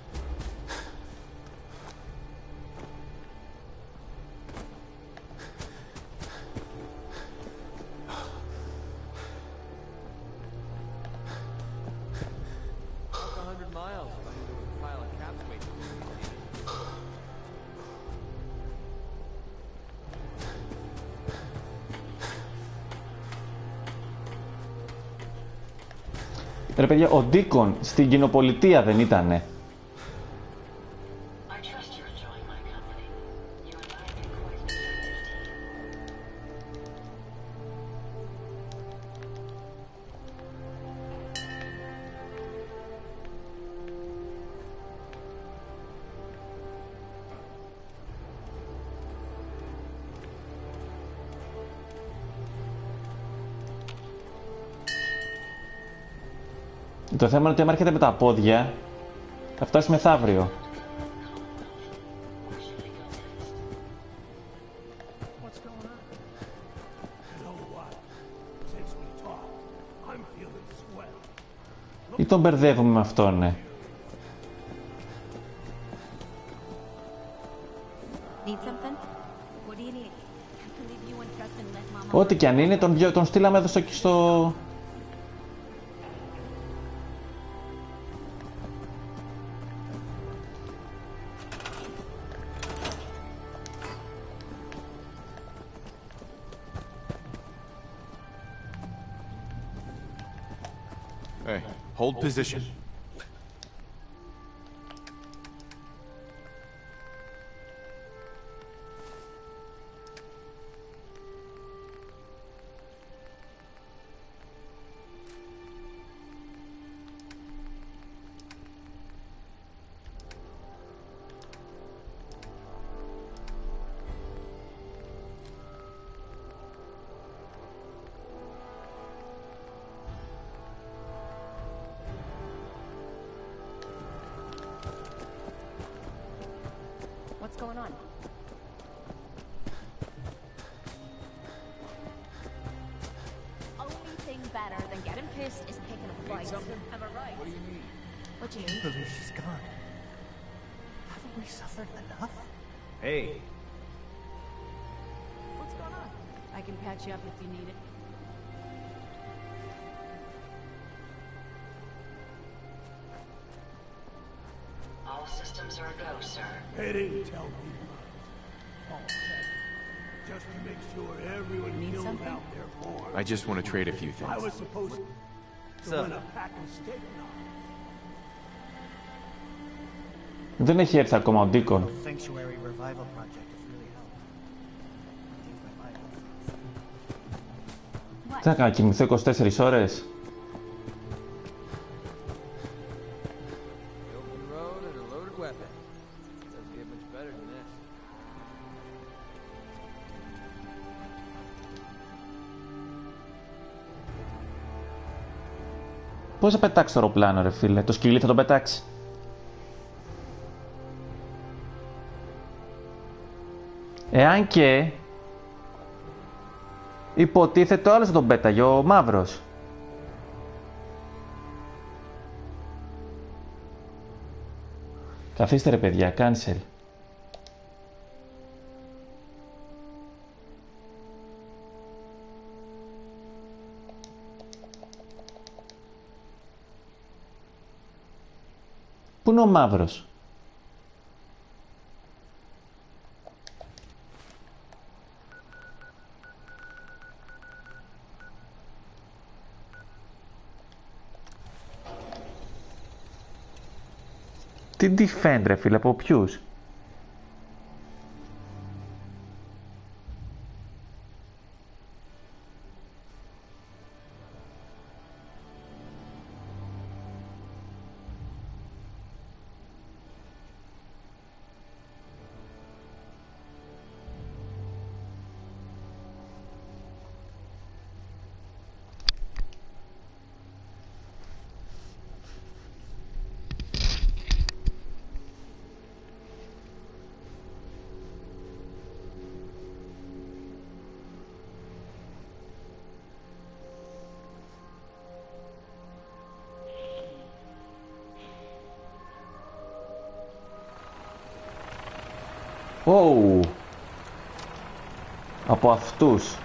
Walk 100 miles running into a pile of caps waiting for me. Ρε παιδιά, ο Ντίκον στην Κοινοπολιτεία δεν ήτανε? Το θέμα είναι ότι άμα έρχεται με τα πόδια, θα φτάσει μεθαύριο. Ή τον μπερδεύουμε με αυτόν, ναι. Ό,τι κι αν είναι, τον στείλαμε εδώ στο... Hey, hold position. What's going on? Only thing better than getting pissed is picking a fight. Am I right? What do you mean? What do you mean? I believe she's gone. Haven't we suffered enough? Hey. What's going on? I can patch you up if you need it. All systems are a go, sir. They didn't tell me. Just to make sure everyone killed out their form. I just want to trade a few I things. was supposed to win a pack of steak knives. Δεν έχει έρθει ακόμα ο Ντίκον. Sanctuary revival project has really helped. Τι θα κάνω, κοιμηθώ 24 ώρες? Πώς θα πετάξει το αεροπλάνο, ρε φίλε? Το σκυλί θα τον πετάξει? Εάν και υποτίθεται ο άλλος θα τον πέταγε, ο μαύρος. Καθίστε ρε παιδιά, cancel. Πού είναι ο μαύρος? Τι defend ρε φίλε, από ποιους? Ωου! Από αυτούς.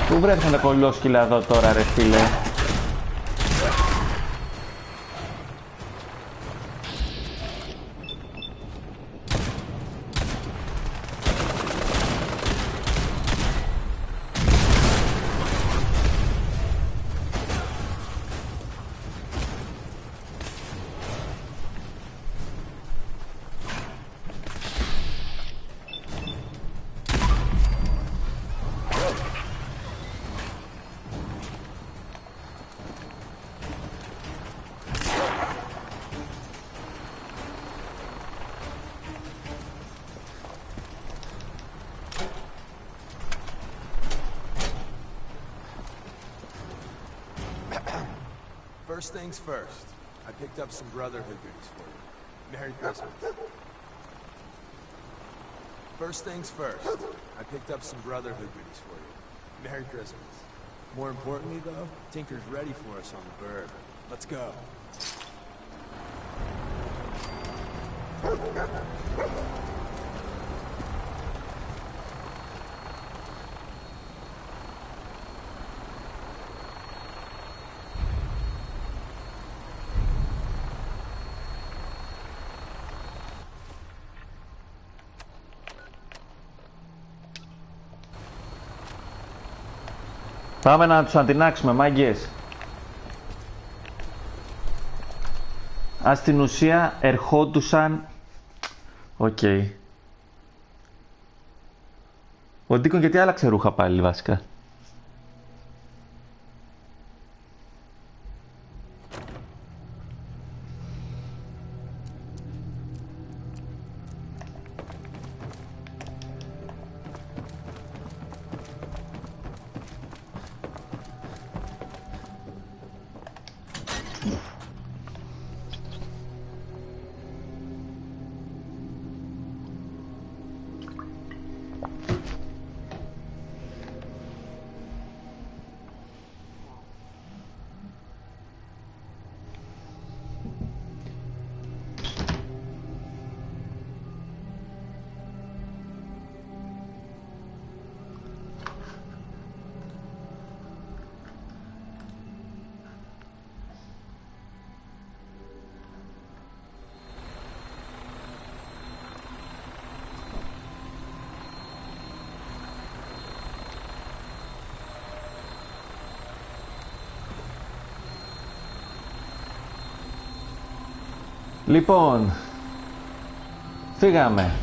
Πού βρέθηκαν τα κολόσκυλα εδώ τώρα ρε φίλε? First things first, I picked up some Brotherhood goodies for you. Merry Christmas. First things first, I picked up some Brotherhood goodies for you. Merry Christmas. More importantly though, Tinker's ready for us on the bird. Let's go. Πάμε να τους αντινάξουμε, μάγκες. Ας στην ουσία ερχόντουσαν... Οκ. Ο Ντίκον γιατί άλλαξε ρούχα πάλι βασικά? Λοιπόν, φύγαμε.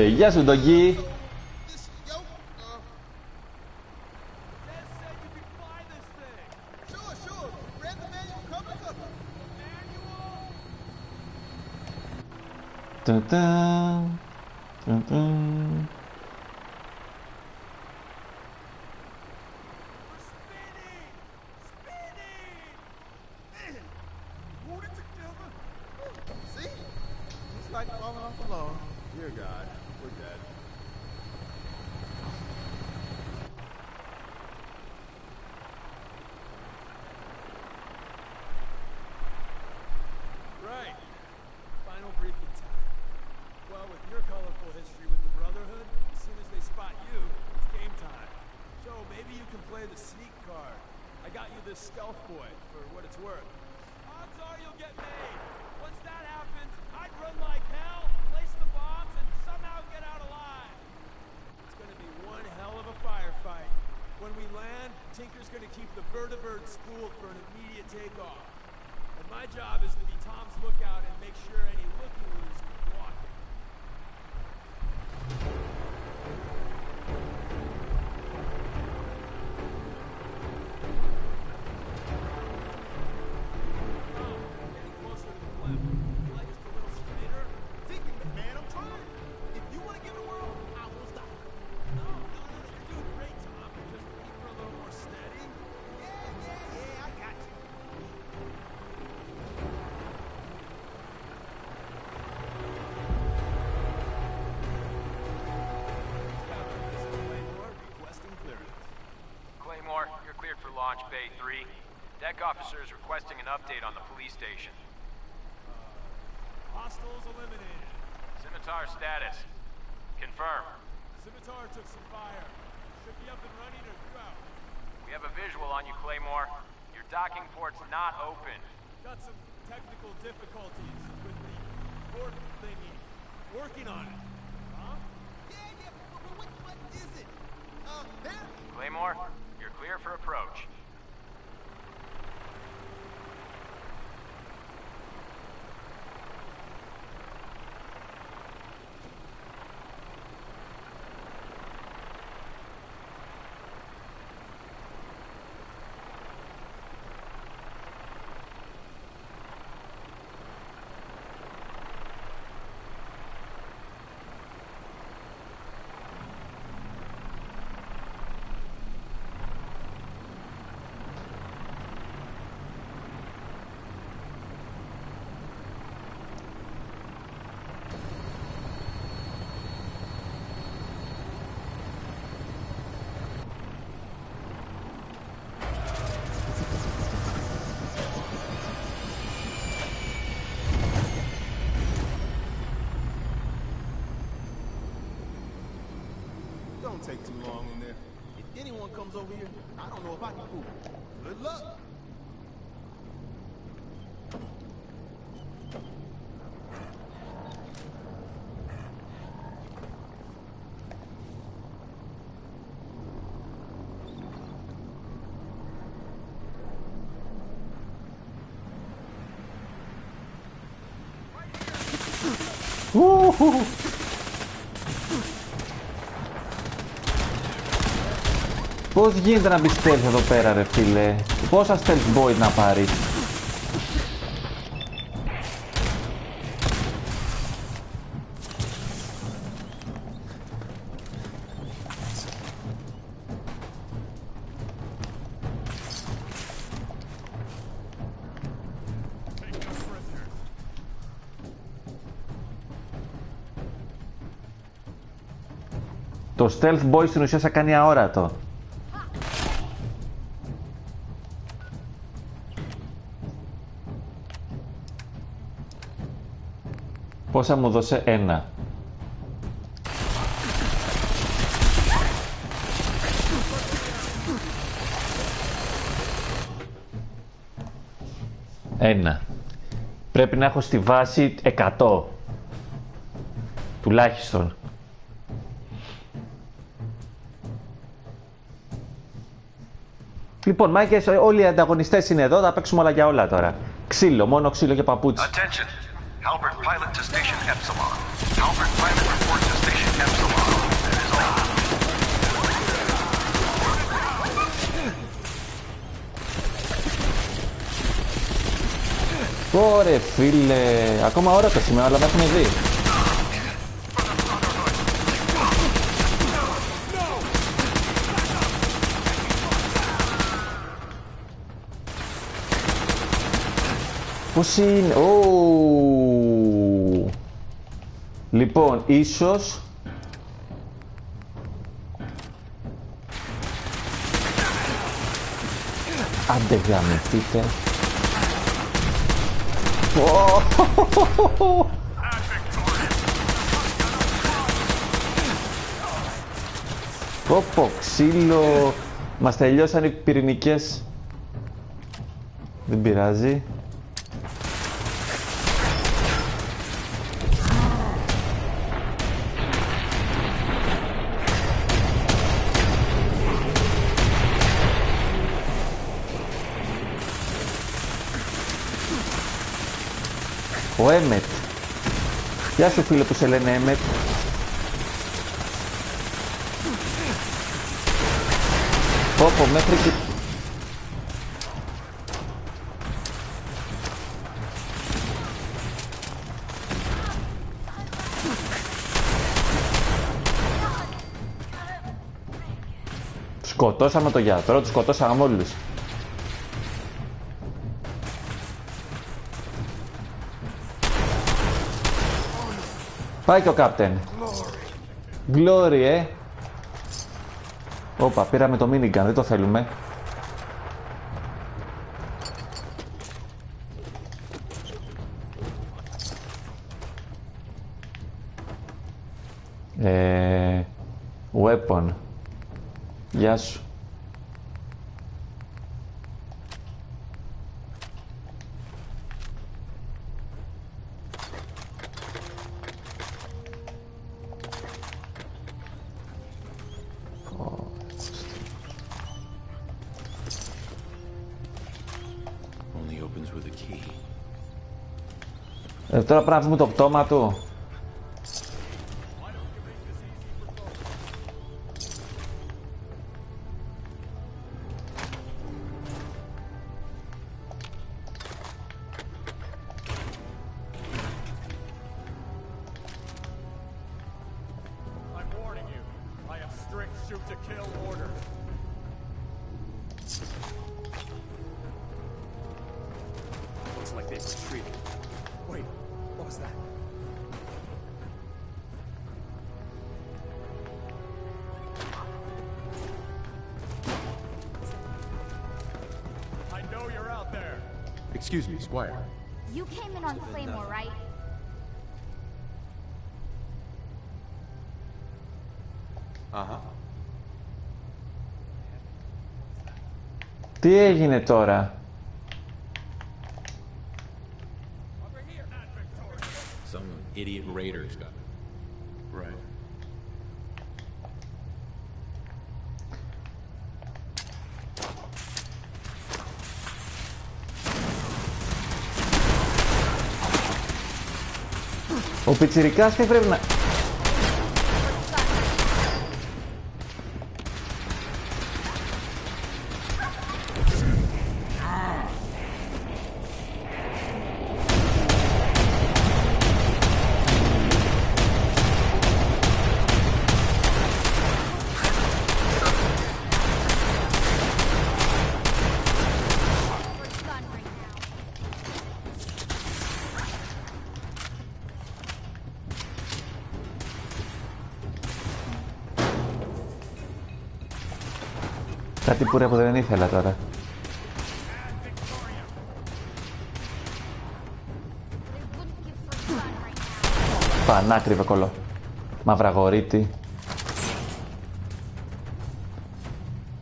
Γεια σου, Ντογκί. Bay 3. Deck officers requesting an update on the police station. Hostiles eliminated. Scimitar status. Confirm. Scimitar took some fire. Should be up and running or throughout. We have a visual on you, Claymore. Your docking port's not open. Got some technical difficulties with the port thingy. Working on it. Huh? Yeah, what is it? There? Claymore, you're clear for approach. Don't take too long in there. If anyone comes over here, I don't know if I can fool. Good luck. Πώς γίνεται να μπει stealth εδώ πέρα ρε φίλε? Πόσα stealth boy να πάρεις? Το stealth boy στην ουσία θα κάνει αόρατο. Πόσα μου δώσε? 1. Ένα. Πρέπει να έχω στη βάση 100. Τουλάχιστον. Λοιπόν, μάγκες, όλοι οι ανταγωνιστές είναι εδώ, θα παίξουμε όλα για όλα τώρα. Ξύλο, μόνο ξύλο και παπούτσι. Attention. Halbert pilot to station Epsilon. Halbert pilot report to station Epsilon. That is all. Ωρε φίλε, ακόμα ώρα το σημείο, αλλά με έχουν δει. Πώς είναι, Λοιπόν, ίσως... Άντε γαμηθείτε. Πόπο, ξύλο. Μας τελειώσαν οι πυρηνικές. Δεν πειράζει. Ο Έμετ. Γεια σου φίλε που σε λένε Έμετ. Πόπο μέχρι και... Σκοτώσαμε τον γιατρό, τους σκοτώσαμε όλους. Πάει και ο Κάπτεν. Glory, Όπα, πήραμε το minigun, δεν το θέλουμε. Weapon. Γεια σου. Τώρα πρέπει να βρούμε το πτώμα του. Excuse me, Squire. You came in on Claymore, right? Uh-huh. Τι έγινε τώρα? Some idiot raiders got it. Right. Ο πιτσιρικάς τι πρέπει να... Κάτι που ρεύω δεν ήθελα τώρα. Πανάκριβε κολό. Μαυραγωρίτη.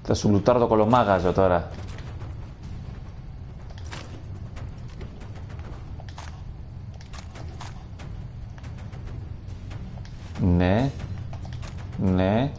Θα σου λουτάρω το κολομάγαζο τώρα. Ναι. Ναι.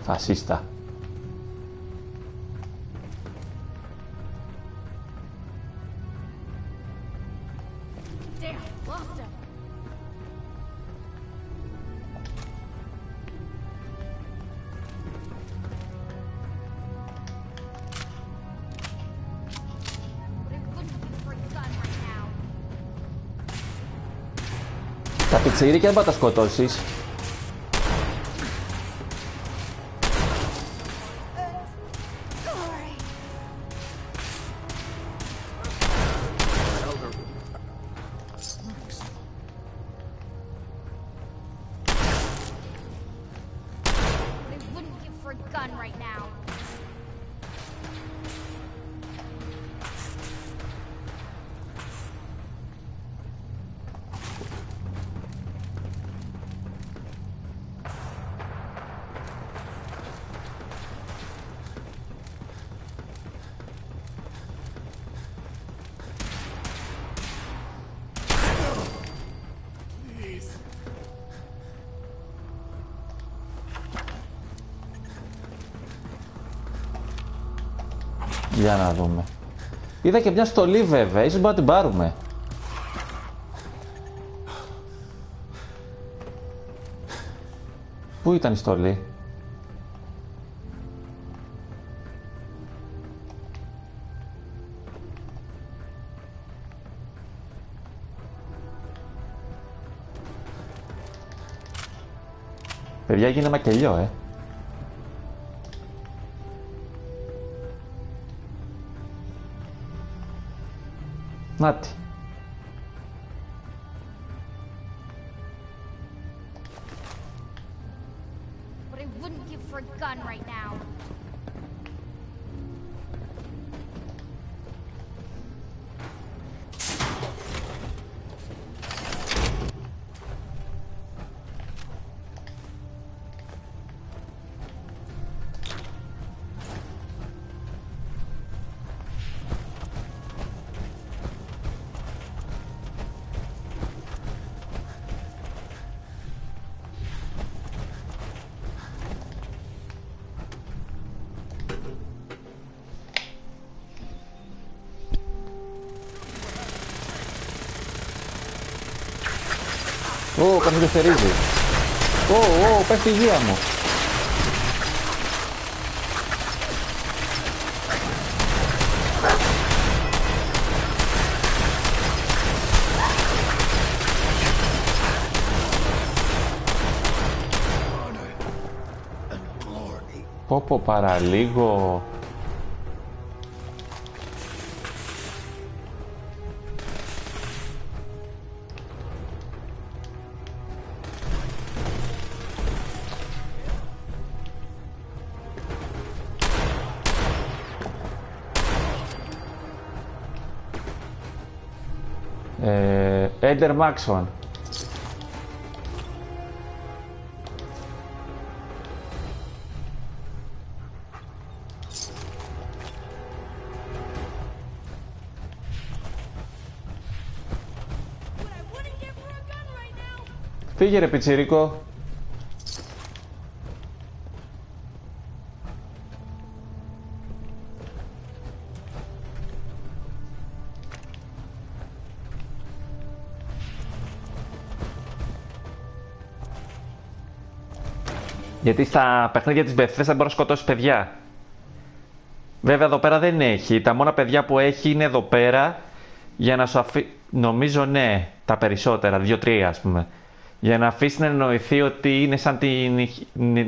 Φασίστα. Τα πιτσιρίκια δεν μπορεί να τα σκοτώσεις. Για να δούμε. Είδα και μια στολή βέβαια, ίσως μπορούμε να την πάρουμε. Πού ήταν η στολή? Παιδιά, γίνε μακελιό, Νάτι. But I wouldn't give for a gun right now. Κάποιος θερίζει. Πέφτει η υγεία μου. Πω παραλίγο. Έντερ Μάξον. Φύγε ρε πιτσιρίκο. Γιατί στα παιχνίδια της Bethesda μπορεί να σκοτώσει παιδιά. Βέβαια εδώ πέρα δεν έχει. Τα μόνα παιδιά που έχει είναι εδώ πέρα για να σου νομίζω ναι, τα περισσότερα, 2-3 ας πούμε. Για να αφήσει να εννοηθεί ότι είναι σαν την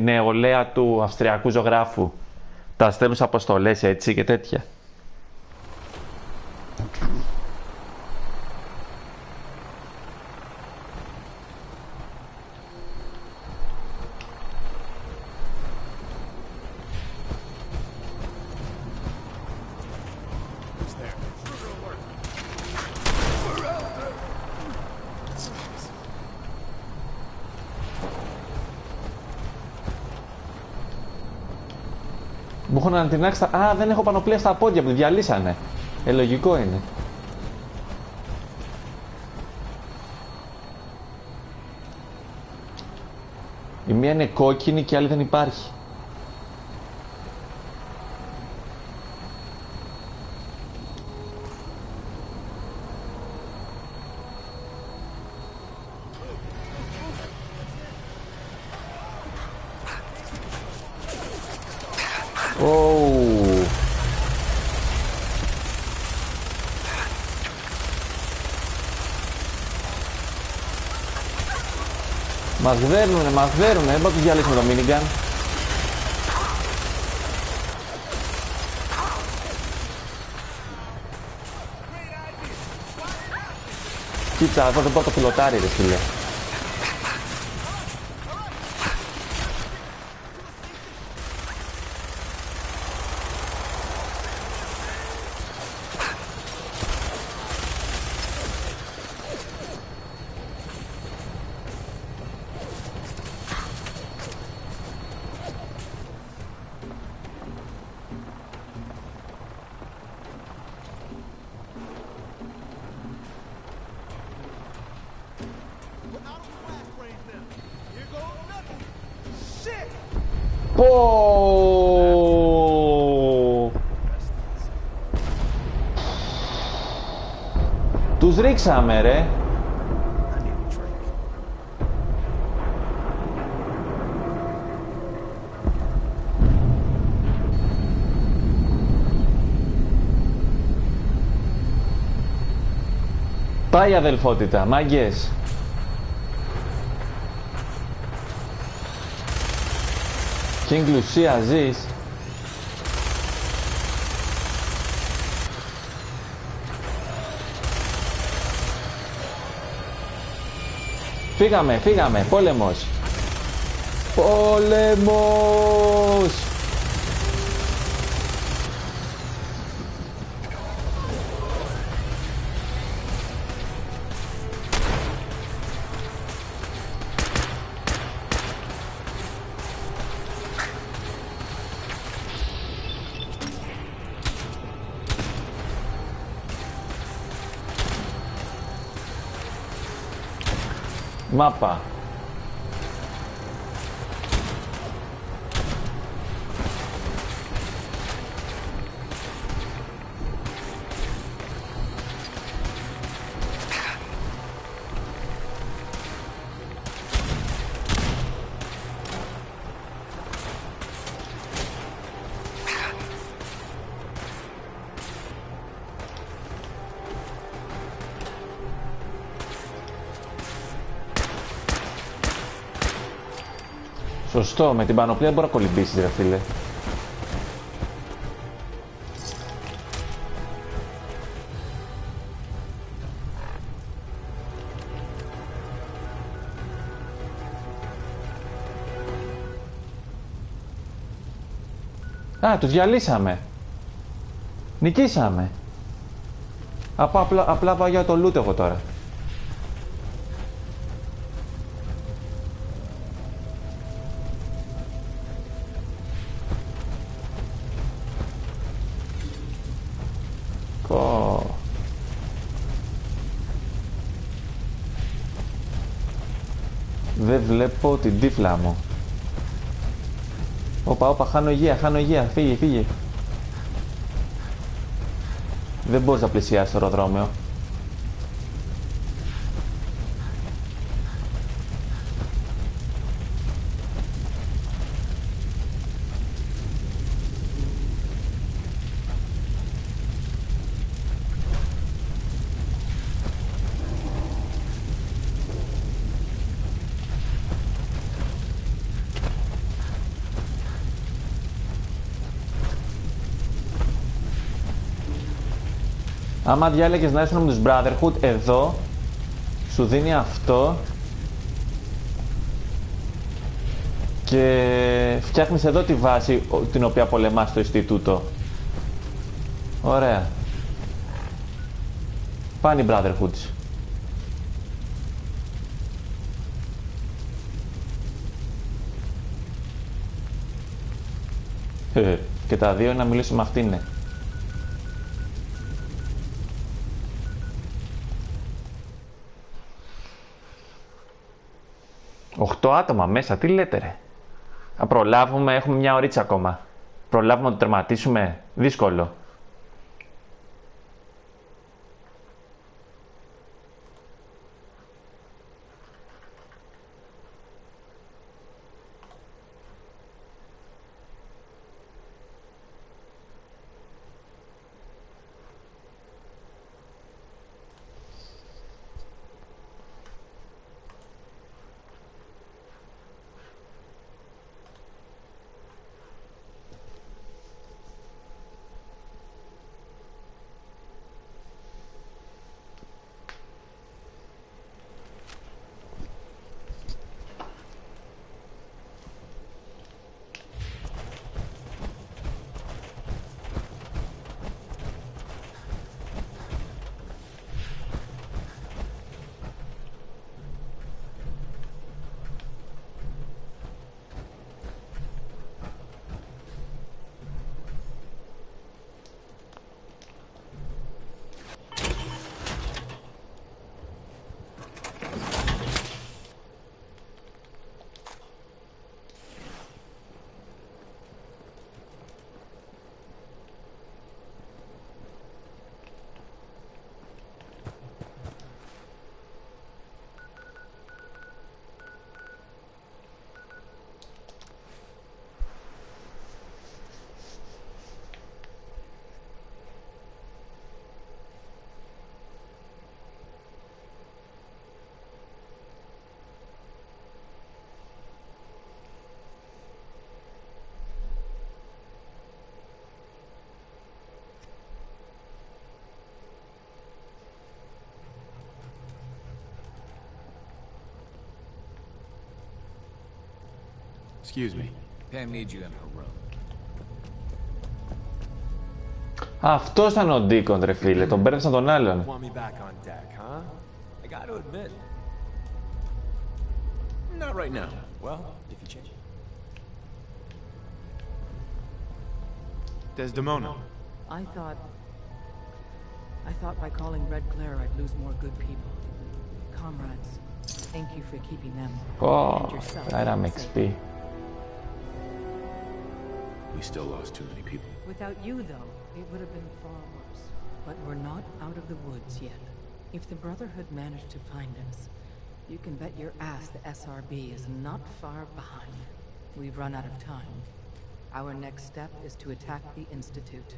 νεολαία του αυστριακού ζωγράφου. Τα στέλνουν σε αποστολές έτσι και τέτοια. Μου έχουν ανατινάξει τα... Α, δεν έχω πανοπλία στα πόδια μου, διαλύσανε. Λογικό είναι. Η μία είναι κόκκινη και η άλλη δεν υπάρχει. Μας δέρνουνε, δεν μπορούμε να τους διαλύσουμε το minigun. Κοίτα, εδώ δεν μπορώ το πιλοτάρι, ρε φίλε. Τους ρίξαμε, ρε. Πάει η αδελφότητα, μάγκες. King Lucia, ζεις. Φύγαμε, πόλεμος. Πόλεμος. Μάπα. Σωστό, με την πανοπλία μπορεί να κολυμπήσεις, ρε φίλε. Α, τους διαλύσαμε. Νικήσαμε. Απλά πάω για το loot εγώ τώρα. Δεν βλέπω την τύφλα μου. Όπα, χάνω υγεία, φύγε. Δεν μπορείς να πλησιάσεις το αεροδρόμιο. Άμα διάλεγες να ήσουν με τους Brotherhood, εδώ σου δίνει αυτό και φτιάχνεις εδώ τη βάση την οποία πολεμάς στο Ινστιτούτο. Ωραία. Πάνε οι Brotherhoods. Και τα δύο να μιλήσω με αυτήν, ναι. 8 άτομα μέσα, τι λέτε ρε. Θα προλάβουμε, έχουμε μια ωρίτσα ακόμα. Προλάβουμε να το τερματίσουμε, δύσκολο. Excuse me. Pam needs you in her room. Αυτός ήταν ο Ντίκον, ρε φίλε. Τον μπέρδεψαν τον άλλον. Want me back on deck, huh? I gotta admit. Not right now. Well, if you change. Desdemona. I thought by calling Red Glare I'd lose more good people. Comrades, thank you for keeping them and yourself Πέραμε XP. We still lost too many people. Without you, though, it would have been far worse. But we're not out of the woods yet. If the Brotherhood managed to find us, you can bet your ass the SRB is not far behind. We've run out of time. Our next step is to attack the Institute.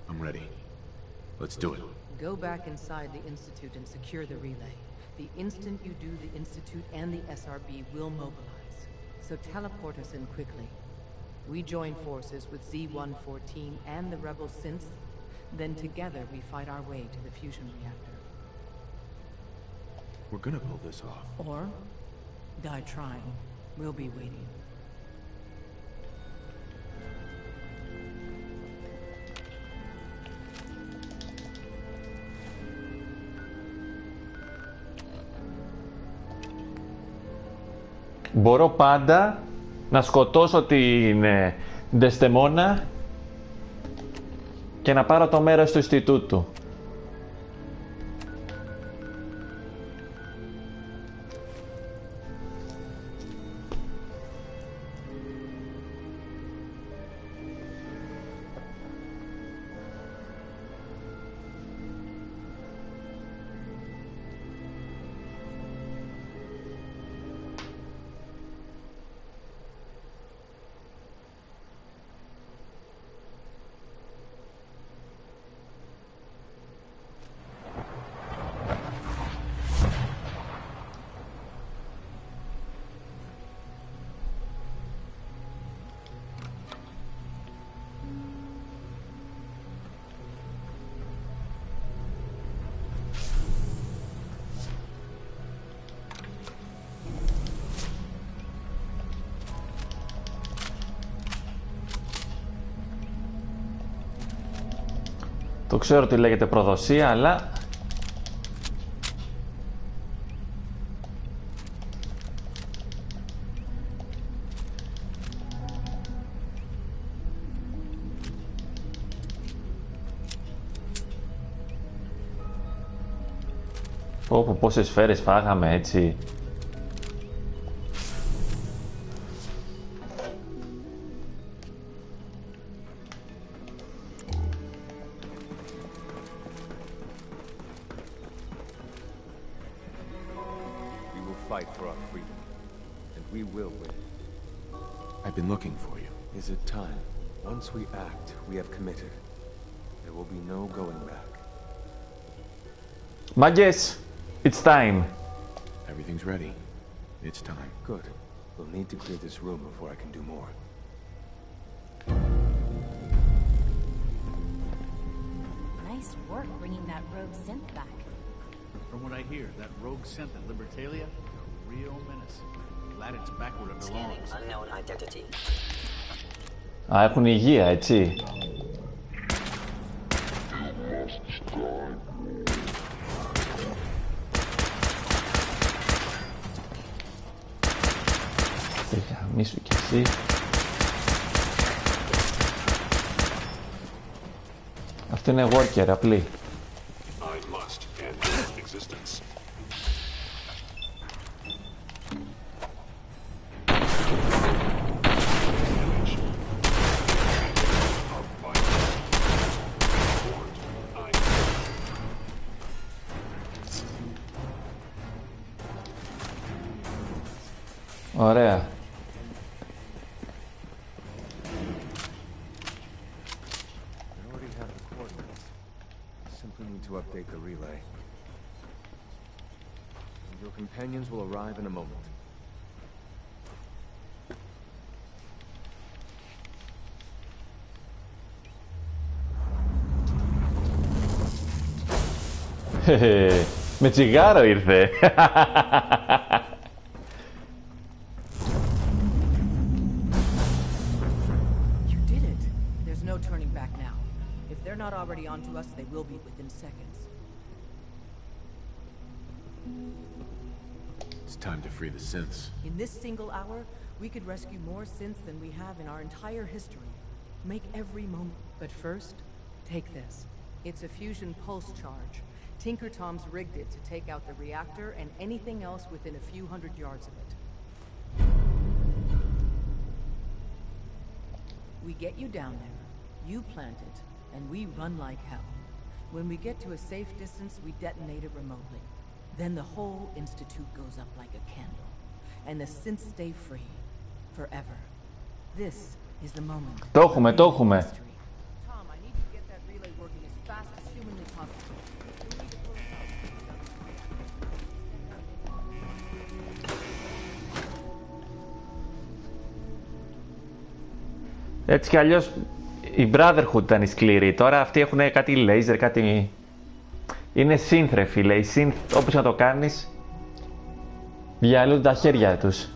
I'm ready. Let's do it. Go back inside the Institute and secure the relay. The instant you do, the Institute and the SRB will mobilize. So teleport us in quickly. We join forces with Z-114 and the rebel synths. Then together we fight our way to the fusion reactor. We're gonna pull this off. Or die trying. We'll be waiting. Μπορώ πάντα να σκοτώσω την Ντεστεμόνα και να πάρω το μέρος του Ινστιτούτου. Το ξέρω ότι λέγεται προδοσία, αλλά... πόσες σφαίρες φάγαμε, έτσι. I've been looking for you. Is it time? Once we act, we have committed. There will be no going back. Μάγκες, it's time. Everything's ready. It's time. Good. We'll need to clear this room before I can do more. Nice work bringing that rogue synth back. From what I hear, that rogue synth at Libertalia is a real menace. Glad it's back where it belongs. Unknown identity. Α, έχουν υγεία, έτσι. Μίσου κι εσύ. Αυτό είναι worker, απλή. Ωραία. To update the relay. Your companions will arrive in a moment. Με τσιγάρο ήρθε. they're not already onto us, they will be within seconds. It's time to free the synths. In this single hour, we could rescue more synths than we have in our entire history. Make every moment. But first, take this. It's a fusion pulse charge. Tinker Tom's rigged it to take out the reactor and anything else within a few hundred yards of it. We get you down there, you plant it, and we run like hell. When we get to a safe distance, we detonate it remotely. Then the whole institute goes up like a candle, and the synths stay free, forever. This is the moment. Το έχουμε, το έχουμε. Tom, I need to get that relay working as fast as humanly possible. You'll need to pull us out. Έτσι κι αλλιώς η Brotherhood ήταν η σκληρή. Τώρα αυτοί έχουν κάτι laser, κάτι... Είναι synth ρε φίλε. Οι synth, όπως να το κάνεις, διαλύουν τα χέρια τους.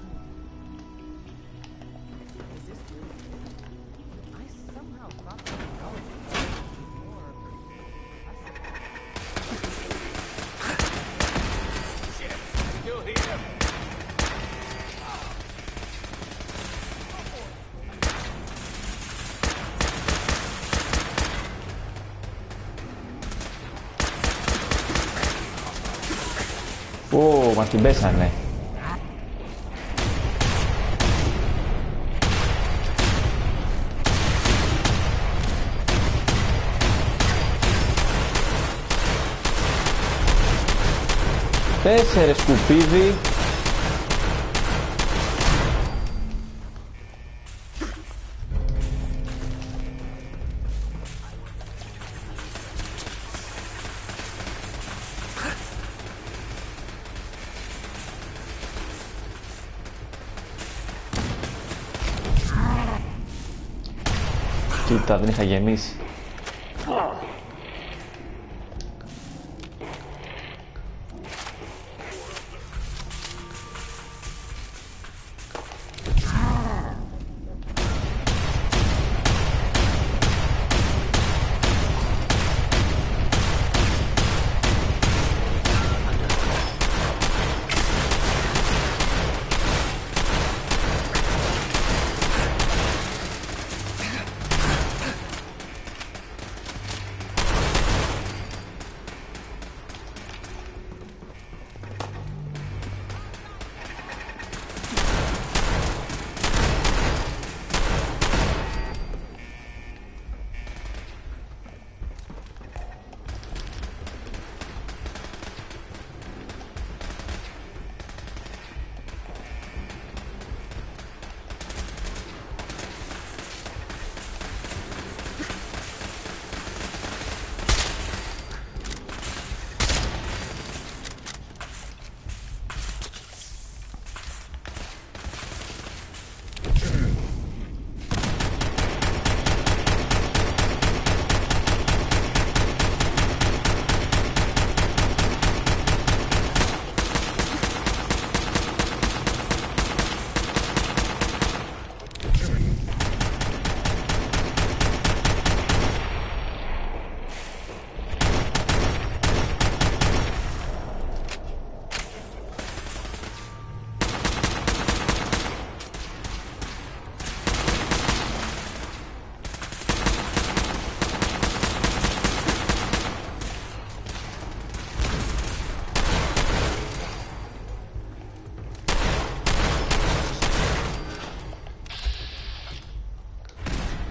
Ω, μας την πέσανε. Τέσσερες σκουπίδι. Κοίτα, δεν είχα γεμίσει.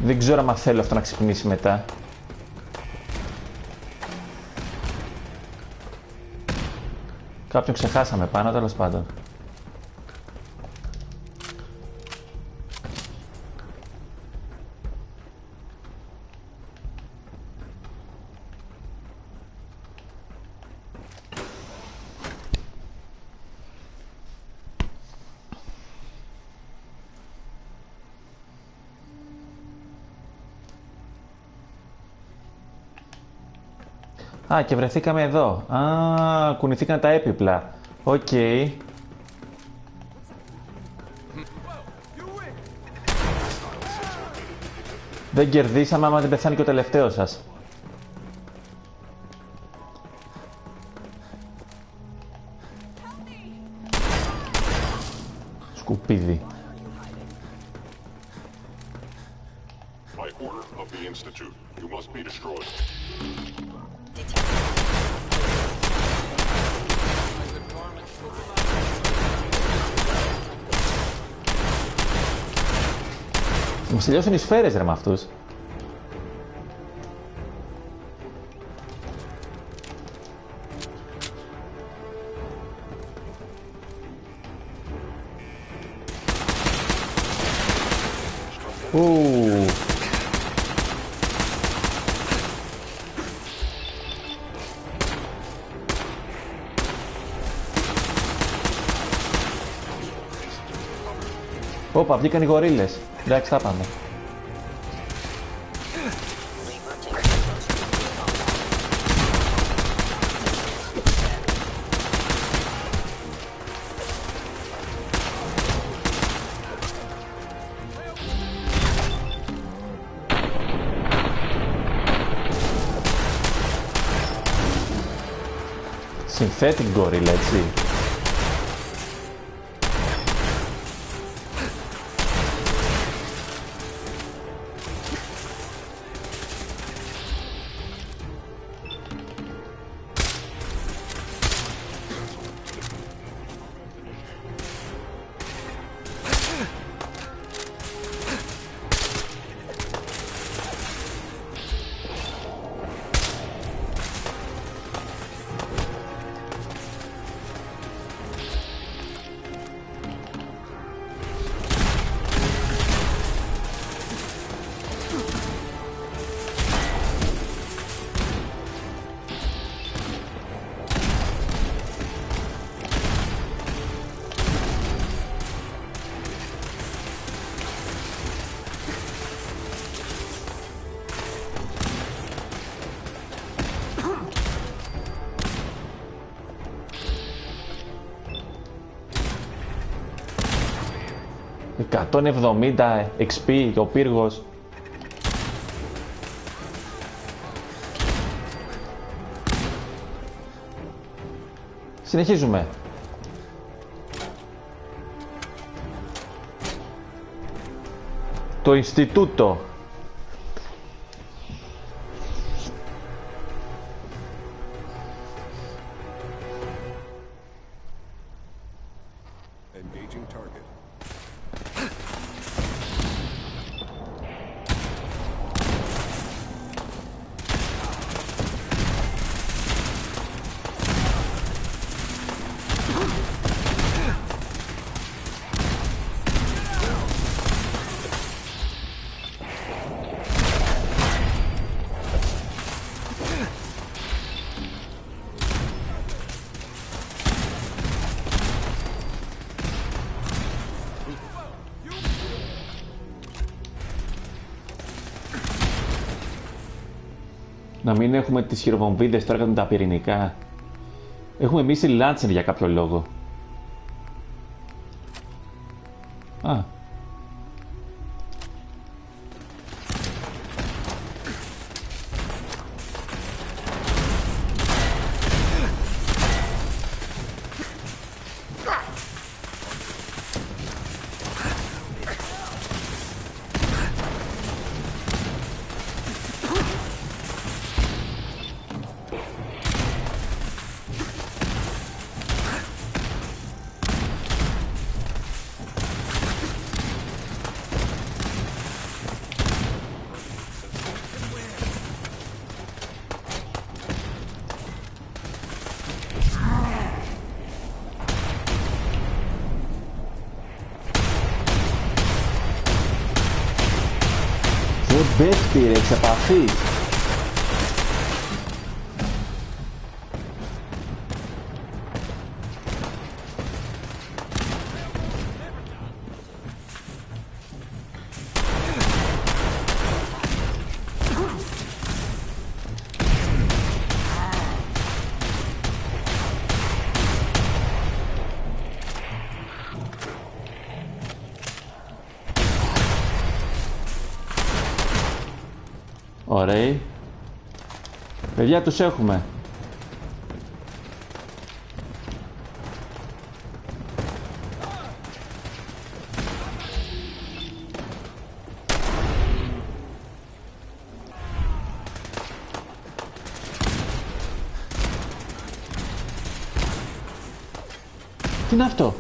Δεν ξέρω αν θέλω αυτό να ξυπνήσει μετά. Κάποιον ξεχάσαμε πάνω, τέλος πάντων. Α, και βρεθήκαμε εδώ. Α, κουνηθήκαν τα έπιπλα. Οκ. Δεν κερδίσαμε άμα δεν πεθάνει και ο τελευταίος σας. Σκουπίδι. By order of the Institute, you must be destroyed. Μας τελειώσουν οι σφαίρες ρε με αυτούς. Όπα, βγήκαν οι γορίλες. Εντάξει, τα πάμε. Synthetic gorilla, έτσι. $170 XP και ο πύργος. Συνεχίζουμε. Το Ινστιτούτο. Engaging target. Να μην έχουμε τις χειροβομβίδες τώρα με τα πυρηνικά. Έχουμε missile launcher για κάποιο λόγο. Α. Δεν πέφτει ρε, εξ επαφής. Ωραίοι. Παιδιά, τους έχουμε. Τι είναι αυτό?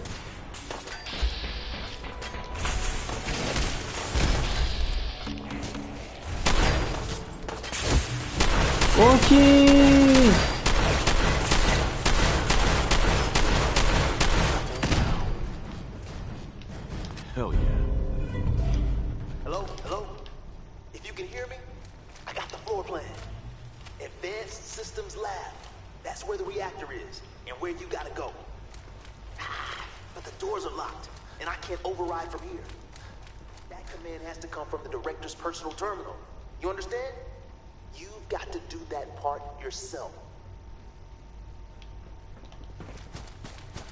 Όχι! Hell yeah. Hello? Hello? If you can hear me, I got the floor plan. Advanced Systems Lab. That's where the reactor is, and where you gotta go. But the doors are locked, and I can't override from here. That command has to come from the director's personal terminal. You understand? You've got to do that part yourself.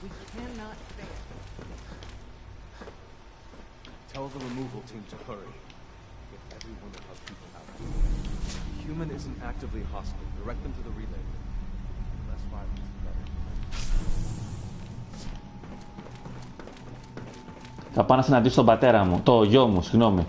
We cannot fail. Tell the removal team to hurry. Get every one of our people out. The human isn't actively hostile. Direct them to the relay. Less violence, the better. Θα πάω να συναντήσω τον πατέρα μου, το γιο μου, συγγνώμη.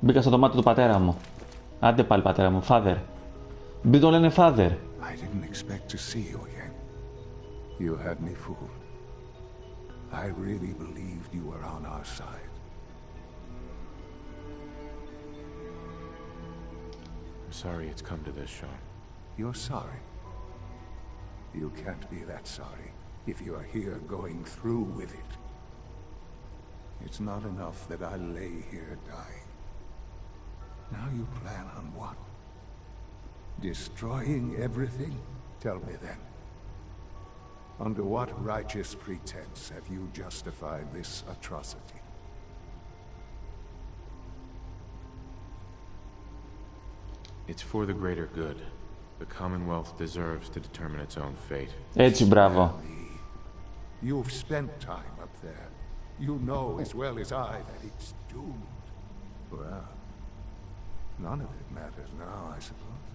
Μπήκα στο δωμάτιο του πατέρα μου. Άντε πάλι πατέρα μου, father. Μην το λένε father. I didn't expect to see you again. You had me fooled. I really believed you were on our side. I'm sorry it's come to this, Sean. You're sorry. You can't be that sorry if you're here going through with it. It's not enough that I lay here dying. Now you plan on what? Destroying everything? Tell me then. Under what righteous pretense have you justified this atrocity? It's for the greater good. The Commonwealth deserves to determine its own fate. Έτσι, μπράβο. You've spent time up there. You know as well as I that it's doomed. Well, none of it matters now, I suppose.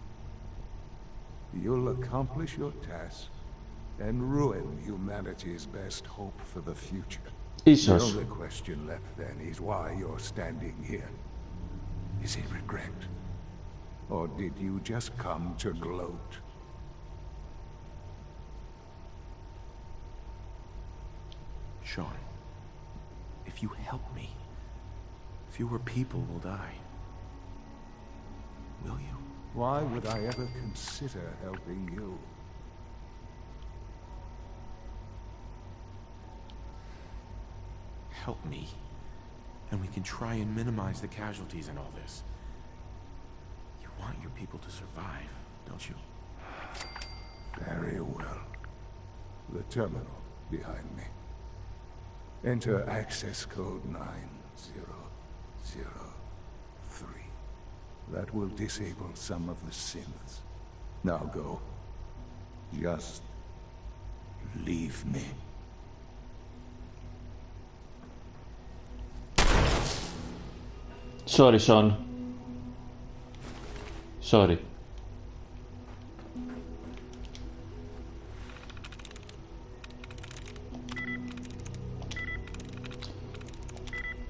You'll accomplish your task and ruin humanity's best hope for the future. Ίσως. The only question left then is why you're standing here. Is it regret? Or did you just come to gloat? Sean, if you help me, fewer people will die. Will you? Why would I ever consider helping you? Help me, and we can try and minimize the casualties in all this. You want your people to survive, don't you? Very well. The terminal behind me. Enter access code 9003. That will disable some of the synths. Now go. Just leave me. Sorry, Sean. Sorry.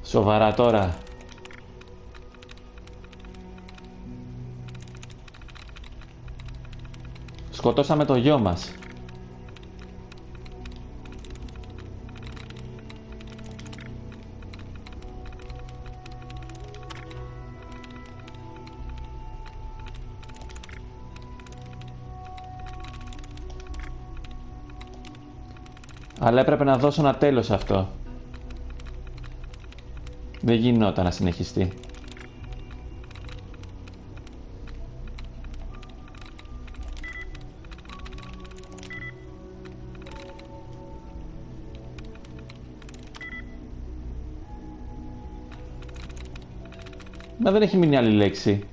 Σοβαρά τώρα. Σκοτώσαμε το γιο μας. Αλλά έπρεπε να δώσω ένα τέλος σε αυτό. Δεν γινόταν να συνεχιστεί. Μα δεν έχει μείνει άλλη λέξη.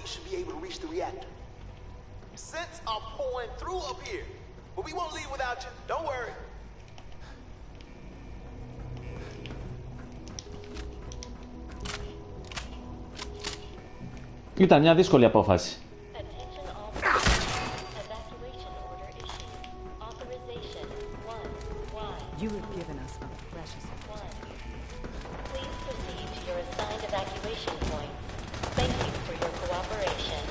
light should be able to reach the reactor. Scents are pouring through up here, but we won't leave without you. Don't worry. Ήταν μια δύσκολη απόφαση. You have given us a precious one. Please proceed to your assigned evacuation points. Thank you for your cooperation.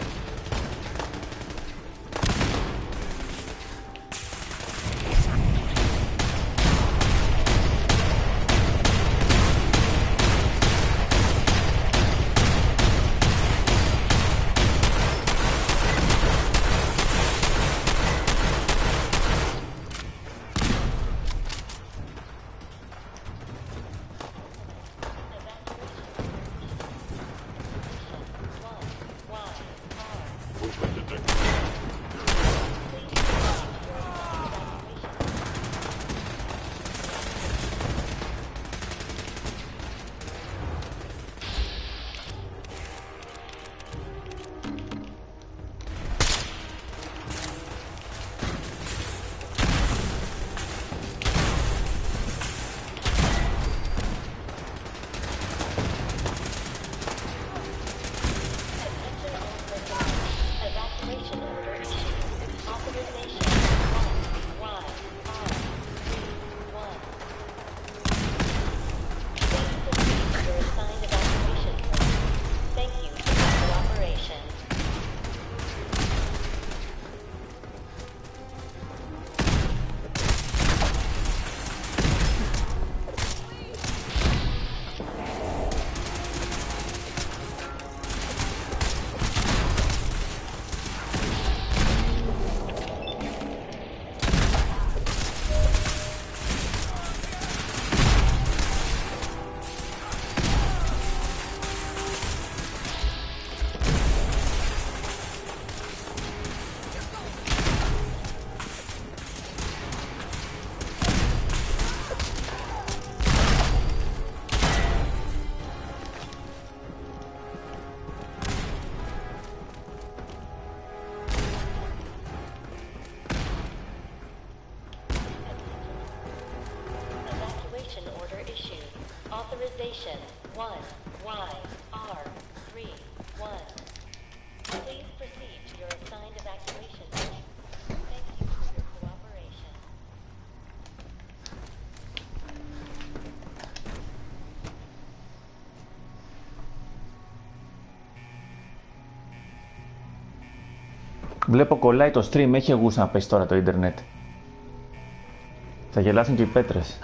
Authorization 1YR31. Please proceed to your assigned evacuation point. Thank you for your cooperation. Βλέπω κολλάει το stream, έχει γούστα να πέσει τώρα το ίντερνετ. Θα γελάσουν και οι πέτρες.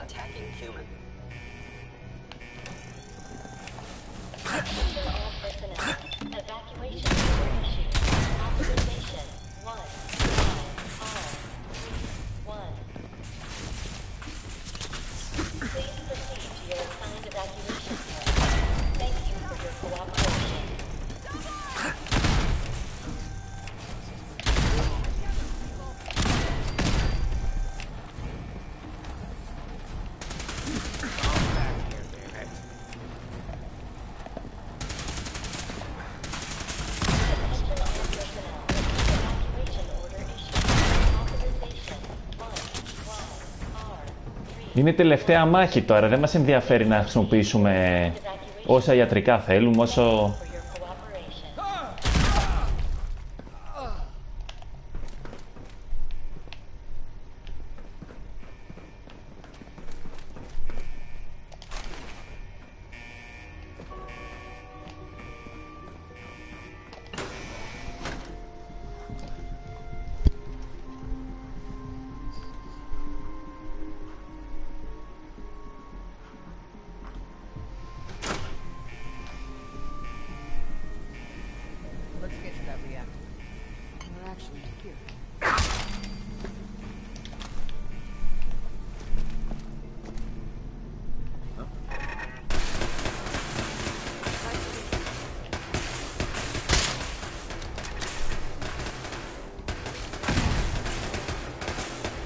Είναι τελευταία μάχη τώρα, δεν μας ενδιαφέρει να χρησιμοποιήσουμε όσα ιατρικά θέλουμε, όσο...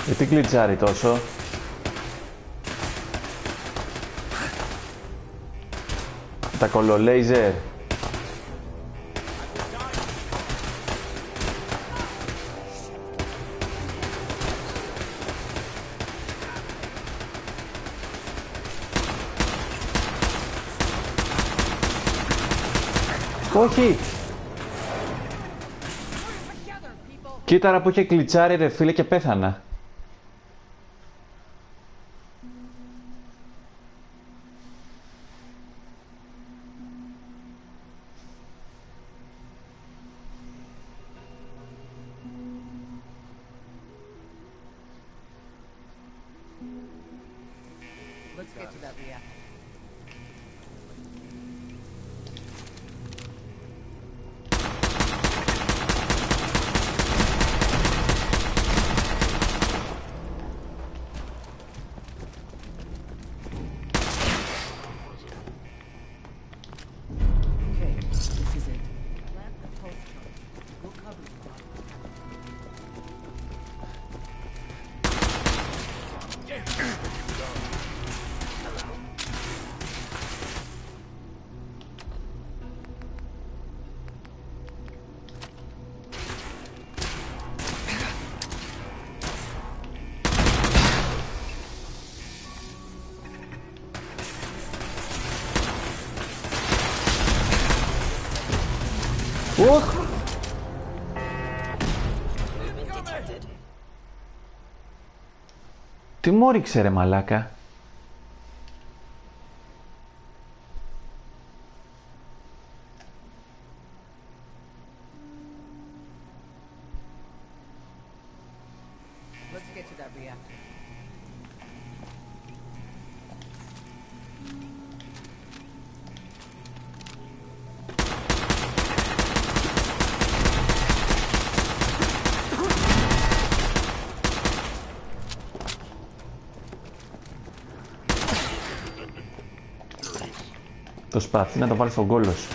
Γιατί γκλιτσάρει τόσο? Τα κολολέιζερ. Όχι! Κοίταρα που είχε κλιτσάρει ρε φίλε και πέθανα. Let's get to that reactor. Okay, this is it. Plant the pulse charge. We'll cover you. Τι μου όριξε ρε μαλάκα. Let's get to that reactor. Προσπαθεί να το βάλει στον κόλλο σου.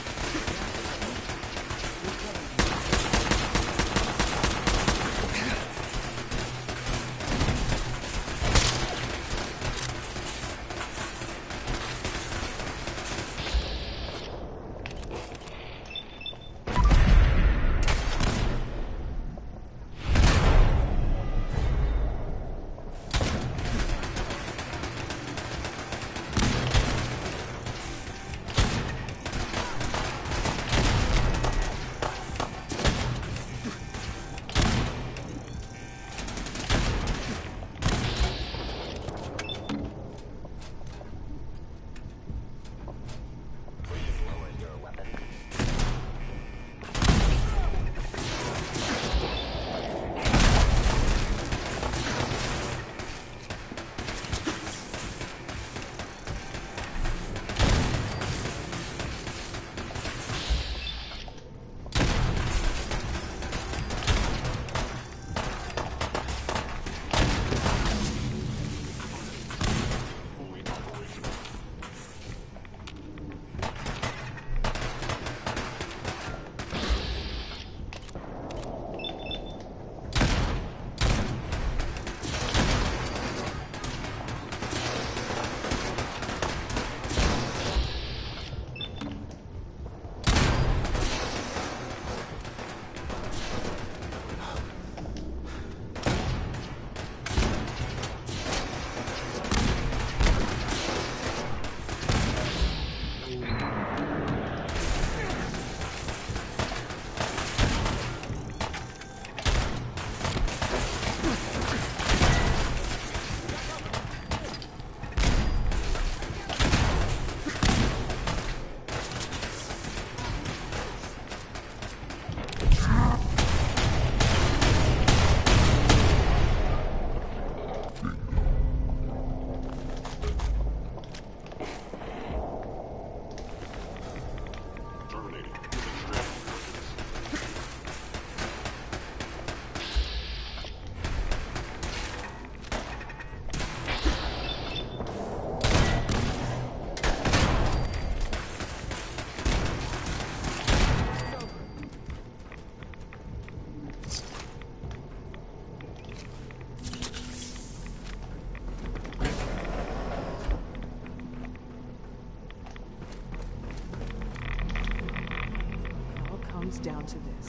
Down to this.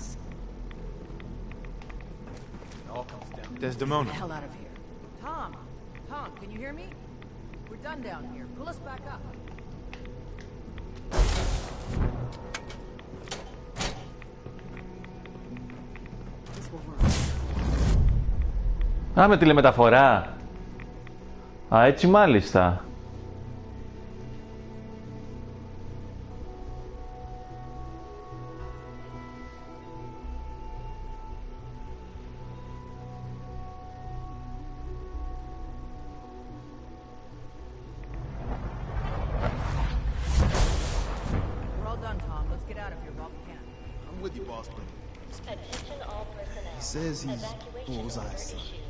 It all comes down. Desdemona. Get the hell out of here. Tom, can you hear me? We're done down here. Pull us back up. will work. Α, με τηλεμεταφορά. Α, έτσι μάλιστα. We're all done, Tom. Let's get out of here while we can. I'm with you, boss, but Attention all personnel. he says he's Evacuation bullseye order son. issued.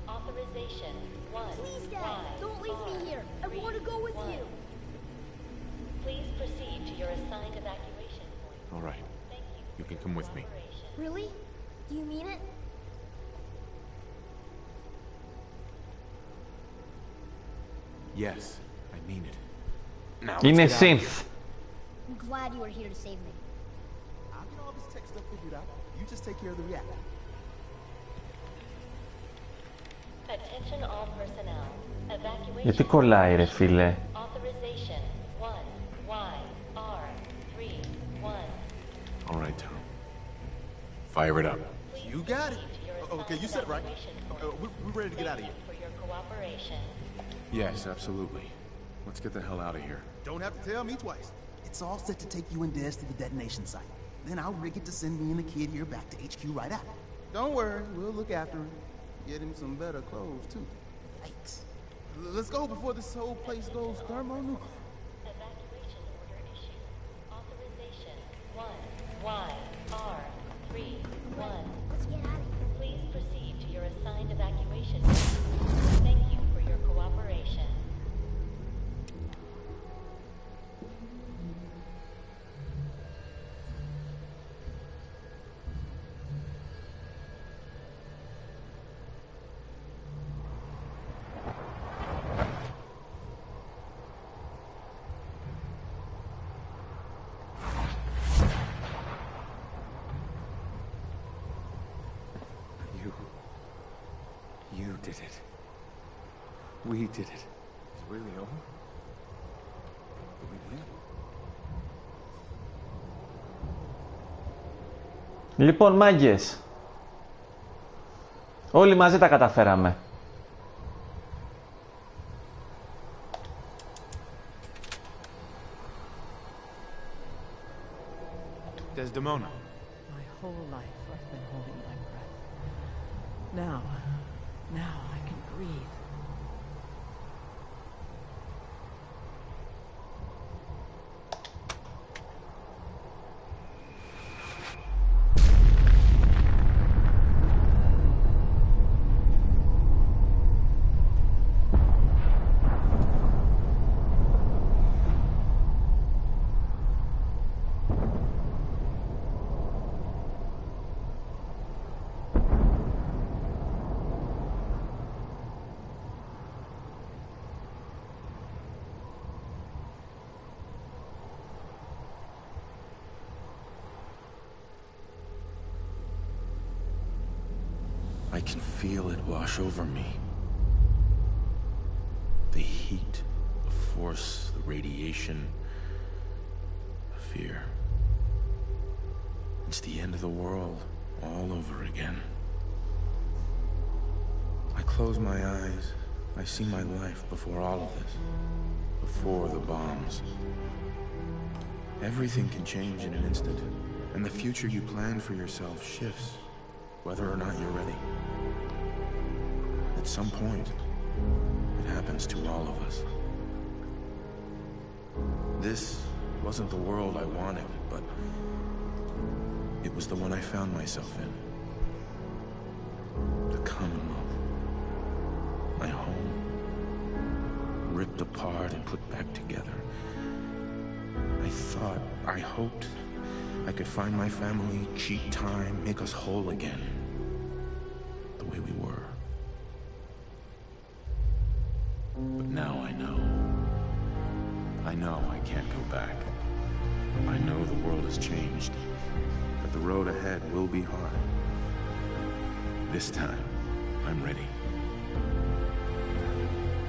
Authorization 1. Please, Dad, don't leave me here. I want to go with you. Please proceed to your assigned evacuation point. All right. You can come with me. Really? Do you mean it? Yes, I mean it. Now Είναι let's get out of synth. I'm glad you were here to save me. I'll get all this tech stuff figured out. You just take care of the reactor. Attention all personnel. Evacuation Γιατί κολλάει ρε φίλε. authorization 1YR31. All right, Tom. Fire it up. You got it. Okay, you said it right. We're ready to get out of here. For your cooperation. Yes, absolutely. Let's get the hell out of here. Don't have to tell me twice. It's all set to take you and Des to the detonation site. Then I'll rig it to send me and the kid here back to HQ right after. Don't worry, we'll look after him. Get him some better clothes, too. Thanks. Let's go before this whole place goes thermonuclear. Evacuation order issued. Authorization 1YR31. Let's get out of here. Please proceed to your assigned evacuation point. Thank you for your cooperation. You did it. We did it. It's really over? Did we win? Λοιπόν, μάγκες. Όλοι μαζί τα καταφέραμε. Desdemona. My whole life I've been holding my breath. Now I can breathe. I can feel it wash over me. The heat, the force, the radiation, fear. It's the end of the world all over again. I close my eyes. I see my life before all of this. Before the bombs. Everything can change in an instant, and the future you plan for yourself shifts, whether or not you're ready. At some point, it happens to all of us. This wasn't the world I wanted, but it was the one I found myself in. The Commonwealth. My home. Ripped apart and put back together. I hoped I could find my family, cheat time, make us whole again. The way we were. But now I know. I know I can't go back. I know the world has changed. But the road ahead will be hard. This time, I'm ready.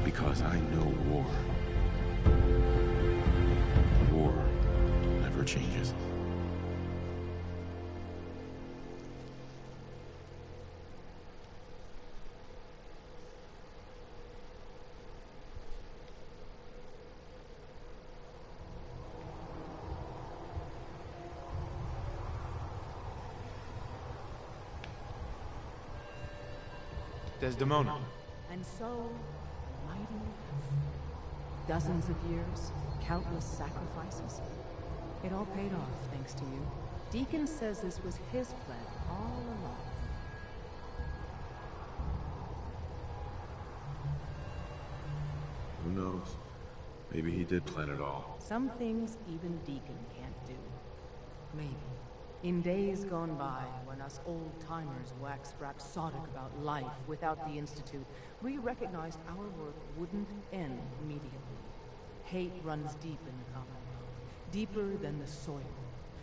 Because I know war. War never changes. Desdemona. And so, mighty dozens of years, countless sacrifices. It all paid off thanks to you. Deacon says this was his plan all along. Who knows? Maybe he did plan it all. Some things even Deacon can't do. Maybe. In days gone by, when us old-timers waxed rhapsodic about life without the Institute, we recognized our work wouldn't end immediately. Hate runs deep in the Commonwealth, deeper than the soil.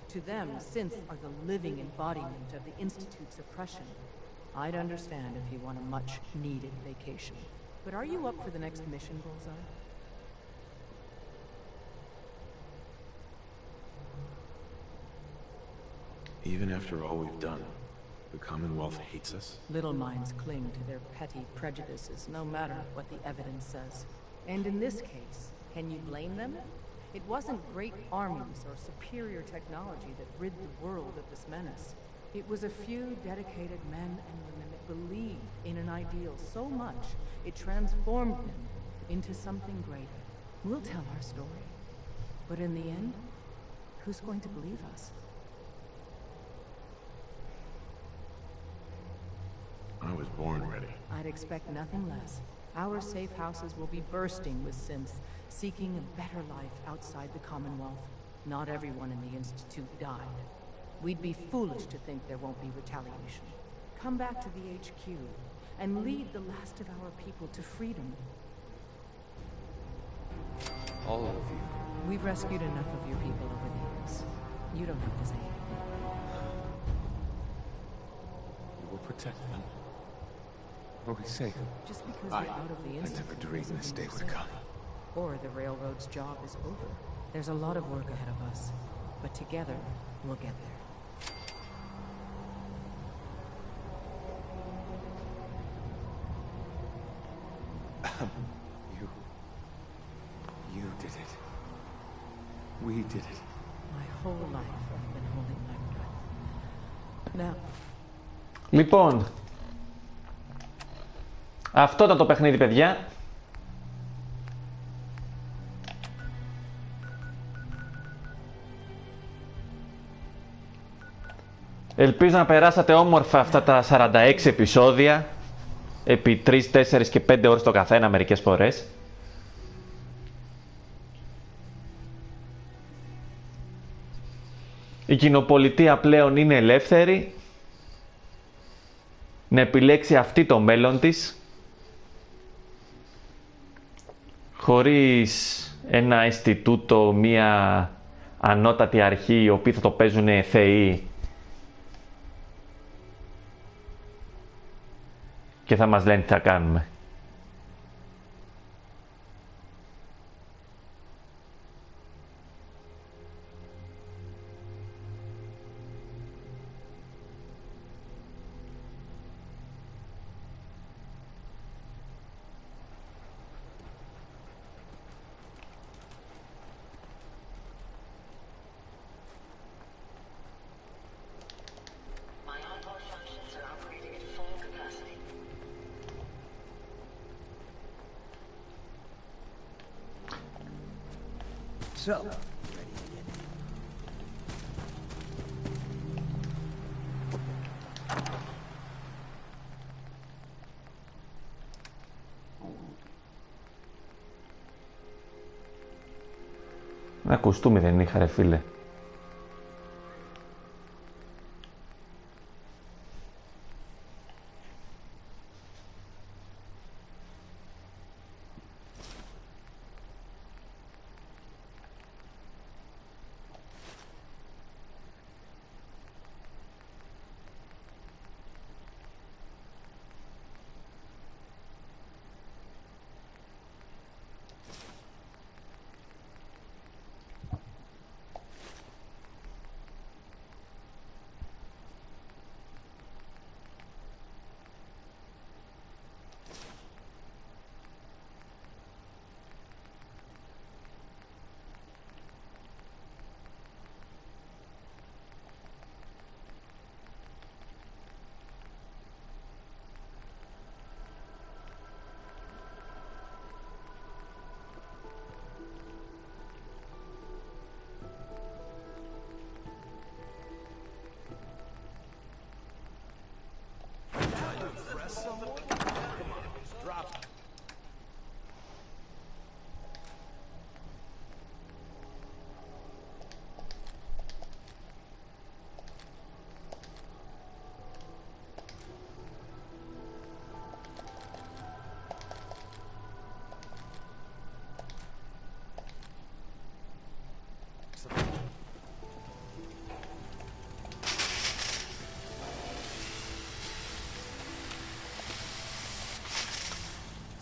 To them, synths are the living embodiment of the Institute's oppression. I'd understand if you want a much-needed vacation. But are you up for the next mission, Bullseye? Even after all we've done, the Commonwealth hates us? Little minds cling to their petty prejudices, no matter what the evidence says. And in this case, can you blame them? It wasn't great armies or superior technology that rid the world of this menace. It was a few dedicated men and women that believed in an ideal so much, it transformed them into something greater. We'll tell our story. But in the end, who's going to believe us? I was born ready. I'd expect nothing less. Our safe houses will be bursting with synths, seeking a better life outside the Commonwealth. Not everyone in the Institute died. We'd be foolish to think there won't be retaliation. Come back to the HQ and lead the last of our people to freedom. All of you. We've rescued enough of your people over the years. You don't have to say anything. We will protect them. What we say? Just because you're out of the I Institute never dreamed this day would come. or the railroad's job is over. There's a lot of work ahead of us, but together, we'll get there. You did it. We did it. My whole life I've been holding my breath. Now, Λοιπόν, αυτό ήταν το παιχνίδι, παιδιά. Ελπίζω να περάσατε όμορφα αυτά τα 46 επεισόδια επί 3, 4 και 5 ώρες το καθένα μερικές φορές. Η κοινοπολιτεία πλέον είναι ελεύθερη να επιλέξει αυτή το μέλλον της χωρίς ένα Ινστιτούτο, μία ανώτατη αρχή οι οποίοι θα το παίζουν θεοί και θα μας λένε τι θα κάνουμε. So, Ένα κουστούμι δεν είχα, ρε φίλε.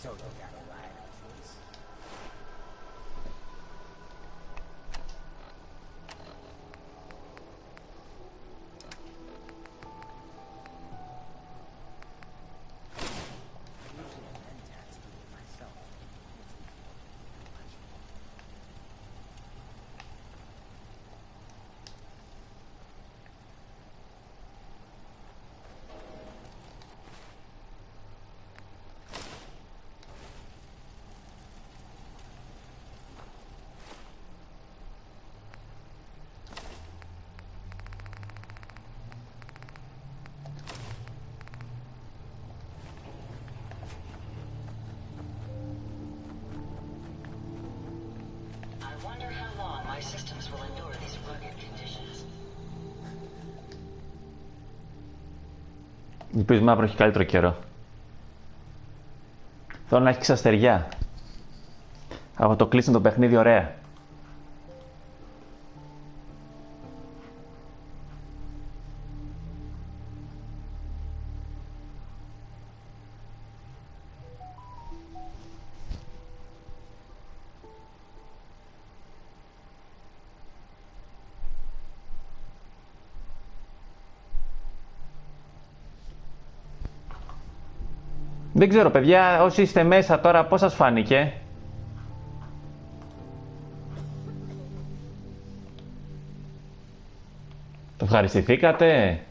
So you got a right of choice. Ελπίζουμε αύριο έχει καλύτερο καιρό. Θέλω να έχει ξαστεριά. Από το κλείσιμο το παιχνίδι ωραία. Δεν ξέρω παιδιά, όσοι είστε μέσα τώρα, πώς σας φάνηκε? Το ευχαριστηθήκατε?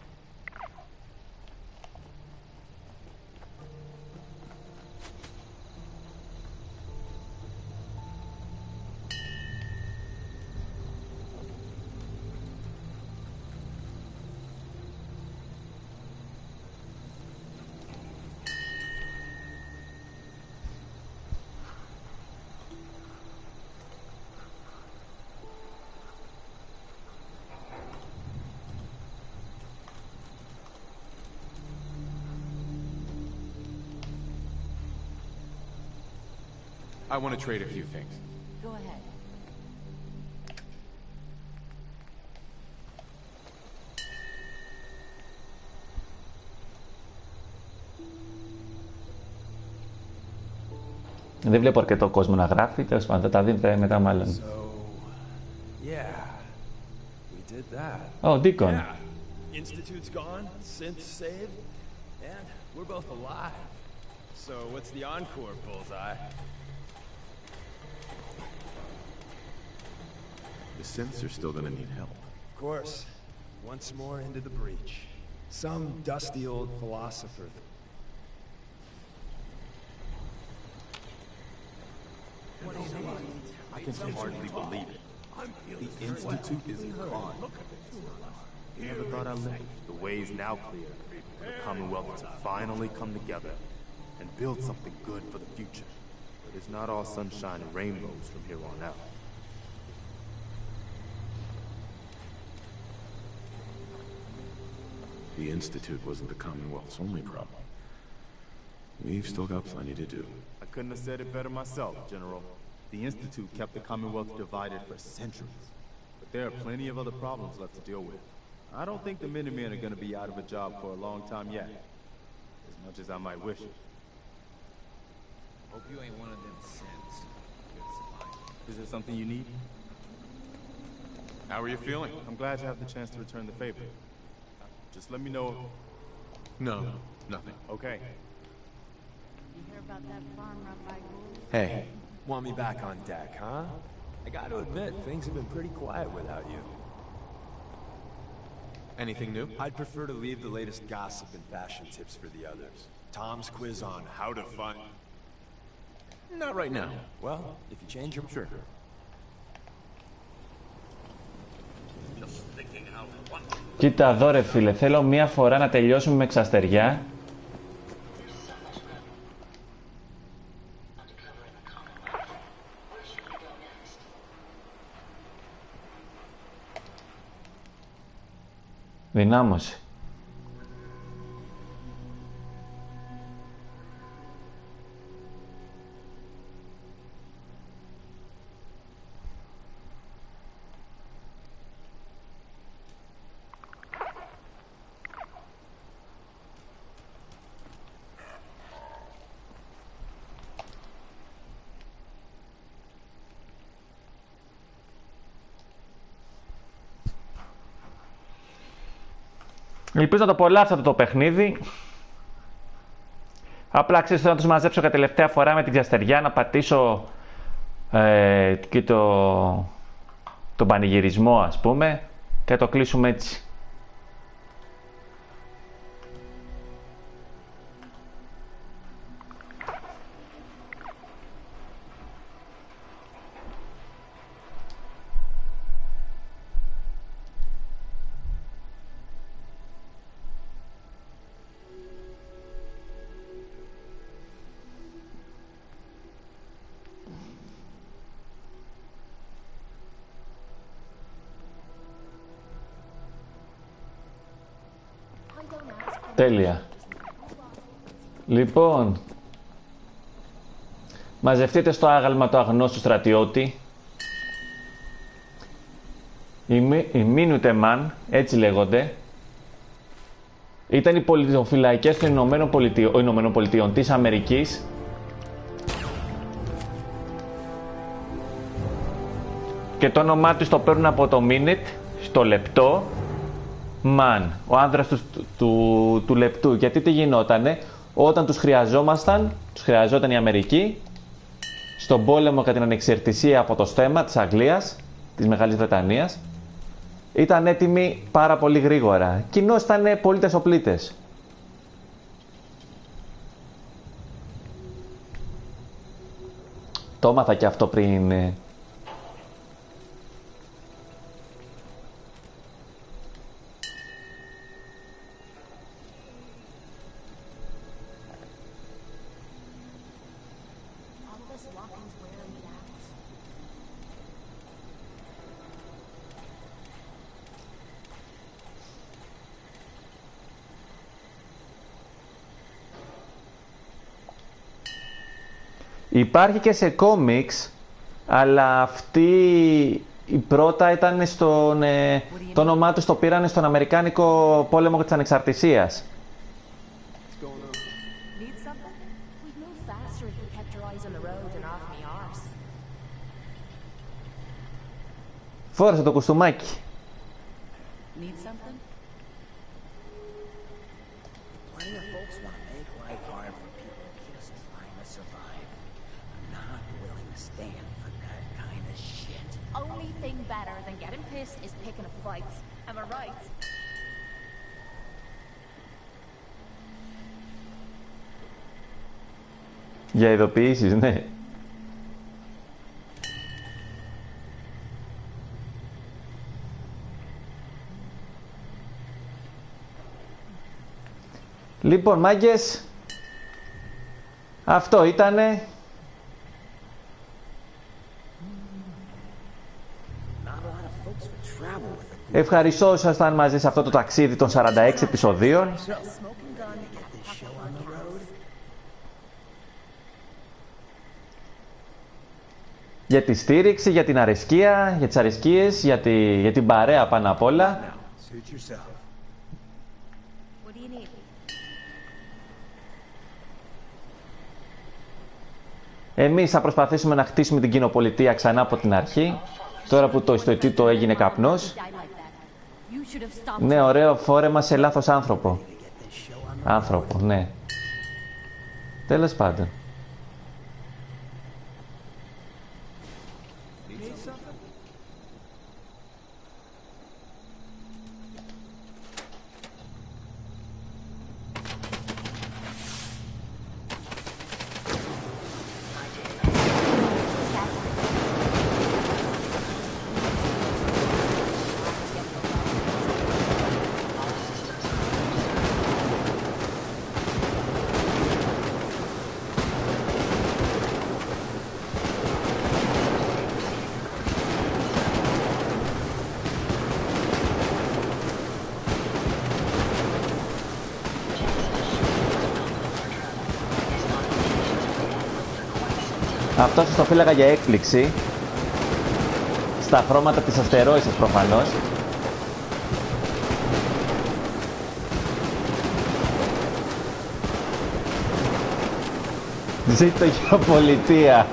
I want to trade a few things. Go ahead. Δεν βλέπω αρκετό κόσμο να γράφει, τέλος πάντων θα τα δείτε μετά μάλλον. So, yeah, we did that. Oh, Deacon. Yeah, Institute's gone, synth's saved, and we're both alive. So what's the encore, Bullseye? The synths are still gonna need help. Of course. Once more into the breach. Some dusty old philosopher. I can hardly believe it. The Institute is gone. Never thought I'd live. The way's now clear for the Commonwealth to finally come together and build something good for the future. But it's not all sunshine and rainbows from here on out. The Institute wasn't the Commonwealth's only problem. We've still got plenty to do. I couldn't have said it better myself, General. The Institute kept the Commonwealth divided for centuries. But there are plenty of other problems left to deal with. I don't think the Minutemen are going to be out of a job for a long time yet. As much as I might wish it. Hope you ain't one of them sins. Is there something you need? How are you feeling? I'm glad you have the chance to return the favor. Just let me know. No, nothing. Okay. You hear about that farm run by ghouls? Hey, want me back on deck, huh? I gotta admit, things have been pretty quiet without you. Anything new? I'd prefer to leave the latest gossip and fashion tips for the others. Tom's quiz on how to find... Not right now. Well, if you change your... Sure. Κοίτα εδώ ρε φίλε, θέλω μία φορά να τελειώσουμε με ξαστεριά. Δυνάμωση. Ελπίζω να το απολαύσατε το παιχνίδι. Απλά ξέρω να τους μαζέψω για τελευταία φορά με την ξαστεριά, να πατήσω και τον πανηγυρισμό, ας πούμε, και να το κλείσουμε έτσι. Τέλεια. Λοιπόν, μαζευτείτε στο άγαλμα του αγνώστου στρατιώτη. Οι Μίνουτεμαν, έτσι λέγονται, ήταν οι πολιτοφυλακές των Ηνωμένων Πολιτειών της Αμερικής και το όνομά τους το παίρνουν από το minute, στο λεπτό, man, ο άνδρας του λεπτού. Γιατί τι γινότανε, όταν τους χρειαζόταν η Αμερική στον πόλεμο κατά την ανεξαρτησία από το στέμα της Αγγλίας, της Μεγάλης Βρετανίας, ήταν έτοιμοι πάρα πολύ γρήγορα. Κοινώς ήταν πολίτες οπλίτες. Το έμαθα και αυτό πριν. Υπάρχει και σε κόμιξ, αλλά αυτή η πρώτα ήταν το όνομά τους το πήρανε στον Αμερικάνικο πόλεμο της Ανεξαρτησίας. Φόρεσε το κουστούμάκι. Για ειδοποιήσεις, ναι. Λοιπόν, μάγκες, αυτό ήτανε. Ευχαριστώ όσοι ήσασταν μαζί σε αυτό το ταξίδι των 46 επεισοδίων. Για τη στήριξη, για την αρεσκία, για τις αρεσκίες, για την παρέα πάνω απ' όλα. Εμείς θα προσπαθήσουμε να χτίσουμε την Κοινοπολιτεία ξανά από την αρχή, τώρα που το ιστοτήτο έγινε καπνός. Ναι, ωραίο φόρεμα σε λάθος άνθρωπο. Άνθρωπο, ναι. Τέλος πάντων. Αυτό σας το φύλαγα για έκπληξη. Στα χρώματα της αστερόησης προφανώς. Ζήτω Κοινοπολιτεία.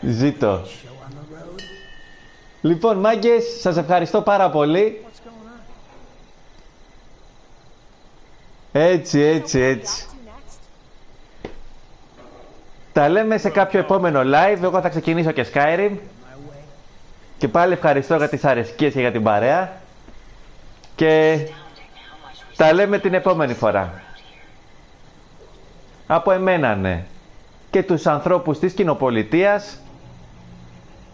Ζήτω. Λοιπόν, μάγκες, σας ευχαριστώ πάρα πολύ. Έτσι. Τα λέμε σε κάποιο επόμενο live. Εγώ θα ξεκινήσω και Skyrim. Και πάλι ευχαριστώ για τις αρεσκίες και για την παρέα. Και τα λέμε την επόμενη φορά. Από εμένα, ναι. Και τους ανθρώπους της Κοινοπολιτείας.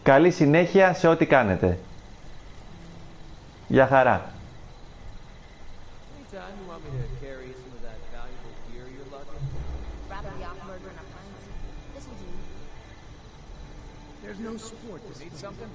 Καλή συνέχεια σε ό,τι κάνετε. Γεια χαρά. There's no sport. Need something?